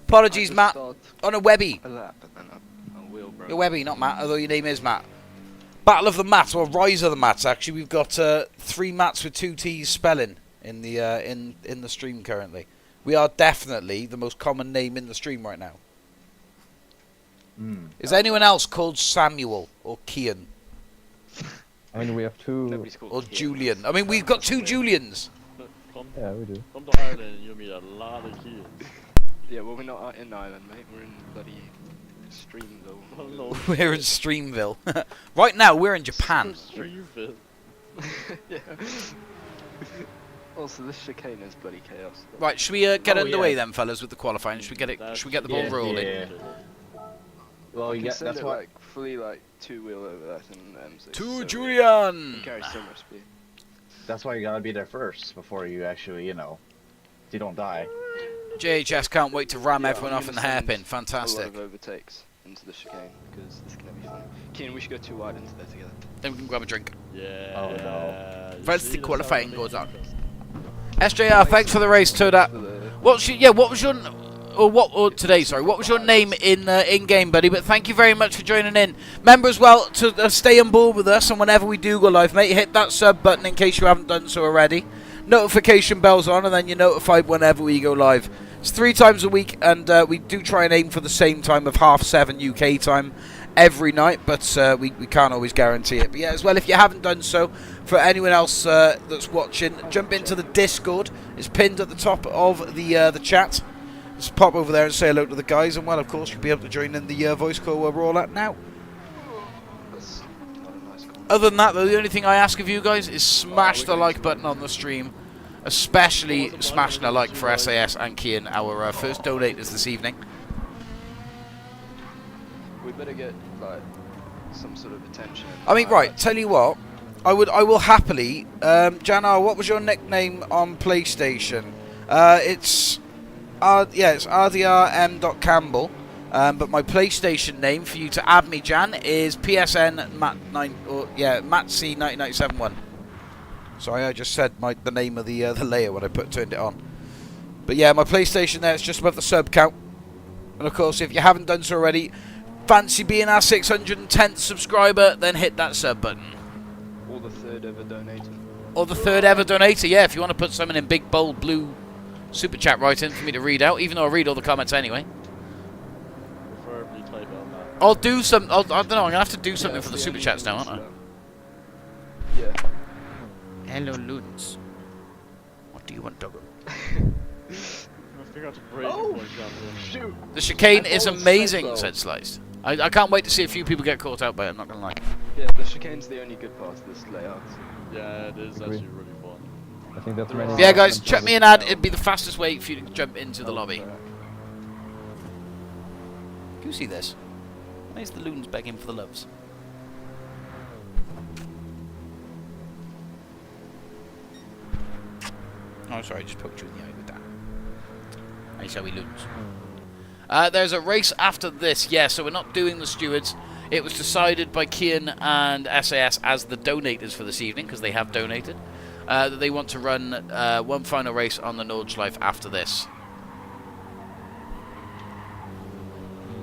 Apologies, I just Matt. started On a Webby. a lap and then a wheel broke. You're Webby, not Matt, although your name is Matt. Battle of the Mats, or Rise of the Mats, actually. We've got 3 Mats with 2 T's spelling in the in the stream currently. We are definitely the most common name in the stream right now. Is anyone else called Samuel or Kian I mean, we have 2. Nobody's called or Kian. Julian? I mean, we've got 2 Julians. Come, Yeah, we do. come to Ireland and you'll meet a lot of kids. Yeah, well, we're not out in Ireland, mate. We're in bloody Streamville. Oh, no. We're in Streamville. Right now, we're in Japan. Streamville. Yeah. Also, this chicane is bloody chaos. Right, should we get Oh, underway yeah. then, fellas, with the qualifying? Should we get it? Should we get the ball Yeah, rolling? yeah. Well, I can yeah, send that's it why. like fully like two-wheel over that and M6. To so Julian. it carries so much speed. That's why you gotta be there first before you actually, you don't die. JHS can't wait to ram Yeah, everyone I'm off in the gonna send hairpin. A Fantastic. lot of overtakes into the chicane because this is gonna be fun. Keen, we should go too wide into there together. Then we can grab a drink. Yeah. Oh, no. You First see, the that's qualifying how goes they on. make us. SJR, thanks for the race, Toda. For the- What was your today? Sorry, what was your name in game, buddy? But thank you very much for joining in. Remember as well to stay on board with us, and whenever we do go live, mate, hit that sub button in case you haven't done so already. Notification bells on, and then you're notified whenever we go live. It's 3 times a week, and we do try and aim for the same time of 7:30 UK time every night, but we can't always guarantee it. But yeah, as well, if you haven't done so, for anyone else that's watching, jump into the Discord. It's pinned at the top of the chat. Just pop over there and say hello to the guys, and well, of course, you'll be able to join in the voice call where we're all at now. That's not a nice call. Other than that, though, the only thing I ask of you guys is smash the like button on the stream, especially smashing a like for SAS and Kian, our first donators this evening. We better get like some sort of attention. I mean, right, tell you what, I will happily, Janar, what was your nickname on PlayStation? It's rdrm.campbell, but my PlayStation name for you to add me, Jan, is PSN Matc1997. Sorry, I just said the name of the layer when I turned it on. But yeah, my PlayStation there, it's just above the sub count. And of course, if you haven't done so already, fancy being our 610th subscriber, then hit that sub button. Or the third ever donator. Or the third ever donator, yeah, if you want to put something in big, bold, blue super chat right in for me to read out, even though I read all the comments anyway. Preferably type out that. I'll do some, I don't know, I'm going to have to do something Yeah, for the that's super only chats now, thing aren't I? that's, Hello, Loons. What do you want, Doggo? I forgot to break Oh, for example. shoot! The chicane I is thought it was amazing, Slice, though. said Sliced. I can't wait to see a few people get caught out by it, I'm not going to lie. Yeah, the chicane's the only good part of this layout. Yeah, it is Agree. actually really fun. I think that's There many. are- Yeah, guys, chuck me an ad, it'd be the fastest way for you to jump into the lobby. Can you see this? Where's the Loons begging for the loves? Oh, sorry, I just poked you in the eye with that. Hey, shall we Loons? There's a race after this, yeah, so we're not doing the Stewards. It was decided by Kian and SAS as the donators for this evening, because they have donated, that they want to run one final race on the Nordschleife after this.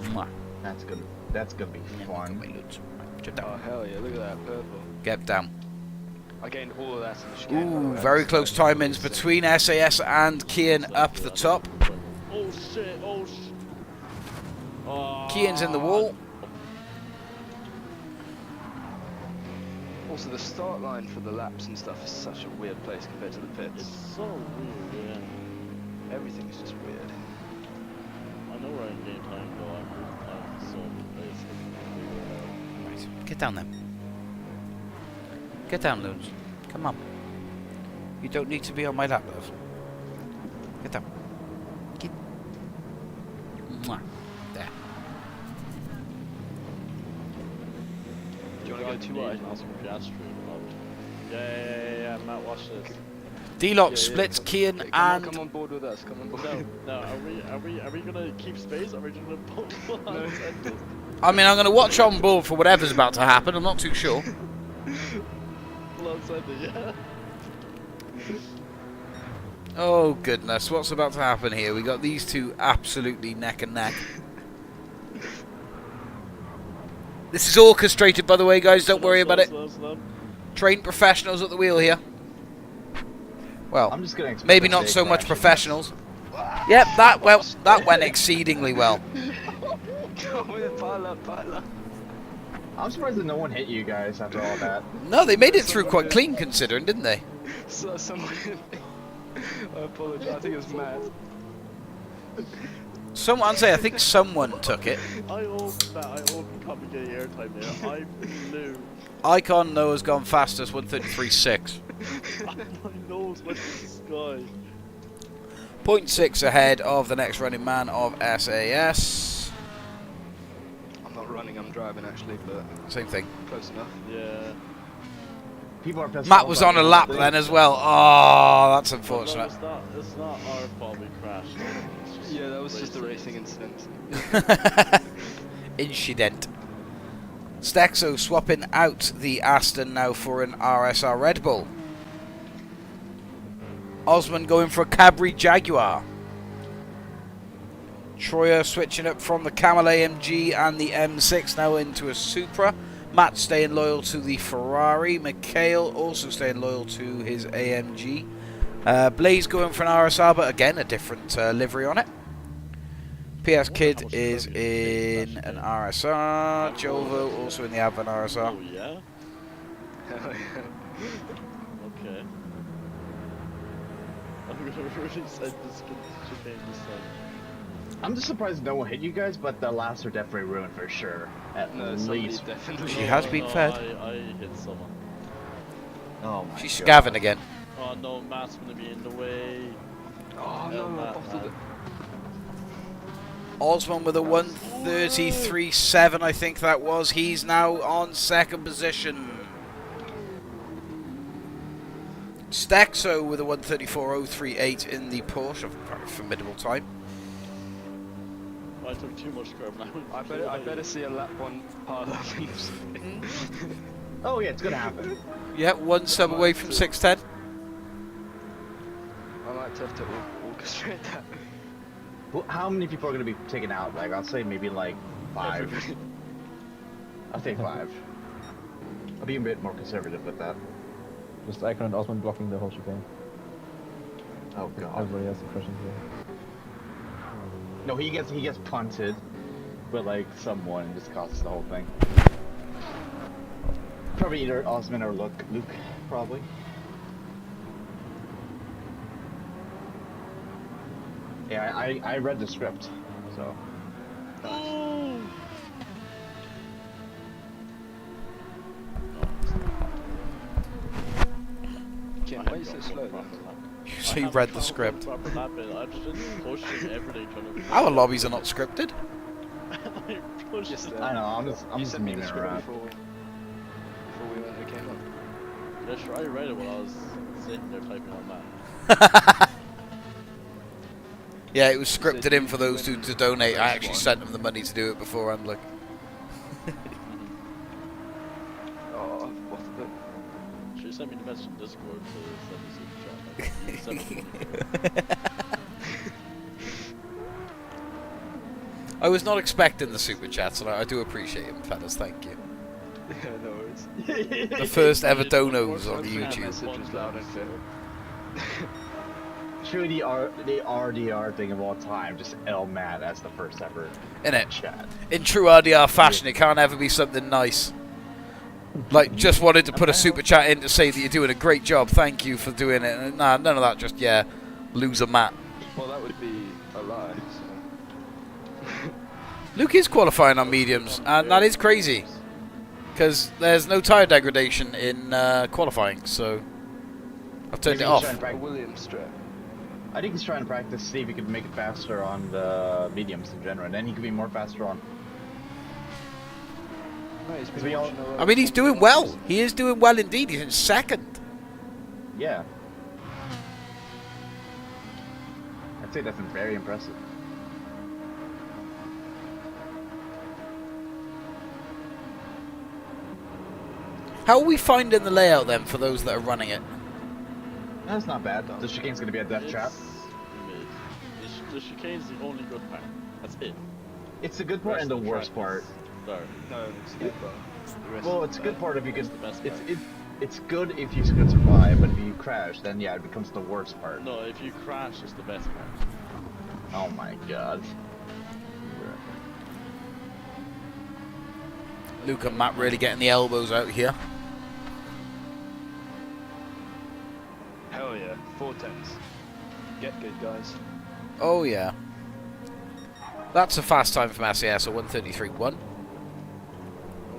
Mwah. That's gonna be Yeah, fun. wait, Loons. Jump Oh down. hell yeah, look at that purple. Get down. I gained all of that in the chicane. by the Ooh, way. very close That's timings sick. between SAS and Kian up the top. Oh shit, oh shit. Oh. Kian's in the wall. Also, the start line for the laps and stuff is such a weird place compared to the It's pits. so weird, yeah. Everything is just weird. I know we're in game time, but I'm really time so basic. Right, get down then. Get down, Loons. Come on. You don't need to be on my lap, love. Get down. Get. Mwah. There. Do you want to go too wide? Yeah, Matt, watch this. D-Lock splits Kian Okay, and... come on board with us. Come on board. No, are we gonna keep space? Or are we gonna pull No. I mean, I'm going to watch on board for whatever's about to happen. I'm not too sure. yeah. Oh, goodness. What's about to happen here? We got these two absolutely neck and neck. This is orchestrated, by the way, guys. Don't worry about it. Slow. Trained professionals at the wheel here. Well, I'm just gonna expect maybe a not big so much crash. professionals. Yep, that went exceedingly well. Go with it, pile up, pile up. I'm surprised that no one hit you guys after all that. No, they made it through quite clean, considering, didn't they? So someone I apologize, I think it was Matt. Someone say I think someone took it. I hope you can't be getting airtime there. I flew. Icon Noah's gone fastest 133.6. My nose went to the sky. 0.6 ahead of the next running man of SAS. I'm not running, I'm driving actually, but Same thing. close enough. Yeah. People are pissed Matt off was about on a it. lap then as well. Oh, that's No, unfortunate. it's not our fault we crashed. It's just Yeah, that was just a racing incident. Incident. Stexo swapping out the Aston now for an RSR Red Bull. Osman going for a Cadbury Jaguar. Troyer switching up from the Camel AMG and the M6 now into a Supra. Matt staying loyal to the Ferrari. Mikhail also staying loyal to his AMG. Blaze going for an RSR, but again a different livery on it. PS Kid is in an RSR. Jovo also in the Advan RSR. Oh yeah? Okay. I'm gonna really send this chicane this time. I'm just surprised no one hit you guys, but the laughs are definitely ruined for sure. At No, somebody least. definitely. She has been fed. I hit someone. Oh my She's God. scavenging again. Oh no, Matt's gonna be in the way. Oh no, I bottled it. Osman with a 133.7, I think that was. He's now on second position. Stexo with a 134.038 in the Porsche, a very formidable time. I took too much curb now. I better see a lap one pile up. Oh yeah, it's gonna happen. Yeah, one sub away from 610. I might have to orchestrate that. Well, how many people are gonna be taken out? Like, I'll say maybe like 5. I'll take 5. I'll be a bit more conservative with that. Just Icon and Osman blocking the whole chicane. Oh God. Everybody has to crush into it. No, he gets punted, but like someone just costs the whole thing. Probably either Osman or Luke, probably. Yeah, I read the script, so. Kim, why are you so slow then? So you read the script. I've just been pushing everything trying to. Our lobbies are not scripted. I pushed Just, it. I know, I'm you just sent me the memeing script around. before we went and came up. Yeah, sure, I read it while I was sitting there typing on that. Yeah, it was scripted in for those to donate. I actually sent them the money to do it beforehand. Look. Oh, I've bottled it. She sent me the message in Discord to send me super chat. I was not expecting the super chats, and I do appreciate them, fellas. Thank you. Yeah, no worries. The first ever donos on That YouTube. message was loud and clear. Truly the RDR thing of all time, just L Matt as the first ever Innit? chat. In true RDR fashion, it can't ever be something nice. Like, just wanted to put a super chat in to say that you're doing a great job. Thank you for doing it. Nah, none of that. Just, yeah, loser Matt. Well, that would be a lie. So. Luke is qualifying on mediums, and that is crazy. Because there's no tyre degradation in qualifying, so I've turned it off. A Williams strap. I think he's trying to practice, see if he can make it faster on the mediums in general, and then he can be more faster on. No, he's Because been we all- watching a lot I of mean, he's doing football. well. He is doing well indeed. He's in second. Yeah. I'd say that's very impressive. How are we finding the layout then for those that are running it? That's not bad. The chicane's gonna be a death trap. Mid. The chicane's the only good part. That's it. It's the good part and the worst part. Sorry. No, it's good, but the rest Well, is it's a bad. good part if you could. the best It's part. it's good if you could survive, but if you crash, then yeah, it becomes the worst part. No, if you crash, it's the best part. Oh my God. Luke and Matt really getting the elbows out here. Hell yeah, 410s. Get good, guys. Oh, yeah. That's a fast time from SAS, a 1:33.1. Hold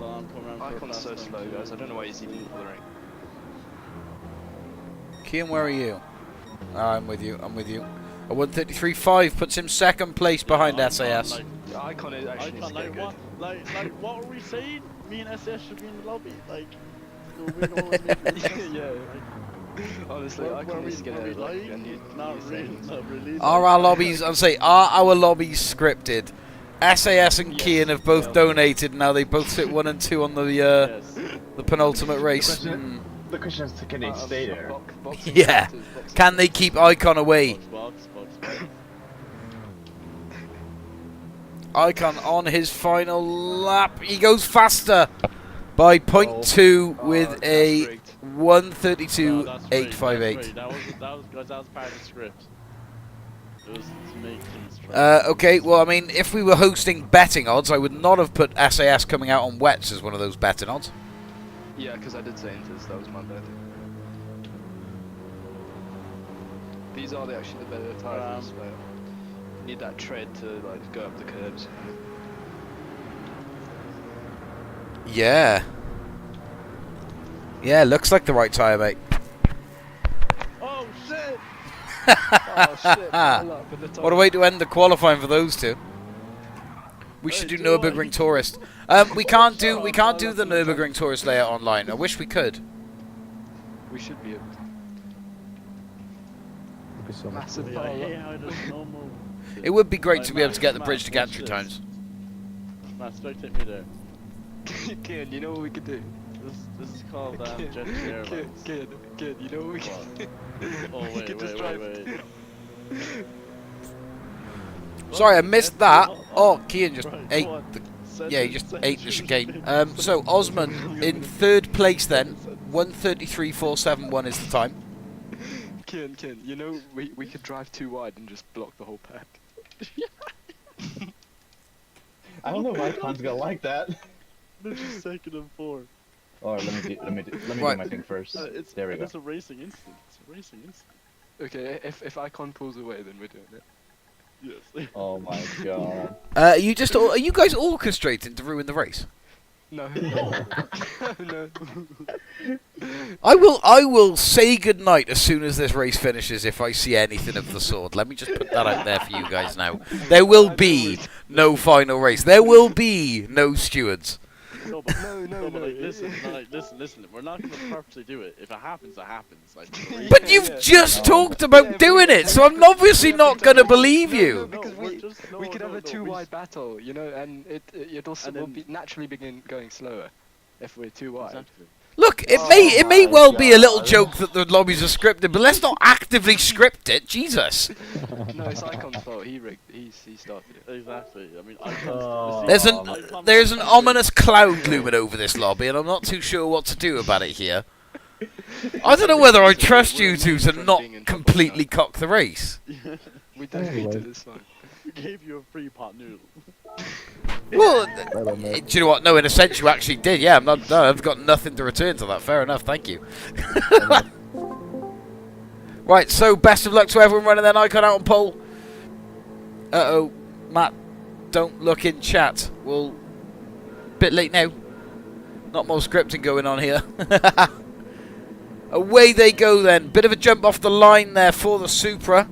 on, I'm coming around for a Icon's fast so one, slow, too. guys. I don't know why he's even bothering. Kian, where are you? I'm with you. I'm with you. A 1:33.5 puts him second place behind SAS. Icon is actually needs to get good. Like, what are we saying? Me and SS should be in the lobby. Like, we're the ones making Yeah. Honestly, Icon needs to get a new Not really, thing. not really. Are our lobbies, I'll say, are our lobbies scripted? SAS and Kian have both donated. Now they both sit 1 and 2 on the Yes. the penultimate race. The question is, can they stay there? Yeah. Can they keep Icon away? Box. Icon on his final lap. He goes faster by 0.2 with a 1:32.858. That was part of the script. It was to make things Okay, well, I mean, if we were hosting betting odds, I would not have put SAS coming out on wets as one of those betting odds. Yeah, because I did say Inters, that was my bad. These are actually the better tires, but you need that tread to like go up the curbs. Yeah. Yeah, looks like the right tyre, mate. Oh shit! Oh shit! What a way to end the qualifying for those two. We should do Nürburgring Tourist. We can't do the Nürburgring Tourist layout online. I wish we could. We should be able to. It'd be so much Massive cooler. I power. hate how there's no more. It would be great to be able to get the bridge to gantry times. Matt, spectate me there. Kid, you know what we could do? This is called Jet Airlines. Kid, you know what we could do? Oh We wait, could just wait. Sorry, I missed that. Oh, Kian just Right, ate go on. the... Send Yeah, he it, just send ate it. the chicane. So, Osman in third place then. 1:33.471 is the time. Ken, you know we could drive too wide and just block the whole pack. I don't know if Icon's gonna like that. This is second and fourth. Alright, let me do Right. my thing first. There we go. It's a racing instant. It's a racing instant. Okay, if Icon pulls away, then we're doing it. Yes. Oh my god. Are you guys orchestrating to ruin the race? No. No. I will say goodnight as soon as this race finishes if I see anything of the sort. Let me just put that out there for you guys now. There will be no final race. There will be no stewards. No, but, No, but like, listen. We're not gonna purposely do it. If it happens, it happens. Like, But you've just talked about doing it, so I'm obviously not going to believe you. Because we could have a too wide battle, you know, and it also And will then- be naturally begin going slower if we're too wide. Exactly. Look, it may well be a little joke that the lobbies are scripted, but let's not actively script it. Jesus. No, it's Icon's fault. He rigged. He started it. Exactly. I mean, There's an ominous cloud looming over this lobby, and I'm not too sure what to do about it here. I don't know whether I trust you two to not completely cock the race. We don't need to this one. We gave you a free pot noodle. Well, Right on there. do you know what? No, in a sense you actually did. Yeah, I've got nothing to return to that. Fair enough, thank you. Right, so best of luck to everyone running their Icon out on pole. Uh-oh, Matt, don't look in chat. Well, bit late now. Not more scripting going on here. Away they go then. Bit of a jump off the line there for the Supra.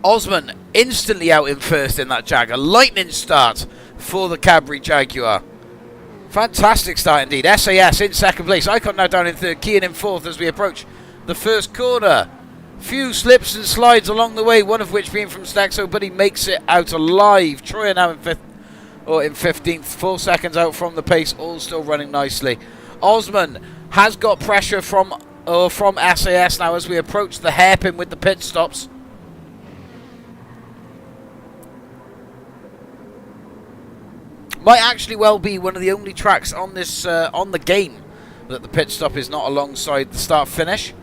Osman instantly out in first in that Jag. A lightning start for the Cadbury Jaguar. Fantastic start indeed. SAS in second place. Icon now down in third. Kian in fourth as we approach the first corner. Few slips and slides along the way, one of which being from Staxo, but he makes it out alive. Troy now in fifth, or in 15th. 4 seconds out from the pace. All still running nicely. Osman has got pressure from SAS now as we approach the hairpin with the pit stops. Might actually well be one of the only tracks on this on the game that the pit stop is not alongside the start finish.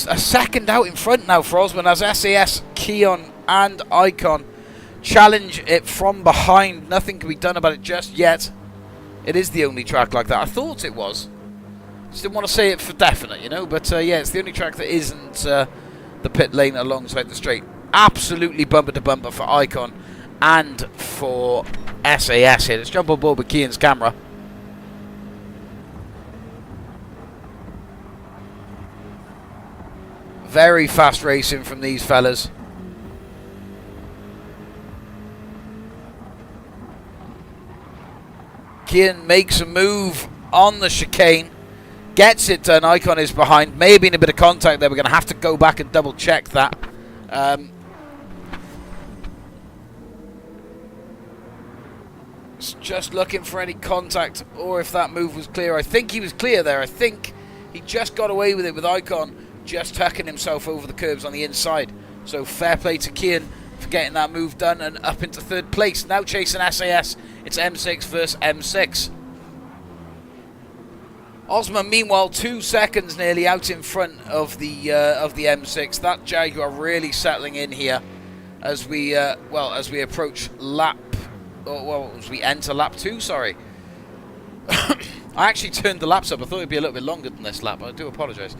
A second out in front now for Osman as SAS, Keon and Icon challenge it from behind. Nothing can be done about it just yet. It is the only track like that. I thought it was. Just didn't want to say it for definite, you know. But yeah, it's the only track that isn't the pit lane alongside the straight. absolutely bumper to bumper for Icon and for SAS here. Let's jump on board with Kian's camera. Very fast racing from these fellas. Kian makes a move on the chicane. Gets it done. Icon is behind. May have been a bit of contact there. We're going to have to go back and double check that. Just looking for any contact or if that move was clear. I think he was clear there. I think he just got away with it with Icon just tucking himself over the curbs on the inside. So fair play to Kian for getting that move done and up into third place. Now chasing SAS. It's M6 versus M6. Osman, meanwhile, 2 seconds nearly out in front of the M6. That Jaguar really settling in here as we approach lap, as we enter lap 2. Sorry, I actually turned the laps up. I thought it'd be a little bit longer than this lap. I do apologise.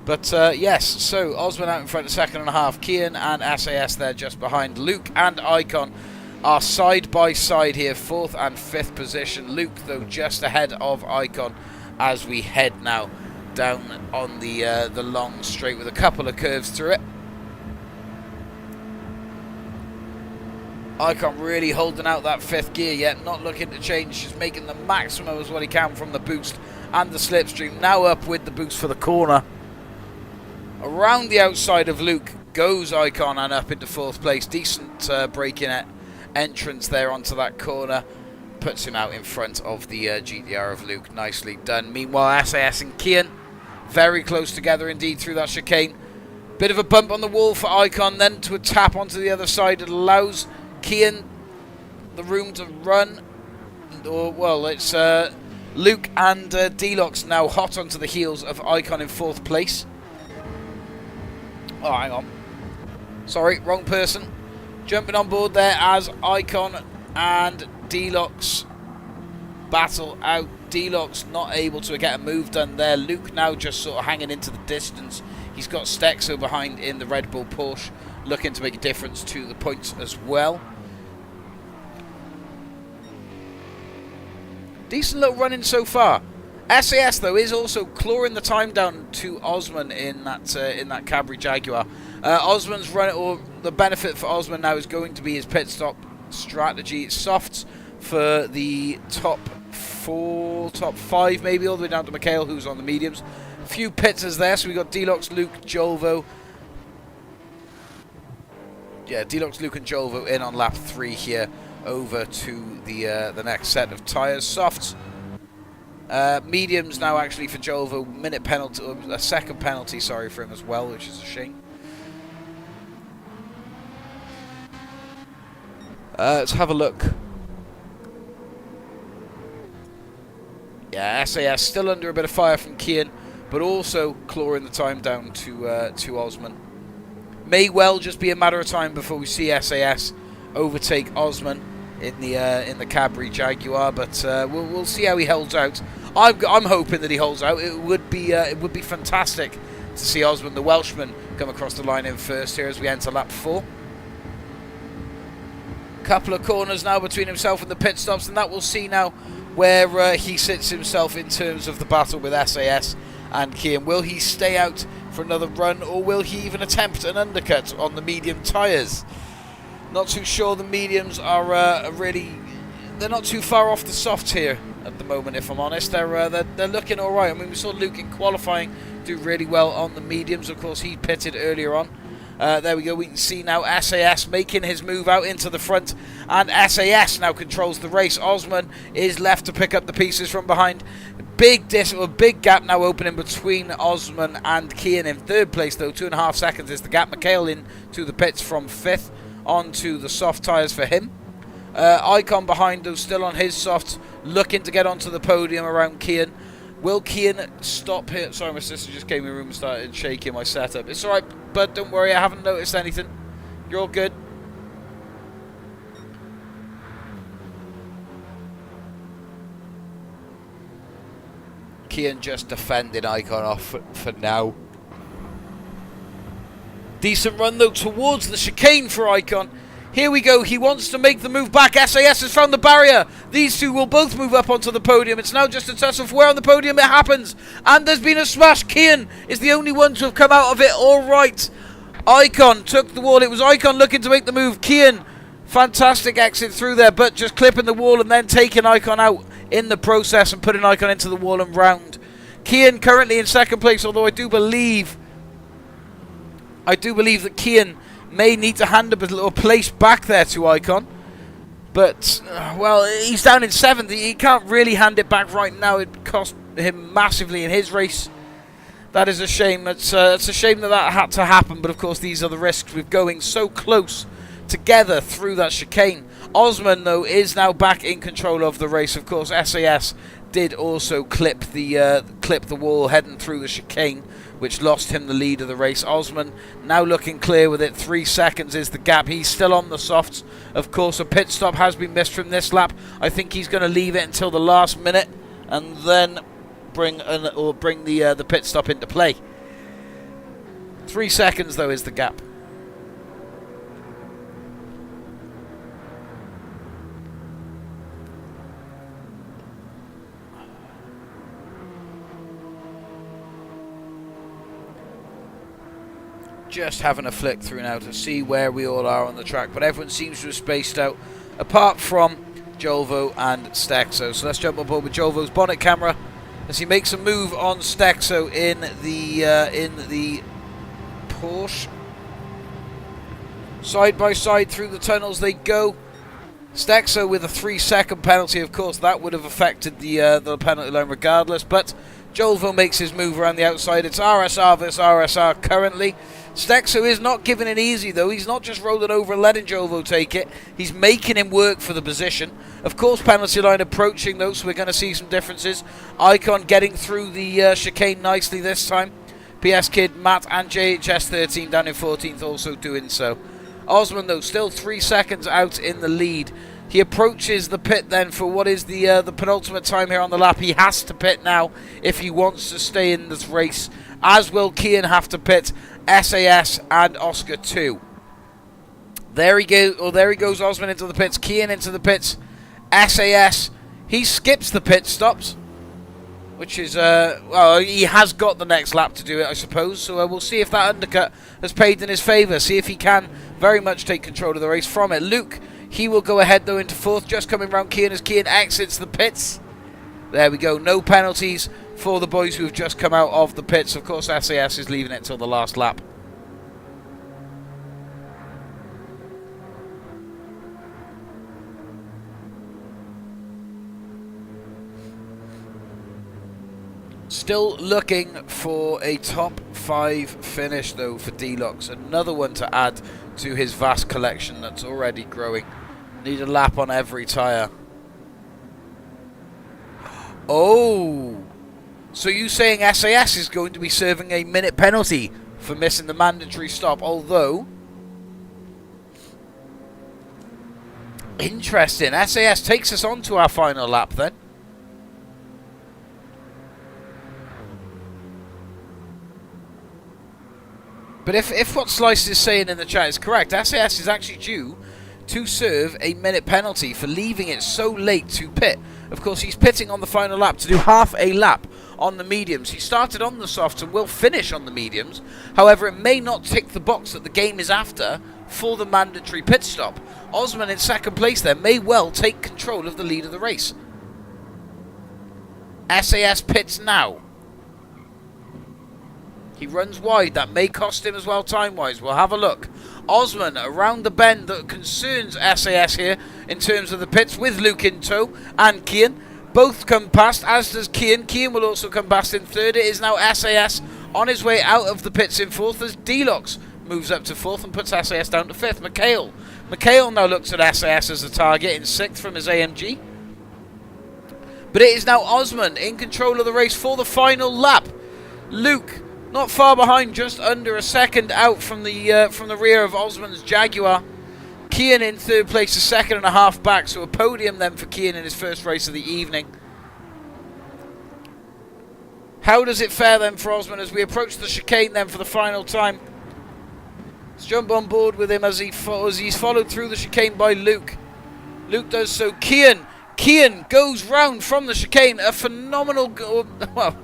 But yes, so Osman out in front of second and a half. Kian and SAS there just behind. Luke and Icon are side by side here, 4th and 5th position. Luke though just ahead of Icon as we head now down on the long straight with a couple of curves through it. Icon really holding out that 5th gear yet, not looking to change, just making the maximum as what he can from the boost and the slipstream. Now up with the boost for the corner. Around the outside of Luke goes Icon and up into 4th place. Decent braking entrance there onto that corner. Puts him out in front of the GTR of Luke. Nicely done. Meanwhile, SAS and Kian very close together indeed through that chicane. Bit of a bump on the wall for Icon, then to a tap onto the other side. It allows Kian the room to run. It's Luke and Delox now hot onto the heels of Icon in 4th place. Oh, hang on. Sorry, wrong person. Jumping on board there as Icon and Delox battle out. Delox not able to get a move done there. Luke now just sort of hanging into the distance. He's got Stexo behind in the Red Bull Porsche, looking to make a difference to the points as well. Decent little running so far. SAS though is also clawing the time down to Osman in that Cadbury Jaguar. Osman's run, or the benefit for Osman now is going to be his pit stop strategy. Softs for the top 4, top 5 maybe, all the way down to Mikhail who's on the mediums. A few pitters there, so we got Delox, Luke, Jolvo. Yeah, Delox, Luke and Jolvo in on lap 3 here over to the next set of tyres. Softs. Mediums now actually for Jolvo, minute penalty, a second penalty, sorry, for him as well, which is a shame. Let's have a look. Yeah, SAS still under a bit of fire from Kian, but also clawing the time down to Osman. May well just be a matter of time before we see SAS overtake Osman in the Cadbury Jaguar, but we'll see how he holds out. I'm hoping that he holds out. It would be fantastic to see Osman, the Welshman, come across the line in first here as we enter lap 4. Couple of corners now between himself and the pit stops, and that we'll see now where he sits himself in terms of the battle with SAS and Kian. Will he stay out for another run, or will he even attempt an undercut on the medium tyres? Not too sure. The mediums are they're not too far off the softs here at the moment, if I'm honest. They're looking all right. I mean, we saw Luke in qualifying do really well on the mediums. Of course, he pitted earlier on. There we go. We can see now SAS making his move out into the front, and SAS now controls the race. Osman is left to pick up the pieces from behind. Big gap now opening between Osman and Kian in 3rd place, though. 2.5 seconds is the gap. Mikhail in to the pits from 5th, onto the soft tyres for him. Icon behind, though, still on his softs, looking to get onto the podium around Kian. Will Kian stop here? Sorry, my sister just came in the room and started shaking my setup. It's alright, bud, don't worry, I haven't noticed anything. You're all good. Kian just defending Icon off for now. Decent run though towards the chicane for Icon. Here we go, he wants to make the move back. SAS has found the barrier. These two will both move up onto the podium. It's now just a tussle of where on the podium it happens. And there's been a smash. Kian is the only one to have come out of it all right. Icon took the wall. It was Icon looking to make the move. Kian, fantastic exit through there, but just clipping the wall and then taking Icon out in the process and putting Icon into the wall and round. Kian currently in second place, although I do believe that Kian may need to hand up a little place back there to Icon. But, well, he's down in 7th. He can't really hand it back right now. It cost him massively in his race. That is a shame. It's a shame that had to happen. But, of course, these are the risks with going so close together through that chicane. Osman, though, is now back in control of the race. Of course, SAS did also clip the wall heading through the chicane, which lost him the lead of the race. Osman now looking clear with it. 3 seconds is the gap. He's still on the softs. Of course, a pit stop has been missed from this lap. I think he's going to leave it until the last minute and then bring the pit stop into play. 3 seconds, though, is the gap. Just having a flick through now to see where we all are on the track, but everyone seems to have spaced out apart from Jolvo and Stexo. So let's jump aboard with Jolvo's bonnet camera as he makes a move on Stexo in the Porsche. Side by side through the tunnels they go. Stexo with a 3-second penalty. Of course, that would have affected the penalty line regardless, but Jolvo makes his move around the outside. It's RSR versus RSR currently. Stexo is not giving it easy, though. He's not just rolling over and letting Jolvo take it. He's making him work for the position. Of course, penalty line approaching, though, so we're going to see some differences. Icon getting through the chicane nicely this time. PS Kid, Matt, and JHS13 down in 14th also doing so. Osman, though, still 3 seconds out in the lead. He approaches the pit then for what is the penultimate time here on the lap. He has to pit now if he wants to stay in this race, as will Kian have to pit, SAS and Oscar 2. There he goes, Osman into the pits, Kian into the pits, SAS. He skips the pit stops, which is, well, he has got the next lap to do it, I suppose. So we'll see if that undercut has paid in his favour. See if he can very much take control of the race from it. Luke, he will go ahead, though, into 4th, just coming round Kian as Kian exits the pits. There we go. No penalties for the boys who have just come out of the pits. Of course, SAS is leaving it until the last lap. Still looking for a top 5 finish, though, for D-Locks. Another one to add to his vast collection that's already growing. Need a lap on every tyre. Oh! So you saying SAS is going to be serving a minute penalty for missing the mandatory stop, although... Interesting. SAS takes us on to our final lap, then. But if what Slice is saying in the chat is correct, SAS is actually due to serve a minute penalty for leaving it so late to pit. Of course, he's pitting on the final lap to do half a lap on the mediums. He started on the softs and will finish on the mediums. However, it may not tick the box that the game is after for the mandatory pit stop. Osman in second place there may well take control of the lead of the race. SAS pits now. He runs wide. That may cost him as well time-wise. We'll have a look. Osman around the bend that concerns SAS here in terms of the pits with Luke in tow and Kian. Both come past, as does Kian. Kian will also come past in 3rd. It is now SAS on his way out of the pits in 4th as D-Locks moves up to 4th and puts SAS down to 5th. Mikhail now looks at SAS as a target in 6th from his AMG. But it is now Osman in control of the race for the final lap. Luke not far behind, just under a second out from the rear of Osman's Jaguar. Kian in 3rd place, a second and a half back, so a podium then for Kian in his first race of the evening. How does it fare then for Osman as we approach the chicane then for the final time? Let's jump on board with him as he's followed through the chicane by Luke. Luke does so. Kian goes round from the chicane. A phenomenal, well,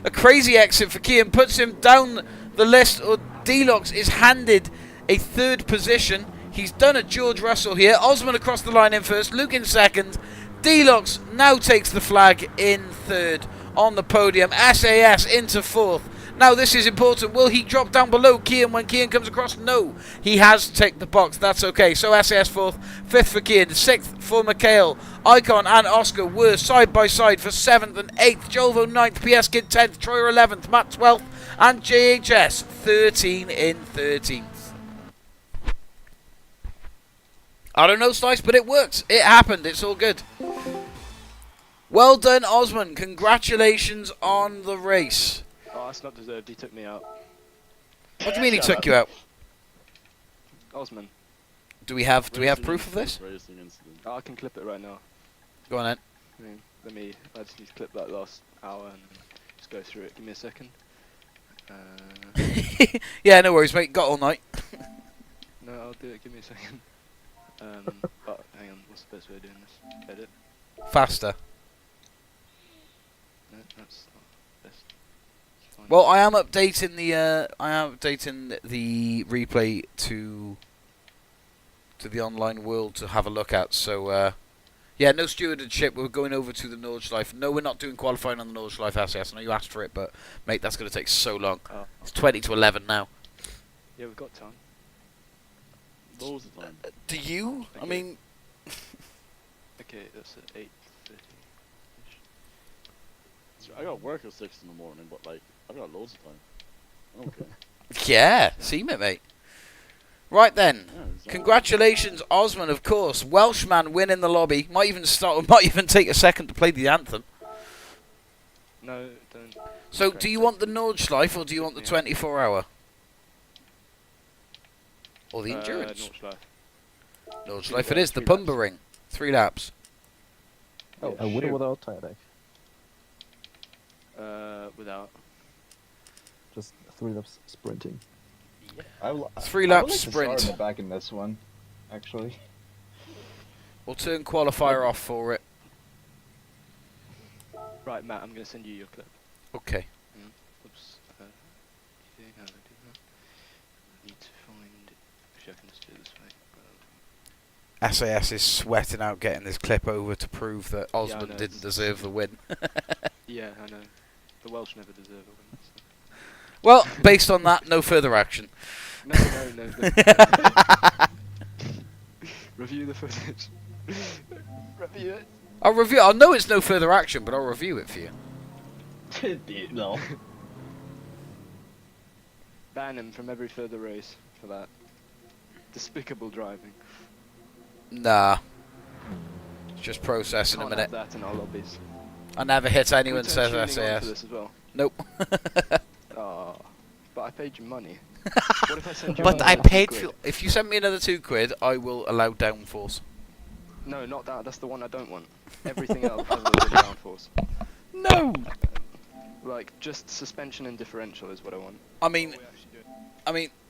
a crazy exit for Kian. Puts him down the list. Deluxe is handed a 3rd position. He's done a George Russell here. Osman across the line in first. Luke in second. Deluxe now takes the flag in 3rd on the podium. SAS into 4th. Now this is important. Will he drop down below Kian when Kian comes across? No. He has ticked the box. That's okay. So SAS 4th. 5th for Kian. 6th for Mikhail. Icon and Oscar were side by side for 7th and 8th. Jolvo 9th. PS Kid 10th. Troyer 11th. Matt 12th. And JHS 13 in 13th. I don't know, Slice, but it worked. It happened. It's all good. Well done, Osman. Congratulations on the race. Oh, that's not deserved. He took me out. What do you mean he took you out? Osman. Do we have proof of this? Oh, I can clip it right now. Go on then. I just need to clip that last hour and just go through it. Give me a second. Yeah, no worries, mate. Got all night. No, I'll do it. Give me a second. But hang on. What's the best way of doing this? Edit. Faster. No, that's not best. Fine. Well, I am updating the replay to the online world to have a look at. So yeah, no stewardship. We're going over to the Nordschleife. No, we're not doing qualifying on the Nordschleife SAS. I know you asked for it, but mate, that's going to take so long. Oh. It's 20 to 11 now. Yeah, we've got time. Loads of time. Do you? I mean, Okay, that's at 8:30. I got work at 6 in the morning, but like, I've got loads of time. I don't care. yeah, see me, mate. Right then, Yeah, exactly. congratulations, Osman, of course. Welshman win in the lobby. Might even take a second to play the anthem. No, don't. So, Okay, do you so want the Nordschleife or do you want the 24-hour? Or the endurance? Nordschleife it is, the 3 Pumba laps. ring. 3 laps. Oh, Yeah, a winner shoot. without tire deck. Without. Just 3 laps sprinting. I would 3 I would lap like to sprint. start back in this one, actually. We'll turn qualifier off for it. Right, Matt, I'm going to send you your clip. Okay. Oops. How do I do that? I need to find. Actually, I can just do it this way. SAS is sweating out getting this clip over to prove that I Osman know, didn't it's- deserve the win. Yeah, I know. The Welsh never deserve a win. So. Well, based on that, no further action. No. Review the footage. Review it. I'll know it's no further action, but I'll review it for you. No. Ban him from every further race for that. Despicable driving. Nah. Just processing a Can't minute. have that in our lobbies. I never hit Can we anyone turn says tuning on for SAS. this as well? Nope. Oh, but I paid you money. What if I send you But another I 2 paid quid? for. If you send me another £2, I will allow downforce. No, not that. That's the one I don't want. Everything else other than downforce. No. Like just suspension and differential is what I want. I mean,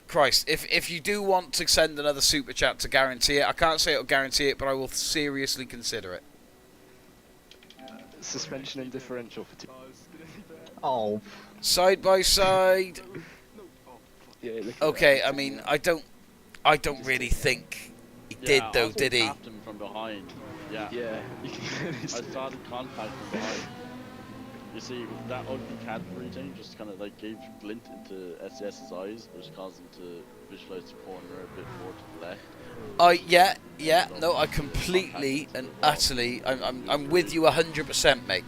Christ, if you do want to send another super chat to guarantee it, I can't say it'll guarantee it, but I will seriously consider it. Suspension and differential for 2. Oh. Side by side. Yeah, look at Okay, that. I mean, I don't really think he Yeah, did I though, also did he? tapped him from behind. Yeah. Yeah, you can really I see. started contact from behind. You see, that ugly Cadbury thing just kind of like gave glint into SS's eyes, which caused him to visualize the corner a bit more to the left. Yeah, no, I completely and utterly, I'm with you 100%, mate.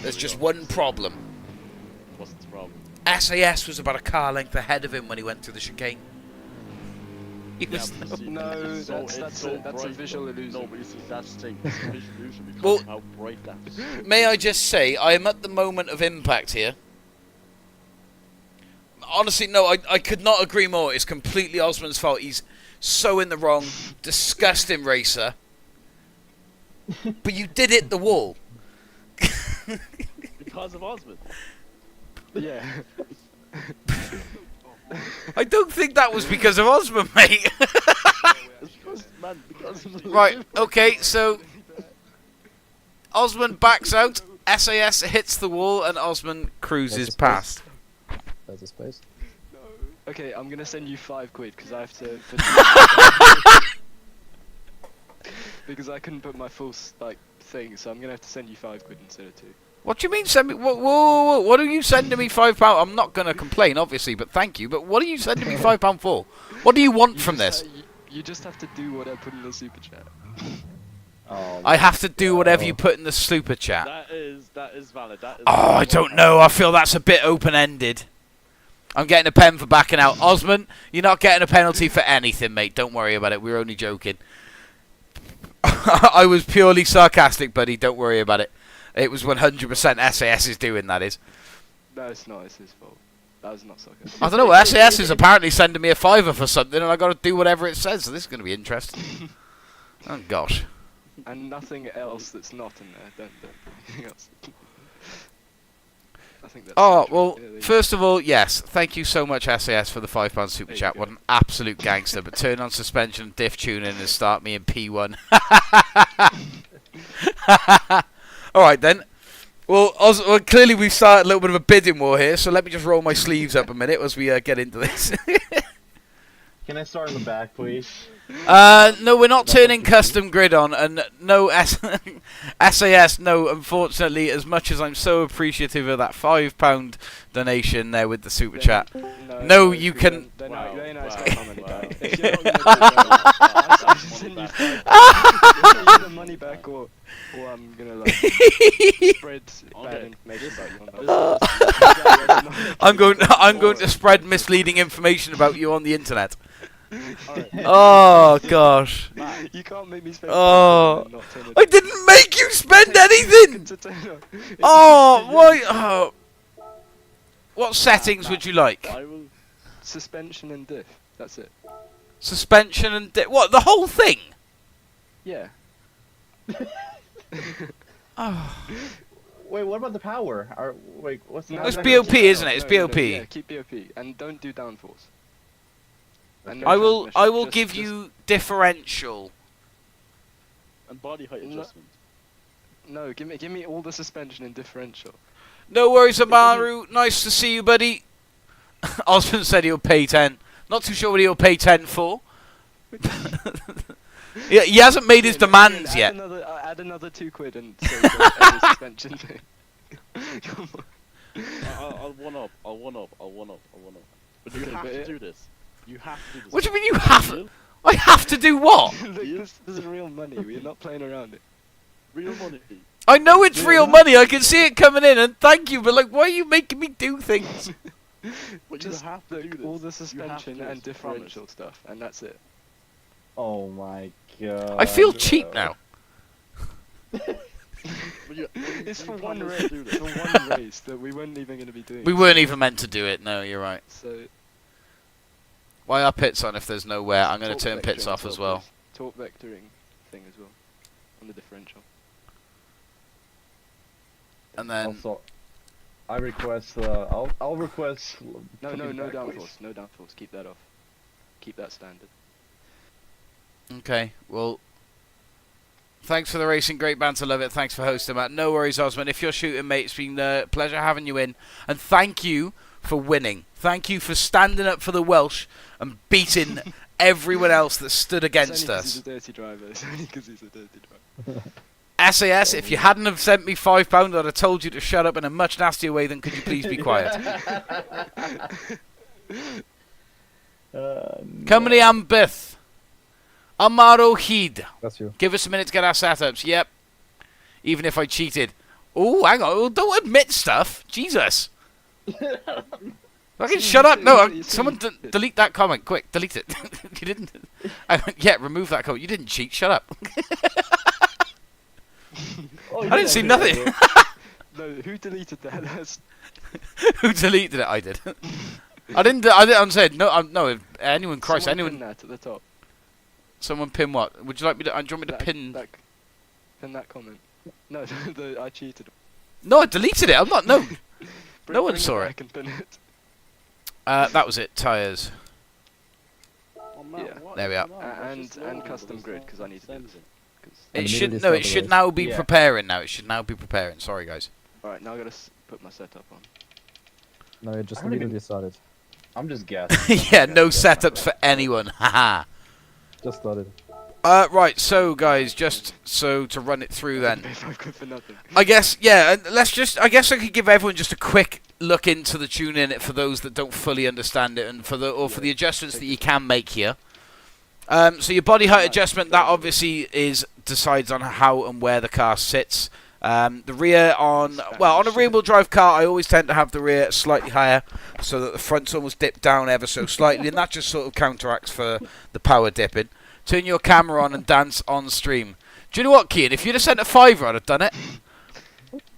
There's just one problem. What's the problem? SAS was about a car length ahead of him when he went through the chicane. He was but you see, No, it's so- that's it's a so that's a bright, visual though. illusion. No, but you see, that's the thing. It's a visual illusion because Well- of how bright that is. May I just say, I am at the moment of impact here. Honestly, no, I could not agree more. It's completely Osman's fault. He's so in the wrong. Disgusting racer. But you did hit the wall. Because of Osmond. Yeah. I don't think that was because of Osman, mate. Right, okay, so Osman backs out, SAS hits the wall, and Osman cruises past. There's a space. Okay, I'm gonna send you £5 because I have to. Because I couldn't put my full thing, so I'm gonna have to send you £5 instead of 2. What do you mean send me? Whoa! What are you sending me £5? I'm not gonna complain, obviously, but thank you. But what are you sending me £5 for? What do you want from this? You just have to do what I put in the super chat. Oh, I have to do whatever you put in the super chat. That is valid. That is Oh, I don't know. I feel that's a bit open-ended. I'm getting a pen for backing out. Osman, you're not getting a penalty for anything, mate. Don't worry about it. We were only joking. I was purely sarcastic, buddy. Don't worry about it. It was 100% SAS's doing, that is. No, it's not. It's his fault. That was not sarcastic. I don't know. SAS is apparently sending me a £5 for something, and I got to do whatever it says. So this is going to be interesting. Oh gosh. And nothing else that's not in there. Don't anything else. I think that's. Oh well. First of all, yes. Thank you so much, SAS, for the £5 super There you chat. go. What an absolute gangster! But turn on suspension, diff tune in, and start me in P1. All right then. Well, clearly we've started a little bit of a bidding war here, so let me just roll my sleeves up a minute as we get into this. Can I start in the back, please? No, we're not turning custom grid on, and no SAS. No, unfortunately, as much as I'm so appreciative of that £5 donation there with the super chat. No, you can. They're Wow, nice wow, to comment wow. about. If you're not gonna do that, I'll send you the money back, or I'm gonna spread bad information about you on that. I'm going to spread misleading information about you on the internet. Oh gosh. You can't make me spend. Oh, I didn't make you spend anything. Oh, why? Oh. What settings would you like? I will. Suspension and diff. That's it. Suspension and what? The whole thing? Yeah. Oh. Wait, what about the power? Wait, what's the? It's BOP, isn't it? It's BOP. Yeah, keep BOP and don't do downforce. And no I will transmission, give you differential. And body height adjustment. No, give me all the suspension and differential. No worries, Amaru. Nice to see you, buddy. Osman said he'll pay 10. Not too sure what he'll pay 10 for. Yeah, he hasn't made his demands yet. Add another £2 and say the suspension thing. Come on. I'll one up. But you have to do this. You have to do this. What do you mean you have? I have to do what? Look, this is real money. We're not playing around it. Real money. I know it's real money. I can see it coming in, and thank you. But like, why are you making me do things? But Just you have to do this. all the You have to suspension do and this, differential stuff, and that's it. Oh my god. I feel cheap now. But It's for you one promise race. to do It's this. for one race that we weren't even going to be doing. We weren't even meant to do it. No, you're right. So Why are pits on if there's nowhere? I'm going to talk turn pits vectoring off as well. please. Talk vectoring thing as well on the differential. And then Also, I request. I'll request. No put me back, downforce. please. No downforce. Keep that off. Keep that standard. okay, well, thanks for the racing, great banter, love it. Thanks for hosting, Matt. No worries, Osman. If you're shooting, mate, it's been a pleasure having you in, and thank you for winning. Thank you for standing up for the Welsh and beating everyone else that stood against us. He's a dirty driver. It's only because he's a dirty driver. SAS, if you hadn't have sent me £5, I'd have told you to shut up in a much nastier way than could you please be quiet. Cymru am byth. Amaro hyd. That's you. Give us a minute to get our setups. Yep. Even if I cheated. Oh, hang on. Oh, don't admit stuff. Jesus. Fucking shut up. No, someone delete that comment. Quick, delete it. You didn't. Yeah, remove that comment. You didn't cheat. Shut up. I didn't see nothing. No, who deleted that? That's Who deleted it? I did. I didn't. I'm saying no. No. Anyone, Christ, someone anyone. pin that at the top. Someone pin what? Would you like me to? Do you want me to That- pin? Pin that comment. No, I cheated. No, I deleted it. I'm not. No. No one Bring saw it it. back and pin it. That was it. Tyres. Oh, man, Yeah. what There we is are. going on? Let's just And load custom this grid up. because I need to do Send this. it. It immediately should no. start It the should race. now be Yeah. preparing. Now it should now be preparing. Sorry, guys. Alright, now I gotta put my setup on. No, it just I don't even- immediately started. I'm just guessing. Yeah, no setups for anyone. Haha. Just started. Right, so guys, just so to run it through then. Pay 5 quid for nothing. I guess, yeah, and let's just, I guess I could give everyone just a quick look into the tune in it for those that don't fully understand it and for the adjustments that you can make here. So your body height adjustment, that obviously decides on how and where the car sits. The rear on a rear wheel drive car, I always tend to have the rear slightly higher so that the front's almost dipped down ever so slightly, and that just sort of counteracts for the power dipping. Turn your camera on and dance on stream. Do you know what, Kean? If you'd have sent a fiver, I'd have done it.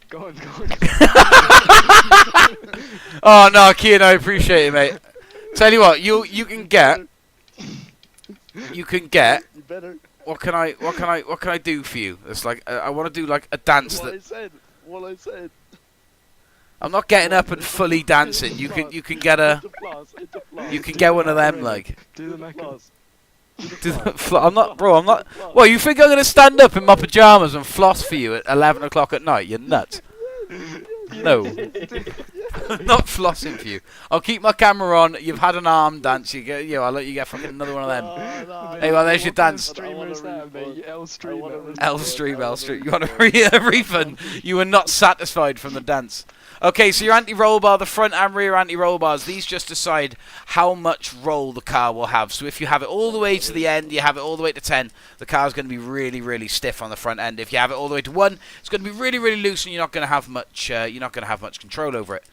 Go on, go on. Oh no, Kean, I appreciate it, mate. Tell you what, you can get. You better. What can I do for you? It's like I want to do like a dance What I that said. What I said. I'm not getting up and fully dancing. You can get a It's a plus. It's a plus. you can get one of them like. Do the It's a Mac. plus. I'm not, bro. I'm not. Well, you think I'm gonna stand up in my pajamas and floss for you at 11 o'clock at night? You're nuts. No, I'm not flossing for you. I'll keep my camera on. You've had an arm dance. I'll let you get fucking another one of them. Hey, well, there's your dance. Streamer is that, mate? L streamer. L stream. You want a refund? You were not satisfied from the dance. Okay, so your anti-roll bar, the front and rear anti-roll bars, these just decide how much roll the car will have. So if you have it all the way to the end, you have it all the way to 10, the car's going to be really, really stiff on the front end. If you have it all the way to 1, it's going to be really, really loose, and you're not going to have much control over it.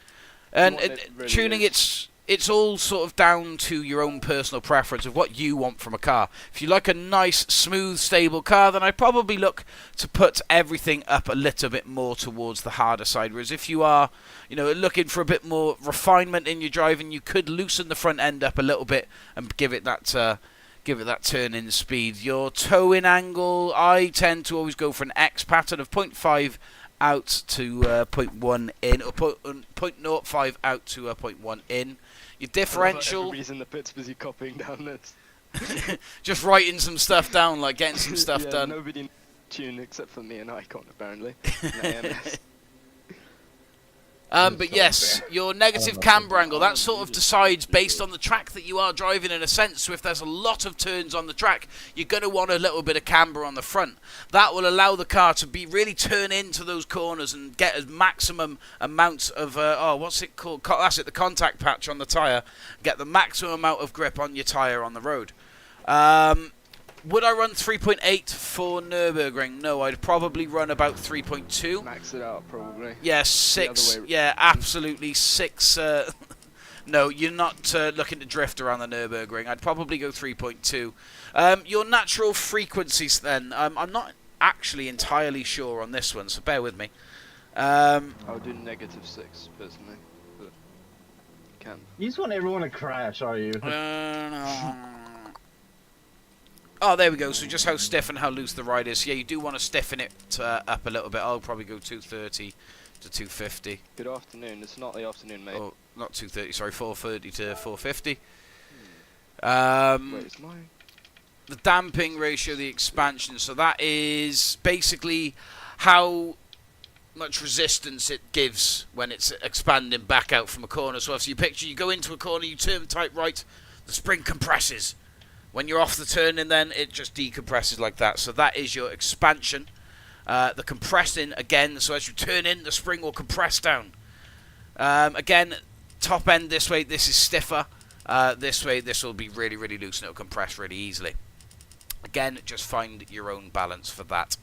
And What it really tuning, is. it's all sort of down to your own personal preference of what you want from a car. If you like a nice, smooth, stable car, then I'd probably look to put everything up a little bit more towards the harder side. Whereas if you are, looking for a bit more refinement in your driving, you could loosen the front end up a little bit and give it that turn-in speed. Your toe-in angle, I tend to always go for an X pattern of 0.5 out to 0.1 in, or 0.05 out to 0.1 in. Your differential. Everybody's in the pits busy copying down this. Just writing some stuff down, like getting some stuff Yeah, done. Nobody tune except for me and Icon apparently. And AMS. But yes, your negative camber angle, that sort of decides based on the track that you are driving in a sense. So if there's a lot of turns on the track, you're going to want a little bit of camber on the front. That will allow the car to really turn into those corners and get a maximum amount of, what's it called? That's it, the contact patch on the tyre. Get the maximum amount of grip on your tyre on the road. Would I run 3.8 for Nürburgring? No, I'd probably run about 3.2. Max it out probably. Yeah, The 6. other way- Yeah, absolutely 6. No, you're not looking to drift around the Nürburgring. I'd probably go 3.2. Your natural frequencies then. I'm not actually entirely sure on this one, so bear with me. I would do -6 personally. But can. You just want everyone to crash, are you? Oh, there we go. So just how stiff and how loose the ride is. Yeah, you do want to stiffen it up a little bit. I'll probably go 230 to 250. Good afternoon. It's not the afternoon, mate. Oh, not 230. Sorry, 430 to 450. Wait, it's mine. The damping ratio, the expansion. So that is basically how much resistance it gives when it's expanding back out from a corner. So if you picture, you go into a corner, you turn tight right, the spring compresses. When you're off the turning, then it just decompresses like that. So that is your expansion. The compressing, again, so as you turn in, the spring will compress down. Again, top end this way, this is stiffer. This way, this will be really, really loose and it will compress really easily. Again, just find your own balance for that.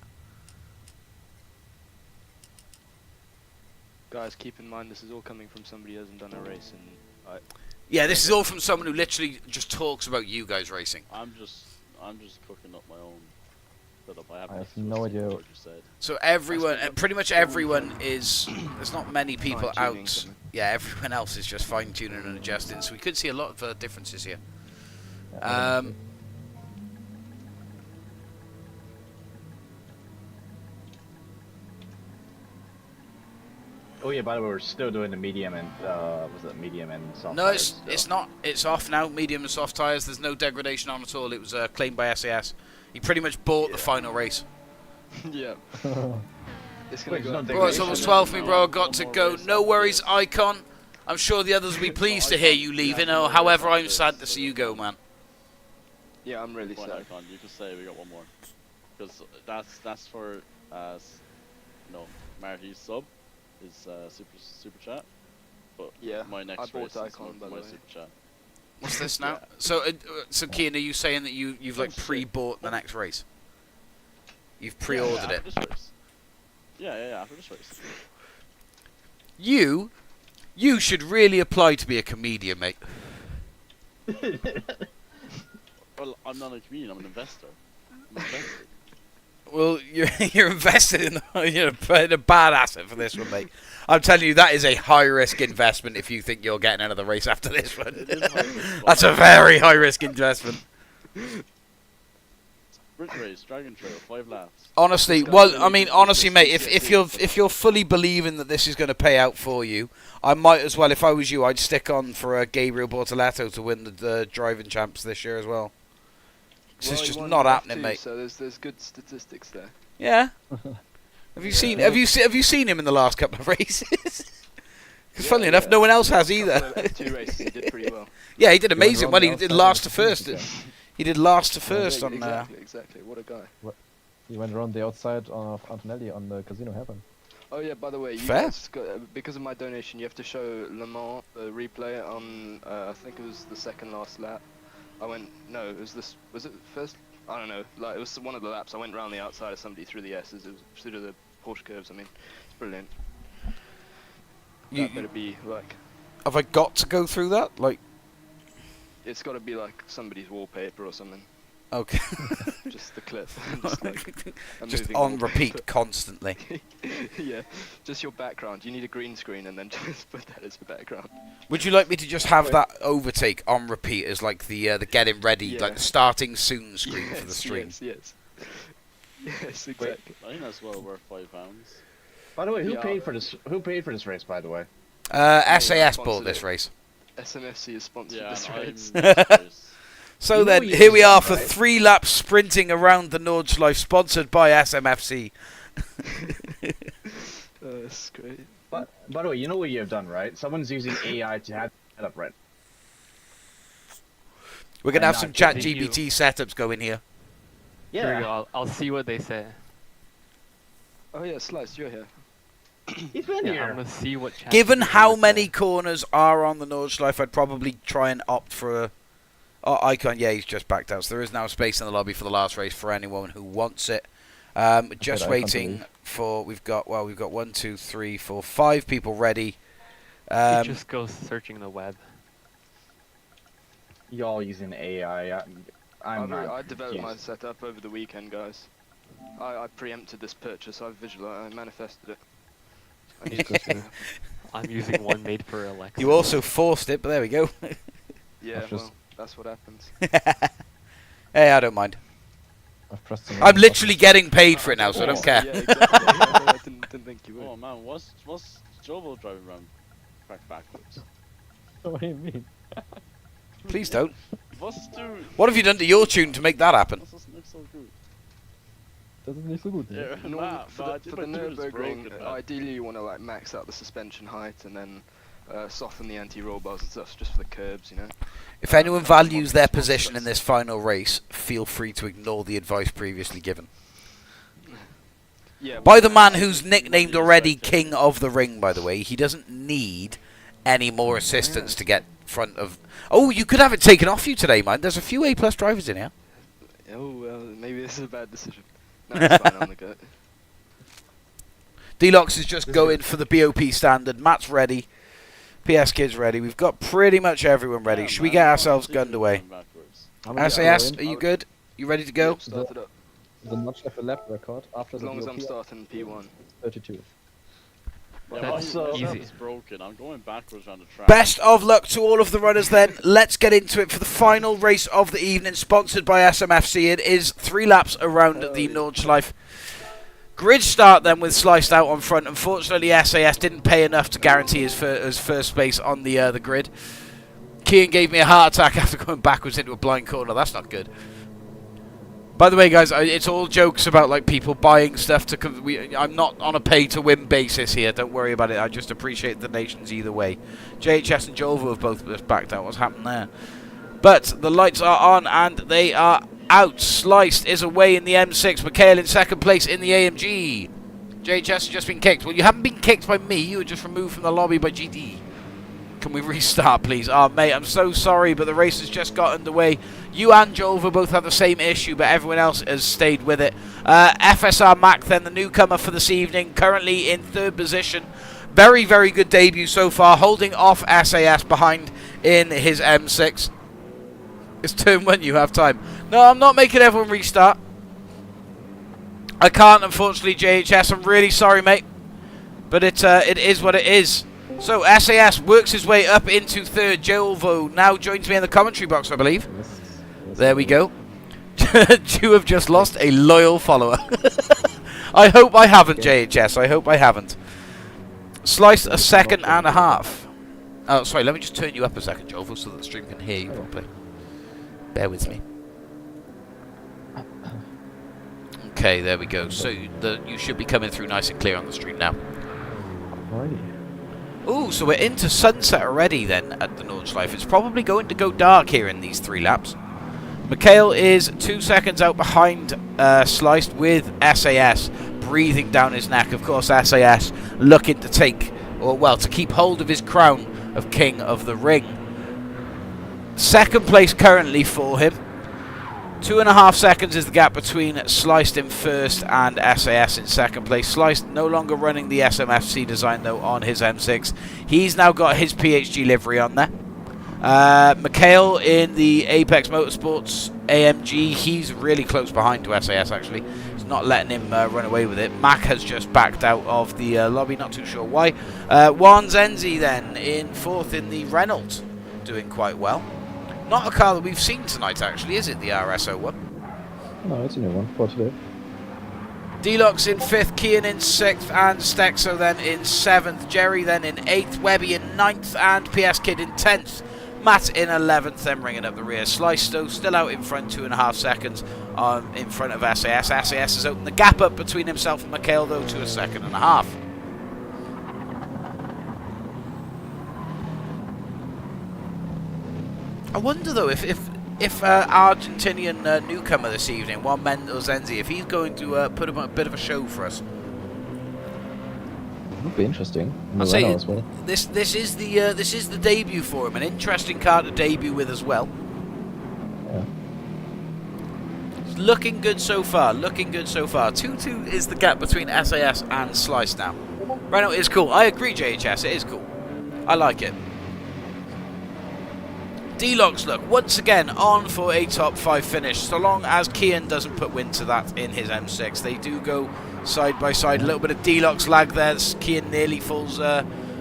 Guys, keep in mind this is all coming from somebody who hasn't done a race, and Yeah, this is all from someone who literally just talks about you guys racing. I'm just cooking up my own setup. I have no idea. What you said. So everyone, pretty much everyone is, there's not many people Fine-tuning out. something. Yeah, everyone else is just fine-tuning and adjusting. So we could see a lot of differences here. Oh yeah, by the way, we're still doing the medium and was it medium and soft? No, tires it's still. not. It's off now. Medium and soft tyres. There's no degradation on at all. It was claimed by SAS. He pretty much bought the final race. Yeah. It's Wait, gonna there's go. no Bro, it's almost 12 for me, bro. I've got to go. No worries, Icon. I'm sure the others will be pleased to hear you leaving. Oh, however, I'm sad to see you go, man. Yeah, I'm really Point sad. Icon, you can say we got one more. Because that's for no, Marty's sub is super chat. But Yeah, my I next bought race Icon, is by the my way. super chat. What's this now? Yeah. So Kian, are you saying that you've like pre-bought the next race? You've pre-ordered yeah, it. after this race. Yeah, after this race. You should really apply to be a comedian, mate. Well, I'm not a comedian, I'm an investor. I'm an investor. Well, you're invested in in a bad asset for this one, mate. I'm telling you, that is a high-risk investment if you think you're getting out of the race after this one. It is high risk, That's a very high-risk investment. Sprint race, Dragon Trail, 5 laps. Honestly, well, I mean, honestly, mate, if you're fully believing that this is going to pay out for you, I might as well. If I was you, I'd stick on for Gabriel Bortoletto to win the driving champs this year as well. This is Well, he just won not F2, happening, mate. So there's good statistics there. Yeah. Have you seen him in the last couple of races? Because funnily enough, no one else has either. Two races, he did pretty well. Yeah, he did went amazing. around Well, the he did outside last of to the first. finish, He did last to first on. Exactly. What a guy. He went around the outside of Antonelli on the casino heaven. Oh yeah, by the way, you Fair. guys got, because of my donation, you have to show Le Mans the replay on. I think it was the second last lap. No, it was this. Was it first? I don't know. Like it was one of the laps. I went round the outside of somebody through the S's. It was through the Porsche curves. I mean, it's brilliant. That better be like. Have I got to go through that? Like, It's got to be like somebody's wallpaper or something. okay. Just the clip. just like a Just moving on wallpaper. repeat constantly. Yeah, just your background. You need a green screen and then just put that as the background. Would you like me to just have that overtake on repeat as like the getting ready, Yeah. like the starting soon screen for the stream? Yes. Yes, exactly. I think that's well worth £5. By the way, who Yeah. paid for this? Who paid for this race? By the way. SAS sponsored bought this it. race. SMFC is sponsored Yeah, this and race. I'm this race. So You know then, you here we deserve, are for right? 3 laps sprinting around the Nordschleife, sponsored by SMFC. That's great. But by the way, you know what you have done, right? Someone's using AI to have it up right. We're going to And have some not chat getting GBT setups going here. Here we go. I'll see what they say. Oh yeah, Slice, you're here. He's been Yeah, here. I'm gonna see what. Given ChatGPT how would many say. corners are on the Nordschleife, I'd probably try and opt for a... Oh, Icon, yeah, he's just backed out. So there is now space in the lobby for the last race for anyone who wants it. Just Icon to waiting leave. for... We've got 1, 2, 3, 4, 5 people ready. He just goes searching the web. Y'all using AI. I developed yes. my setup over the weekend, guys. I preempted this purchase. I manifested it. I need to, I'm using one made for Alexa. You also forced it, but there we go. yeah, I've just- well, that's what happens. Hey, I don't mind. I've pressed the I'm wrong literally getting paid for it now, so I don't care. Yeah, exactly. I didn't think you would. Oh man, what's Jovo driving around crack backwards? button. What do you mean? Please don't. What's doing? What have you done to your tune to make that happen? This doesn't look so good. Das ist nicht so gut. Ne? Yeah, No, for the Nürburgring, broken, ideally you want to like max out the suspension height and then soften the anti-roll bars and stuff just for the curbs, you know. If anyone values their position in this final race, feel free to ignore the advice previously given. Yeah. By the man who's nicknamed already King of the Ring, by the way. He doesn't need any more assistance to get front of... Oh, you could have it taken off you today, man. There's a few A-plus drivers in here. Oh well, maybe this is a bad decision. No, it's fine. I'm the goat. Deluxe is just going for the BOP standard. Matt's ready. PS Kid's ready. We've got pretty much everyone ready. Yeah, Should we man, get I can't ourselves see gunned you away? going backwards. How many SAS, are are in? you good? You ready to go? Yep, start it up. The notch left a lap record after As the long as I'm DOP starting P1. 32. Yeah, That's my easy. is broken. I'm going backwards around the track. Best of luck to all of the runners then. Let's get into it for the final race of the evening, sponsored by SMFC. It is 3 laps around the Nordschleife. Grid start then with Sliced out on front. Unfortunately, SAS didn't pay enough to guarantee his first space on the grid. Kian gave me a heart attack after going backwards into a blind corner. That's not good. By the way, guys, it's all jokes about like people buying stuff to. I'm not on a pay-to-win basis here. Don't worry about it. I just appreciate the donations either way. JHS and Jovo have both just backed out. What's happened there? But the lights are on and they are out. Sliced is away in the M6. Mikhail in second place in the AMG. JHS has just been kicked. Well, you haven't been kicked by me. You were just removed from the lobby by GD. Can we restart, please? Oh, mate, I'm so sorry, but the race has just got underway. You and Jova both have the same issue, but everyone else has stayed with it. FSR Mac, then, the newcomer for this evening, currently in third position. Very, very good debut so far, holding off SAS behind in his M6. It's turn 1, you have time. No, I'm not making everyone restart. I can't, unfortunately, JHS. I'm really sorry, mate. But it is what it is. So, SAS works his way up into third. Jovo now joins me in the commentary box, I believe. Yes, There we go. You have just lost a loyal follower. I hope I haven't, JHS. I hope I haven't. Sliced a second and a half. Oh, sorry, let me just turn you up a second, Jovo, so that the stream can hear you properly. Bear with me. Okay, there we go. So, you should be coming through nice and clear on the stream now. Alrighty. Ooh, so we're into sunset already then at the Nordschleife. It's probably going to go dark here in these 3 laps. Mikhail is 2 seconds out behind Sliced with SAS breathing down his neck. Of course, SAS looking to take, or well, to keep hold of his crown of King of the Ring. Second place currently for him. 2.5 seconds is the gap between Sliced in first and SAS in second place. Sliced no longer running the SMFC design though on his M6. He's now got his PHG livery on there. Mikhail in the Apex Motorsports AMG. He's really close behind to SAS actually. He's not letting him run away with it. Mac has just backed out of the lobby, not too sure why. Juan Zenzi then in fourth in the Renault, doing quite well. Not a car that we've seen tonight, actually, is it? The RS01? No, it's a new one for today. Deluxe in 5th, Kian in 6th, and Stexo then in 7th. Jerry then in 8th, Webby in 9th, and PS Kid in 10th. Matt in 11th, then ringing up the rear. Slicesto still out in front, 2.5 seconds in front of SAS. SAS has opened the gap up between himself and Mikhail, though, to 1.5 seconds. I wonder though if Argentinian newcomer this evening, Juan Zenzi, if he's going to put up a bit of a show for us. It would be interesting. I'll say as well. This is the debut for him, an interesting car to debut with as well. Yeah. It's looking good so far. 2-2 is the gap between SAS and Slice now. Renault is cool. I agree, JHS. It is cool. I like it. Deluxe look once again on for a top 5 finish, so long as Kian doesn't put wind to that in his M6. They do go side by side. A little bit of Deluxe lag there. Kian nearly falls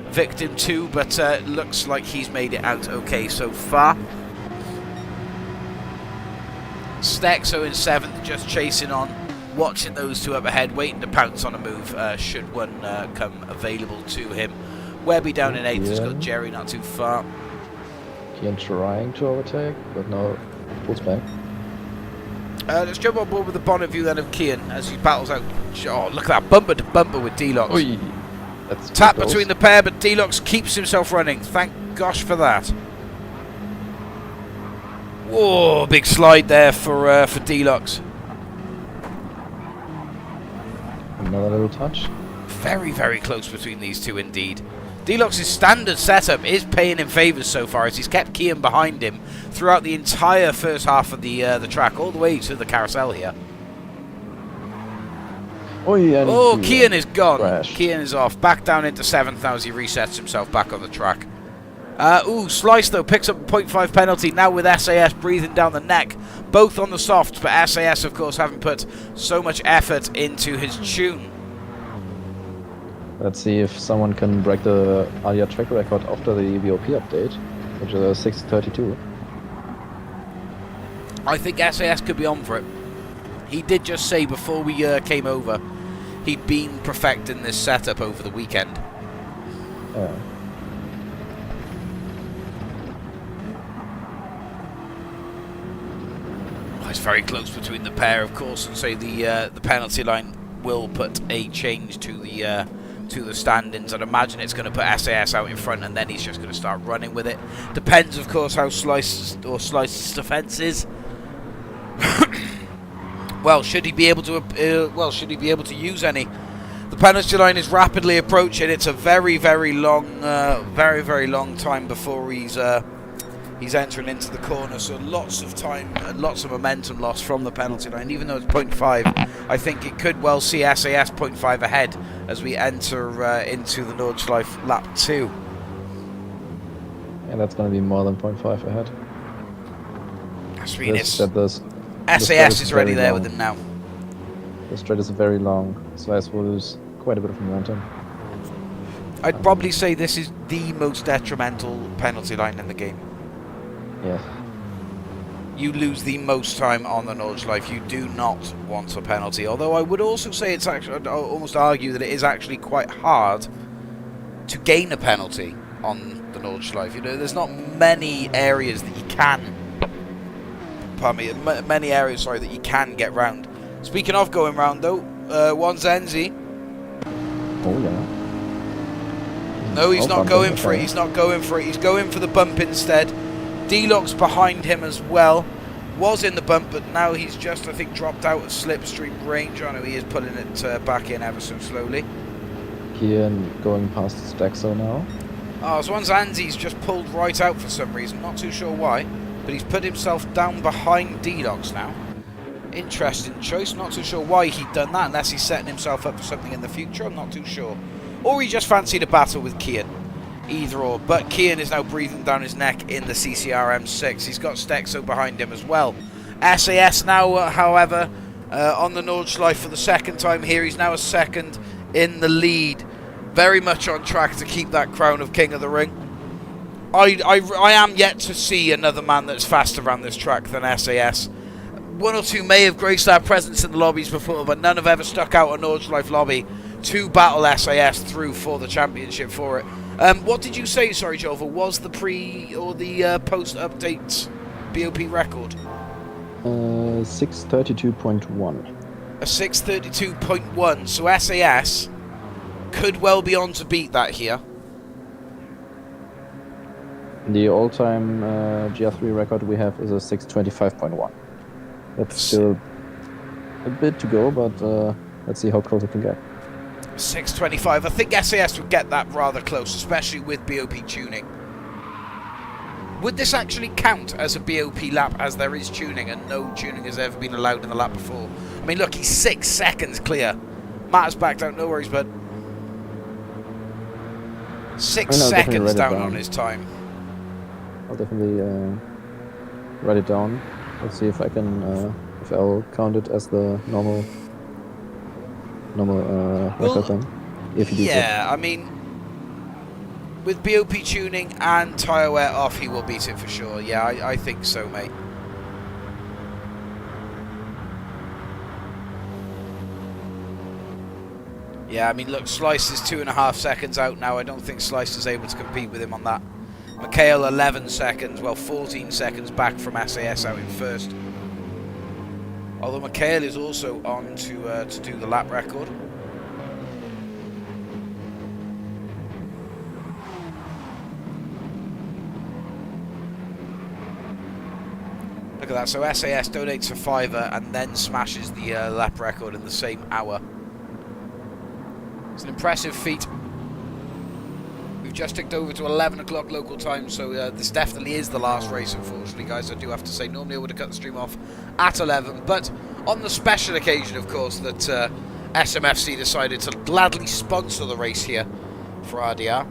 victim to, but looks like he's made it out okay so far. Stexo in 7th, just chasing on, watching those two up ahead, waiting to pounce on a move should one come available to him. Webby down in 8th, has got Jerry not too far. Kian trying to overtake, but no full spec. Let's jump on board with the bonnet view then of Kian as he battles out. Oh, look at that bumper to bumper with Deluxe. That's tap between the pair, but Deluxe keeps himself running. Thank gosh for that. Whoa, big slide there for Deluxe. Another little touch. Very, very close between these two indeed. Deluxe's standard setup is paying him favours so far as he's kept Kian behind him throughout the entire first half of the track, all the way to the carousel here. Oh, Kian is gone. Crash. Kian is off. Back down into 7th now as he resets himself back on the track. Slice though picks up a 0.5 penalty now with SAS breathing down the neck. Both on the softs, but SAS of course haven't put so much effort into his tune. Let's see if someone can break the ARIA track record after the VOP update, which is 6:32. I think SAS could be on for it. He did just say before we came over, he'd been perfecting this setup over the weekend. Yeah. It's very close between the pair, of course, and so the penalty line will put a change to the standings. I'd imagine it's going to put SAS out in front, and then he's just going to start running with it. Depends, of course, how Slice's defence is. Well, should he be able to use any? The penalty line is rapidly approaching. It's a very, very long time before he's entering into the corner, so lots of time and lots of momentum lost from the penalty line. Even though it's 0.5, I think it could well see SAS 0.5 ahead as we enter into the Nordschleife lap 2. Yeah, that's going to be more than 0.5 ahead. SAS is already there with him now. The straight is very long, Slice will lose quite a bit of momentum. I'd probably say this is the most detrimental penalty line in the game. Yeah. You lose the most time on the Nordschleife. You do not want a penalty. Although I would also say it's actually, I'd almost argue that it is actually quite hard to gain a penalty on the Nordschleife. You know, there's not many areas that you can. Pardon me, many areas, sorry, that you can get round. Speaking of going round, though, one Zenzi. Oh yeah. No, he's not going for it. He's not going for it. He's going for the bump instead. D-Lock's behind him as well. Was in the bump, but now he's just, I think, dropped out of slipstream range. I know he is pulling it back in ever so slowly. Kian going past Stexo now. Oh, so Zanzi's just pulled right out for some reason. Not too sure why, but he's put himself down behind D-Locks now. Interesting choice. Not too sure why he'd done that, unless he's setting himself up for something in the future. I'm not too sure. Or he just fancied a battle with Kian. Either or. But Kian is now breathing down his neck in the CCR M6. He's got Stexo behind him as well. SAS now, however, on the Nordschleife for the second time here. He's now a second in the lead. Very much on track to keep that crown of King of the Ring. I am yet to see another man that's faster around this track than SAS. One or two may have graced our presence in the lobbies before, but none have ever stuck out a Nordschleife lobby to battle SAS through for the championship for it. What did you say, sorry, Jova, was the pre or the post-update BOP record? 632.1. A 632.1, so SAS could well be on to beat that here. The all-time Gr3 record we have is a 625.1. That's still a bit to go, but let's see how close it can get. 625. I think SAS would get that rather close, especially with BOP tuning. Would this actually count as a BOP lap, as there is tuning, and no tuning has ever been allowed in the lap before? I mean, look, he's 6 seconds clear. Matt's backed out, no worries, but 6 seconds down on his time. I'll definitely write it down. Let's see if I can, if I'll count it as the normal record thing. If you do yeah, so. I mean, with BOP tuning and tyre wear off, he will beat it for sure. Yeah, I think so, mate. Yeah, I mean, look, Slice is 2.5 seconds out now. I don't think Slice is able to compete with him on that. Mikhail 11 seconds, well, 14 seconds back from SAS out in first. Although Mikhail is also on to do the lap record. Look at that, so SAS donates a $5 and then smashes the lap record in the same hour. It's an impressive feat. We've just ticked over to 11 o'clock local time, so this definitely is the last race, unfortunately, guys. I do have to say, normally I would have cut the stream off at 11, but on the special occasion, of course, that SMFC decided to gladly sponsor the race here for RDR.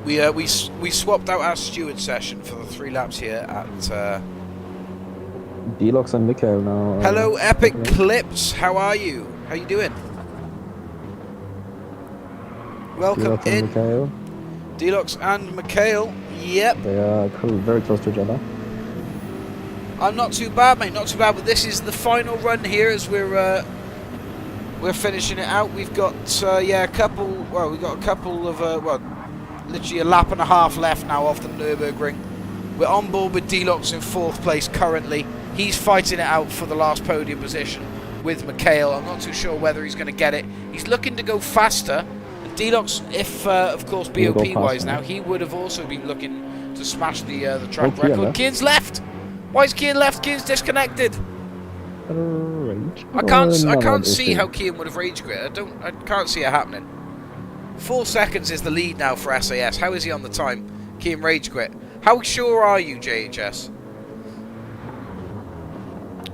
We swapped out our steward session for the 3 laps here at... D-Locks and Mikhail now. Hello, Epic Clips. How are you? How you doing? Welcome in. D-Locks and Mikhail. Yep. They are very close to each other. I'm not too bad, mate. Not too bad. But this is the final run here as we're we're finishing it out. We've got a couple. Well, we've got a couple of literally a lap and a half left now off the Nürburgring. We're on board with Deluxe in 4th place currently. He's fighting it out for the last podium position with Mikhail. I'm not too sure whether he's going to get it. He's looking to go faster. And Deluxe, if of course BOP wise now, he would have also been looking to smash the track record. Kian's left. Why is Kian left? Kian's disconnected. I can't see how Kian would have rage quit. I can't see it happening. 4 seconds is the lead now for SAS. How is he on the time? Kian rage quit. How sure are you, JHS?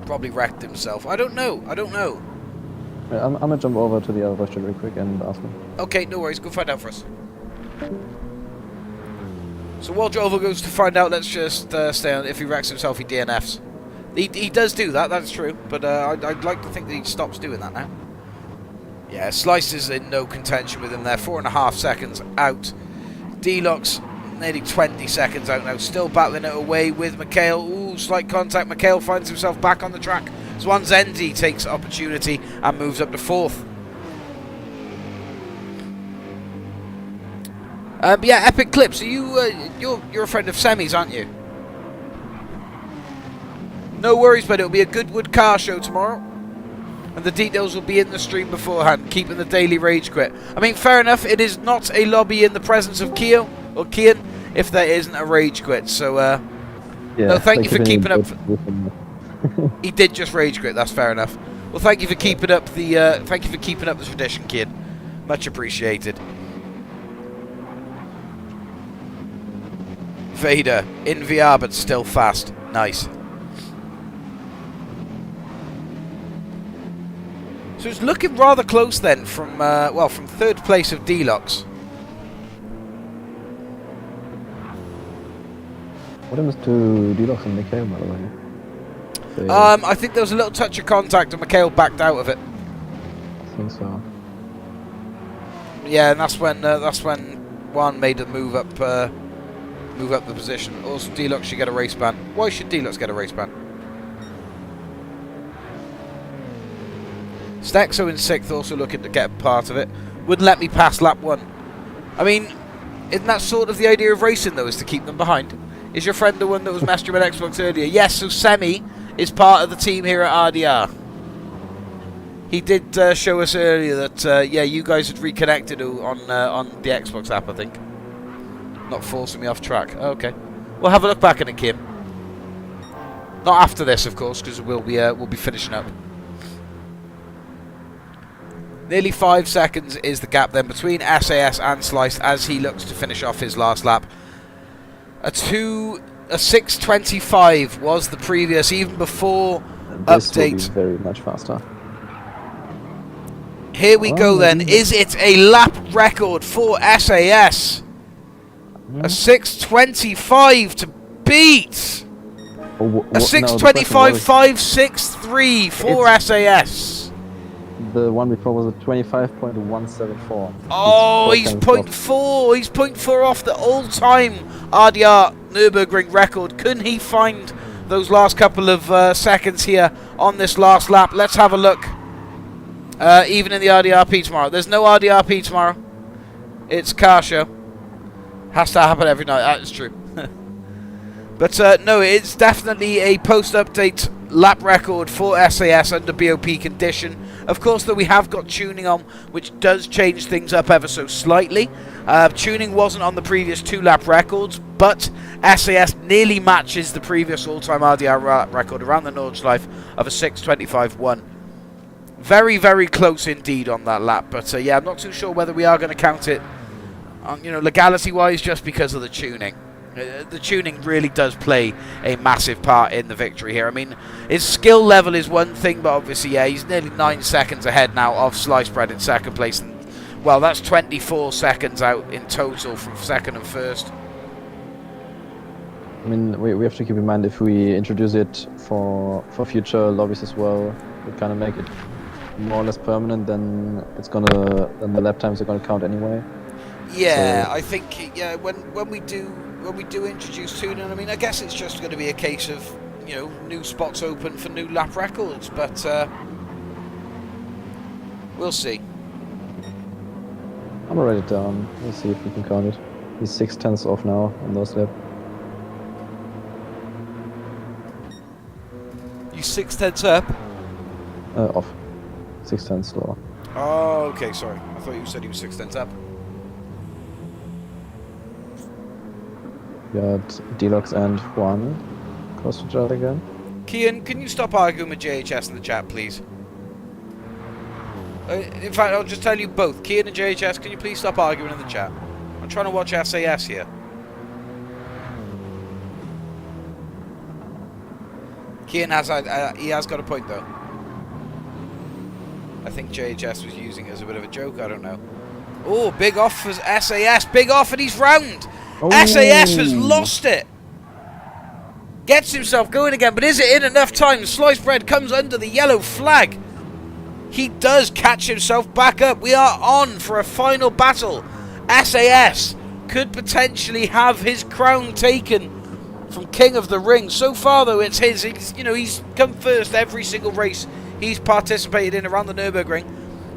Probably wrecked himself. I don't know. I'm gonna jump over to the other question real quick and ask him. Okay, no worries. Go find out for us. So while Jovo goes to find out, let's just stay on. If he wrecks himself, he DNFs. He does do that, that's true. But I'd like to think that he stops doing that now. Yeah, Slice is in no contention with him there. 4.5 seconds out. Deluxe nearly 20 seconds out now. Still battling it away with Mikhail. Ooh, slight contact. Mikhail finds himself back on the track. Swan Zendi takes opportunity and moves up to 4th. But yeah, Epic Clips. Are you're a friend of Semi's, aren't you? No worries, but it'll be a Goodwood car show tomorrow. And the details will be in the stream beforehand, keeping the daily rage quit. I mean, fair enough, it is not a lobby in the presence of Kian, if there isn't a rage quit. So, yeah, no, thank you for keeping up. He did just rage quit, that's fair enough. Well, thank you for keeping up the tradition, Kian. Much appreciated. Vader, in VR, but still fast. Nice. So it's looking rather close then from, from 3rd place of Deluxe. What happens to Deluxe and Mikhail, by the way? I think there was a little touch of contact and Mikhail backed out of it. I think so. Yeah, and that's when Juan made a move up the position. Also, Deluxe should get a race ban. Why should Deluxe get a race ban? Stexo in 6th, also looking to get part of it. Wouldn't let me pass lap 1. I mean, isn't that sort of the idea of racing, though, is to keep them behind? Is your friend the one that was messaging with Xbox earlier? Yes, so Semi is part of the team here at RDR. He did show us earlier that, yeah, you guys had reconnected on the Xbox app, I think. Not forcing me off track. Okay. We'll have a look back at it, Kim. Not after this, of course, because we'll be finishing up. Nearly 5 seconds is the gap then between SAS and Sliced as he looks to finish off his last lap. A 6:25 was the previous, even before this update. Will be very much faster. Here we go then. Is it a lap record for SAS? A 6:25 to beat. A 6:25.563 for SAS. The one before was a 25.174. Oh, he's 0.4. He's 0.4 off the all-time RDR Nürburgring record. Couldn't he find those last couple of seconds here on this last lap? Let's have a look. Even in the RDRP tomorrow. There's no RDRP tomorrow. It's car show. Has to happen every night. That is true. But no, it's definitely a post-update lap record for SAS under BOP condition. Of course, though, we have got tuning on, which does change things up ever so slightly. Tuning wasn't on the previous 2 lap records, but SAS nearly matches the previous all-time RDR record around the Nordschleife of a 6:25.1. Very, very close indeed on that lap. But yeah, I'm not too sure whether we are going to count it, legality-wise, just because of the tuning. The tuning really does play a massive part in the victory here. I mean, his skill level is one thing, but obviously, yeah, he's nearly 9 seconds ahead now of Sliced Bread in 2nd place. And, well, that's 24 seconds out in total from 2nd and 1st. I mean, we have to keep in mind if we introduce it for future lobbies as well, we kind of make it more or less permanent, then then the lap times are gonna count anyway. Yeah, so, I think when we do introduce tuning, I mean, I guess it's just going to be a case of new spots open for new lap records. But We'll see. I'm gonna write it down. We'll see if we can count it. He's 6/10 off now on those lap. You 6/10 up? Off. 6/10 slower. Oh, okay, sorry. I thought you said he was 6/10 up. Got Deluxe and Juan close to each other again. Kian, can you stop arguing with JHS in the chat, please? In fact, I'll just tell you both. Kian and JHS, can you please stop arguing in the chat? I'm trying to watch SAS here. Kian has got a point, though. I think JHS was using it as a bit of a joke, I don't know. Oh, big off for SAS. Big off and he's round. Oh. SAS has lost it. Gets himself going again, but is it in enough time? Sliced bread comes under the yellow flag. He does catch himself back up. We are on for a final battle. SAS could potentially have his crown taken from King of the Ring. So far, though, it's his. He's come first every single race he's participated in around the Nürburgring.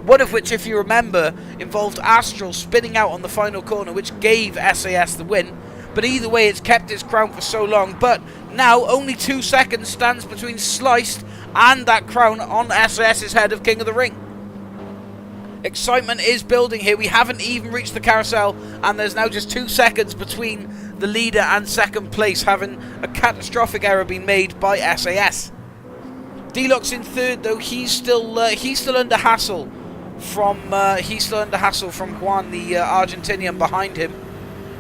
One of which, if you remember, involved Astral spinning out on the final corner, which gave SAS the win. But either way, it's kept his crown for so long. But now, only 2 seconds stands between Sliced and that crown on SAS's head of King of the Ring. Excitement is building here. We haven't even reached the carousel, and there's now just 2 seconds between the leader and second place, having a catastrophic error been made by SAS. Deluxe in third, though. He's still under hassle from Juan, the Argentinian, behind him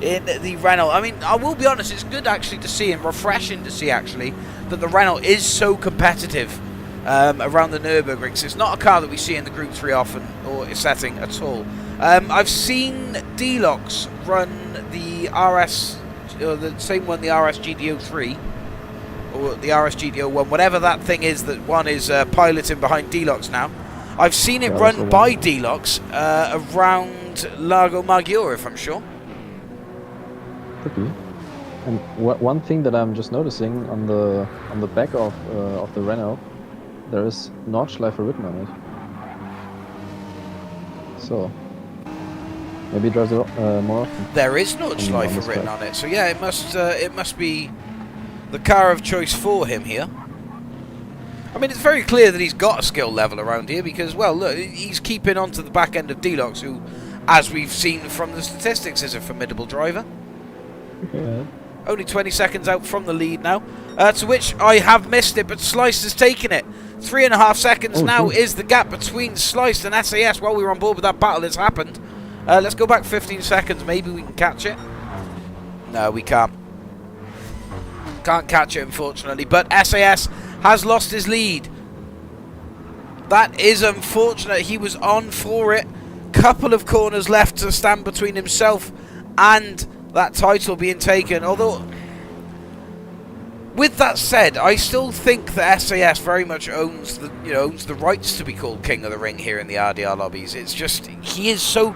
in the Renault. I mean, I will be honest, it's good actually to see, and refreshing to see actually, that the Renault is so competitive around the Nürburgring. It's not a car that we see in the Group 3 often, or setting at all. I've seen Deluxe run the RS, the same one, the RS GT3, or the RS GT1, whatever that thing is that one is piloting behind Deluxe now. I've seen it run by Deluxe around Lago Maggiore, if I'm sure. Could be. And one thing that I'm just noticing on the back of the Renault, there is Nordschleife written on it. So maybe it drives it more often. There is Nordschleife written on it, so yeah, it must be the car of choice for him here. I mean, it's very clear that he's got a skill level around here because, well, look, he's keeping on to the back end of Deluxe, who, as we've seen from the statistics, is a formidable driver. Yeah. Only 20 seconds out from the lead now, to which I have missed it, but Sliced has taken it. 3.5 seconds now is the gap between Sliced and SAS. While we were on board with that battle, it's happened. Let's go back 15 seconds. Maybe we can catch it. No, we can't. Can't catch it, unfortunately. But SAS has lost his lead. That is unfortunate. He was on for it. Couple of corners left to stand between himself and that title being taken. Although, with that said, I still think that SAS very much owns the rights to be called King of the Ring here in the RDR lobbies. It's just he is so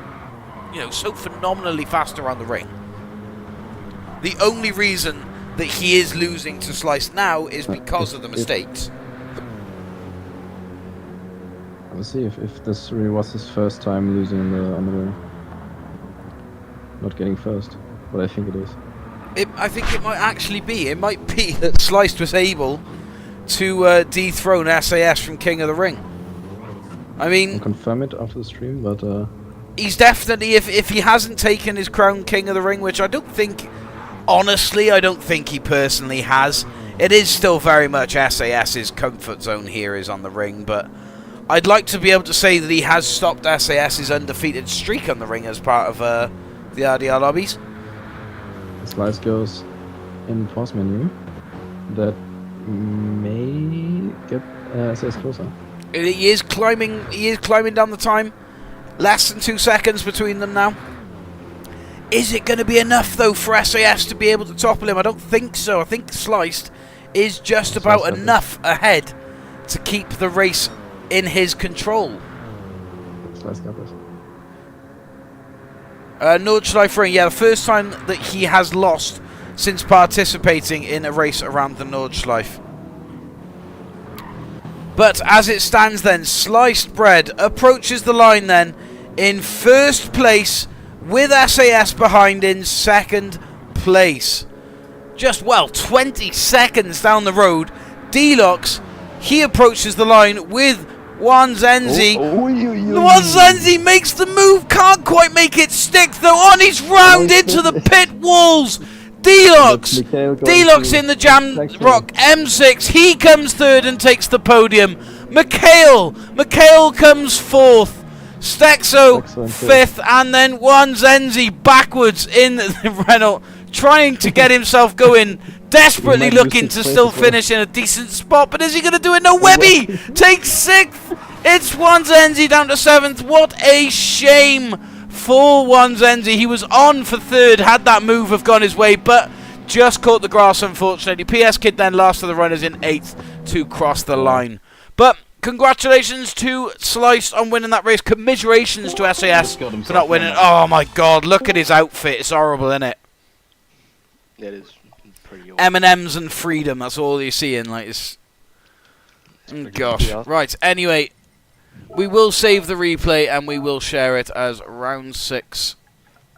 phenomenally fast around the ring. The only reason that he is losing to Slice now is because of the mistakes. Let's see if this really was his first time losing on the ring. Not getting first, but I think it is. I think it might actually be. It might be that Sliced was able to dethrone SAS from King of the Ring. I mean, I'll confirm it after the stream, but he's definitely, if he hasn't taken his crown King of the Ring, which I don't think, honestly, I don't think he personally has. It is still very much SAS's comfort zone here is on the ring, but I'd like to be able to say that he has stopped SAS's undefeated streak on the ring as part of the RDR lobbies. Slice goes in pause menu. That may get SAS closer. He is climbing down the time. Less than 2 seconds between them now. Is it going to be enough, though, for SAS to be able to topple him? I don't think so. I think Sliced is just about enough ahead to keep the race in his control. Slice got this. Nordschleife Ring, yeah, the first time that he has lost since participating in a race around the Nordschleife. But as it stands then, Sliced Bread approaches the line then in first place with SAS behind in second place. Just, well, 20 seconds down the road, Deluxe, he approaches the line with Wanzenzi. Wanzenzi makes the move, can't quite make it stick though, on his round into the pit walls. Deluxe in the Jam Rock M6, he comes third and takes the podium. Mikhail comes fourth. Stexo fifth, and then Wanzenzi backwards in the Renault, trying to get himself going, desperately looking to still finish in a decent spot, but is he going to do it? No, Webby takes sixth. It's Wanzenzi down to seventh. What a shame for Wanzenzi. He was on for third, had that move have gone his way, but just caught the grass, unfortunately. PS Kid then last of the runners in eighth to cross the line. But congratulations to Sliced on winning that race. Commiserations to SAS for not winning. Oh my god, look at his outfit. It's horrible, isn't it? Yeah, it is pretty awful. M&M's and freedom, that's all you're seeing. Like, it's gosh. Right, anyway, we will save the replay and we will share it as round 6.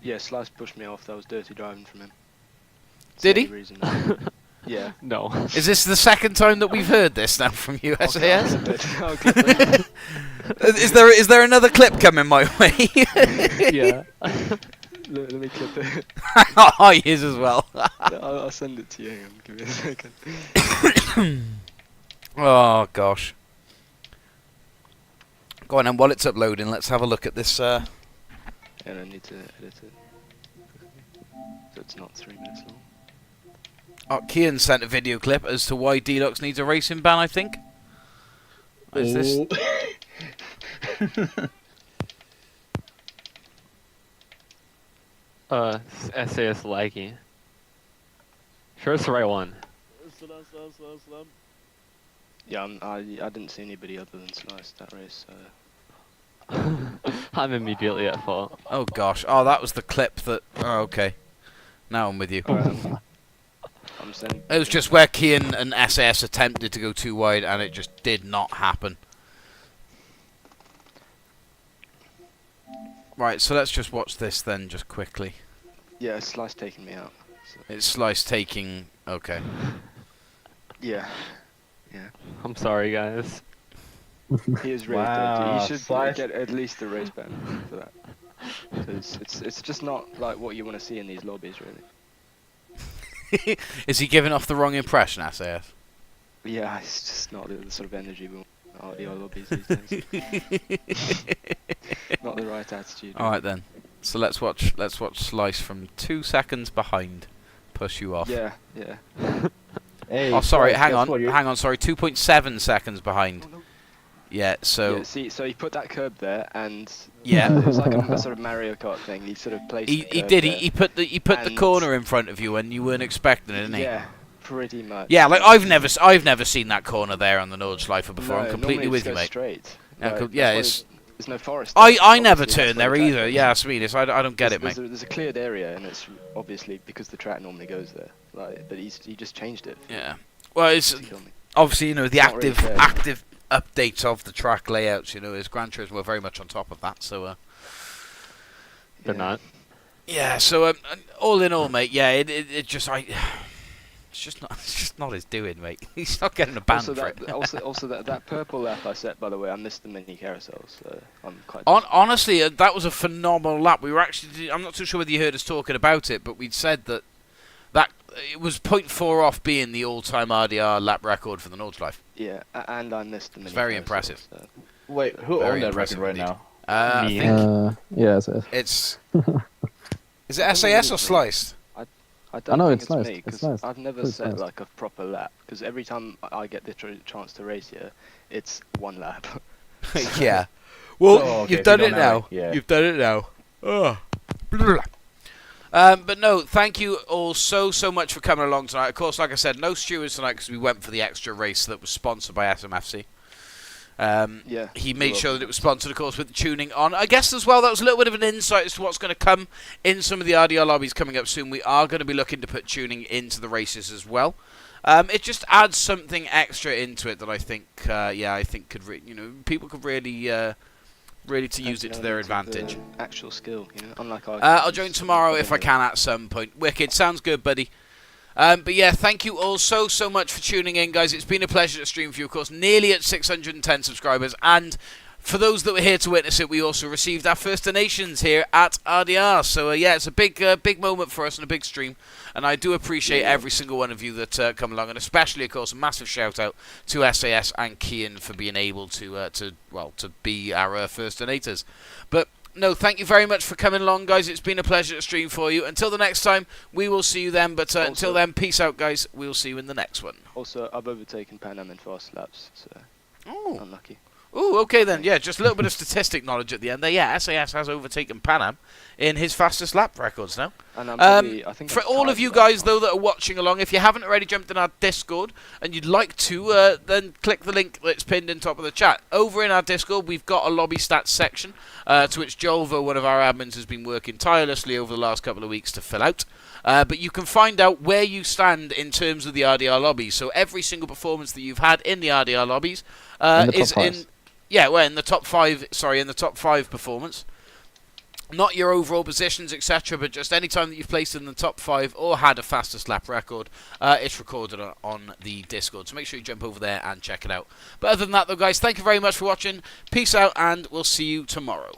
Yeah, Slice pushed me off. That was dirty driving from him. Did he? Yeah. No. Is this the second time that we've heard this now from you, SAS? Is there another clip coming my way? Yeah. Let me clip it. Oh, he is as well. I'll send it to you. Hang on, give me a second. Oh gosh. Go on, and while it's uploading, let's have a look at this. And I need to edit it, so it's not 3 minutes long. Oh, Kian sent a video clip as to why Deluxe needs a racing ban, I think. What is this? SAS laggy. Sure, it's the right one. Yeah, I didn't see anybody other than Slice that race, so... I'm immediately at fault. Oh gosh. Oh, that was the clip that... Oh, okay. Now I'm with you. It was just where Kian and SAS attempted to go too wide and it just did not happen. Right, so let's just watch this then, just quickly. Yeah, it's Slice taking me out. So. It's Slice taking... Okay. Yeah. Yeah. I'm sorry, guys. He is really dirty. He should get at least a race ban for that. Because it's just not like what you want to see in these lobbies, really. Is he giving off the wrong impression, SAS? Yeah, it's just not the sort of energy we want out of the lobbies these days. Not the right attitude. Alright then. So let's watch Slice from 2 seconds behind push you off. Yeah, yeah. Hey, oh sorry, Slice, hang on, sorry, 2.7 seconds behind. Yeah, so... Yeah, see, so he put that curb there, and... Yeah. It was like a sort of Mario Kart thing, he sort of placed He did, he put the corner in front of you and you weren't expecting it, didn't he? Yeah, pretty much. Yeah, like, I've never seen that corner there on the Nordschleife before, No, I'm completely with you, mate. Straight. Yeah, it's... There's no forest. I never turn there either, yeah, that's me, I don't get it, mate. There's a cleared area, and it's obviously because the track normally goes there. Like, but he just changed it. Yeah. Well, it's... Obviously, you know, the active updates of the track layouts, you know, as Gran Turismo were very much on top of that, so They're not. Yeah, so all in all, mate, yeah, it just it's just not his doing, mate. He's not getting a ban for it. also that purple lap I set, by the way, I missed the mini carousels, so I'm quite... Honestly, that was a phenomenal lap. We were actually, I'm not too sure whether you heard us talking about it, but we'd said that it was 0.4 off being the all-time RDR lap record for the Nordschleife. Yeah, and I missed the mini. It's very impressive. So. Wait, who owned that record right now? I think yeah, it's... Is it SAS or Sliced? I don't know think it's it's Sliced. me, It's because Sliced. I've never It's set Sliced. like a proper lap, because every time I get the chance to race here, it's one lap. Yeah. Well, Oh, okay, you've so done you it don't know now. it, yeah. You've done it now. But no, thank you all so much for coming along tonight. Of course, like I said, no stewards tonight because we went for the extra race that was sponsored by SMFC. Yeah. He made sure that it was sponsored, of course, with the tuning on. I guess as well, that was a little bit of an insight as to what's going to come in some of the RDR lobbies coming up soon. We are going to be looking to put tuning into the races as well. It just adds something extra into it that I think, I think could, people could really to use it to their advantage. Actual skill, unlike our I'll join tomorrow if I can at some point. Wicked, sounds good, buddy. But yeah, thank you all so much for tuning in, guys. It's been a pleasure to stream for you, of course, nearly at 610 subscribers. And for those that were here to witness it, we also received our first donations here at RDR. So yeah, it's a big moment for us and a big stream. And I do appreciate every single one of you that come along, and especially, of course, a massive shout out to SAS and Kian for being able to be our first donators. But no, thank you very much for coming along, guys. It's been a pleasure to stream for you. Until the next time, we will see you then. But until then, peace out, guys. We'll see you in the next one. Also, I've overtaken Pan Am in fast laps, so unlucky. Oh, okay then. Yeah, just a little bit of statistic knowledge at the end there. Yeah, SAS has overtaken Pan Am in his fastest lap records now. And I think for all of you guys, though, that are watching along, if you haven't already jumped in our Discord and you'd like to, then click the link that's pinned in top of the chat. Over in our Discord, we've got a lobby stats section, to which Jolvo, one of our admins, has been working tirelessly over the last couple of weeks to fill out. But you can find out where you stand in terms of the RDR lobbies. So every single performance that you've had in the RDR lobbies is in... Yeah, well, in the top 5, in the top 5 performance. Not your overall positions, etc., but just any time that you've placed in the top 5 or had a fastest lap record, it's recorded on the Discord. So make sure you jump over there and check it out. But other than that, though, guys, thank you very much for watching. Peace out, and we'll see you tomorrow.